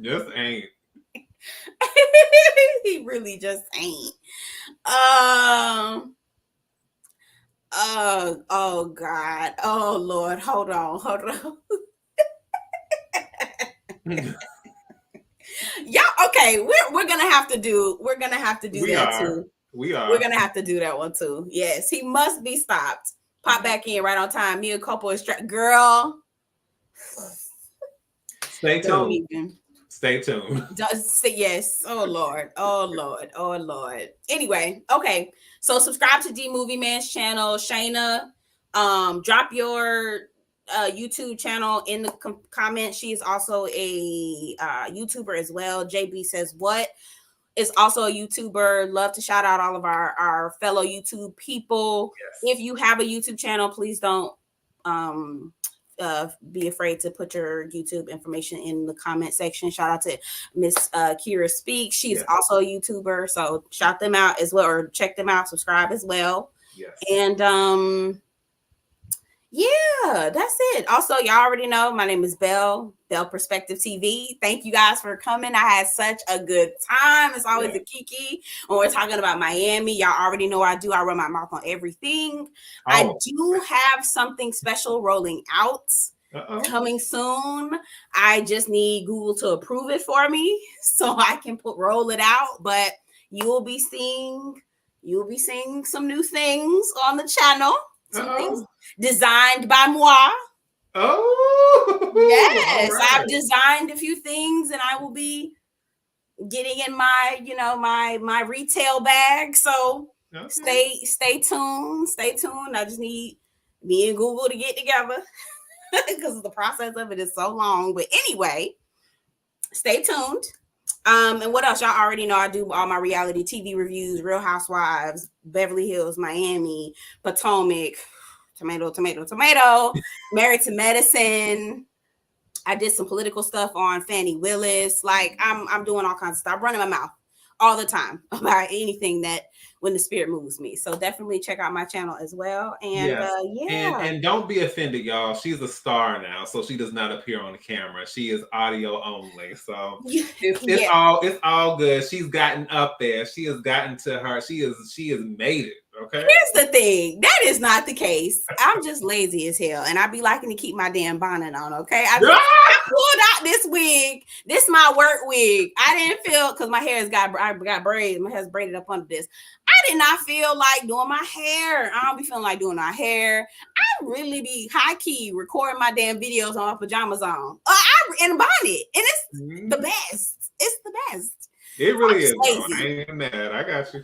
Just ain't. He really just ain't. Oh God. Oh Lord. Hold on. Yeah, okay. We're gonna have to do that too. We are. We're gonna have to do that one too. Yes, he must be stopped. Pop back in right on time. Me and Couple is girl. Stay tuned. Stay tuned. Yes. Oh Lord. Anyway, okay. So subscribe to D Movie Man's channel. Shayna, drop your YouTube channel in the comments. She is also a YouTuber as well. JB says what is also a YouTuber. Love to shout out all of our fellow YouTube people. Yes. If you have a YouTube channel, please don't be afraid to put your YouTube information in the comment section. Shout out to Miss Kira Speaks. She's also a YouTuber, so shout them out as well, or check them out, subscribe as well. Yes. And yeah, that's it. Also, y'all already know my name is Belle Perspective TV. Thank you guys for coming. I had such a good time. It's always a kiki when we're talking about Miami. Y'all already know what I do. I run my mouth on everything. I do have something special rolling out coming soon. I just need Google to approve it for me so I can roll it out. But you will be seeing some new things on the channel. Some things designed by moi. Oh, yes. Right. I've designed a few things and I will be getting in my, my retail bag. So stay tuned. I just need me and Google to get together because the process of it is so long. But anyway, stay tuned. And what else? Y'all already know I do all my reality TV reviews, Real Housewives, Beverly Hills, Miami, Potomac, tomato, Married to Medicine. I did some political stuff on Fannie Willis. Like I'm doing all kinds of stuff. I'm running my mouth all the time about anything that when the spirit moves me. So definitely check out my channel as well. And and don't be offended, y'all. She's a star now, so she does not appear on the camera. She is audio only. So it's all good. She's gotten up there. She has gotten to her. She has made it. Okay. Here's the thing. That is not the case. I'm just lazy as hell. And I be liking to keep my damn bonnet on. Okay. I pulled out this wig. This is my work wig. I didn't feel because my hair I got braids. My hair's braided up under this. I did not feel like doing my hair. I don't be feeling like doing my hair. I really be high key recording my damn videos on my pajamas on. In a bonnet. And it's the best. It's the best. It really is. I ain't mad. I got you.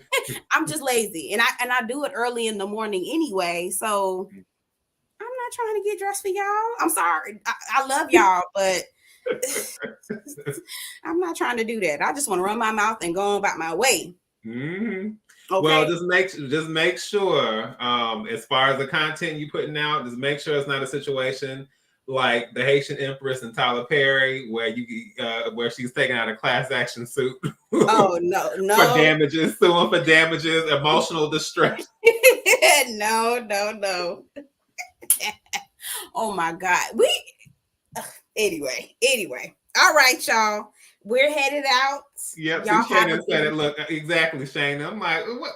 I'm just lazy, and I do it early in the morning anyway. So I'm not trying to get dressed for y'all. I'm sorry. I love y'all, but I'm not trying to do that. I just want to run my mouth and go on about my way. Mm-hmm. Okay. Well, just make sure, as far as the content you putting out, just make sure it's not a situation like the Haitian Empress and Tyler Perry, where she's taking out a class action suit. Oh no! Suing for damages, emotional distress. No. Oh my God. Anyway. All right, y'all. We're headed out. Yep. Shannon said it. Look, exactly, Shana. I'm like, what?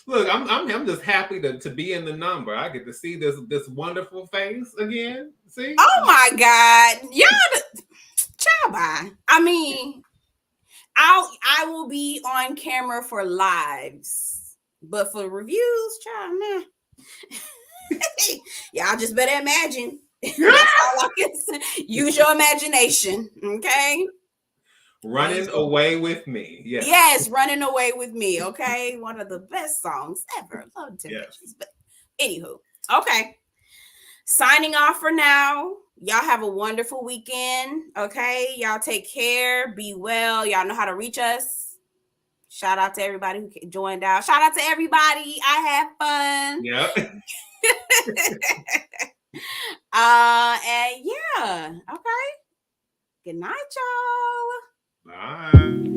Look, I'm just happy to be in the number. I get to see this wonderful face again. See? Oh my God, y'all, child, bye. I mean, I will be on camera for lives, but for reviews, child, nah. Y'all just better imagine. That's all I can say. Use your imagination, okay? Running Away with Me. Yes, Running Away with Me. Okay. One of the best songs ever. Love Temptations. Yes. But anywho, okay. Signing off for now. Y'all have a wonderful weekend. Okay. Y'all take care. Be well. Y'all know how to reach us. Shout out to everybody who joined out. Shout out to everybody. I had fun. Yep. And yeah. Okay. Good night, y'all. Bye.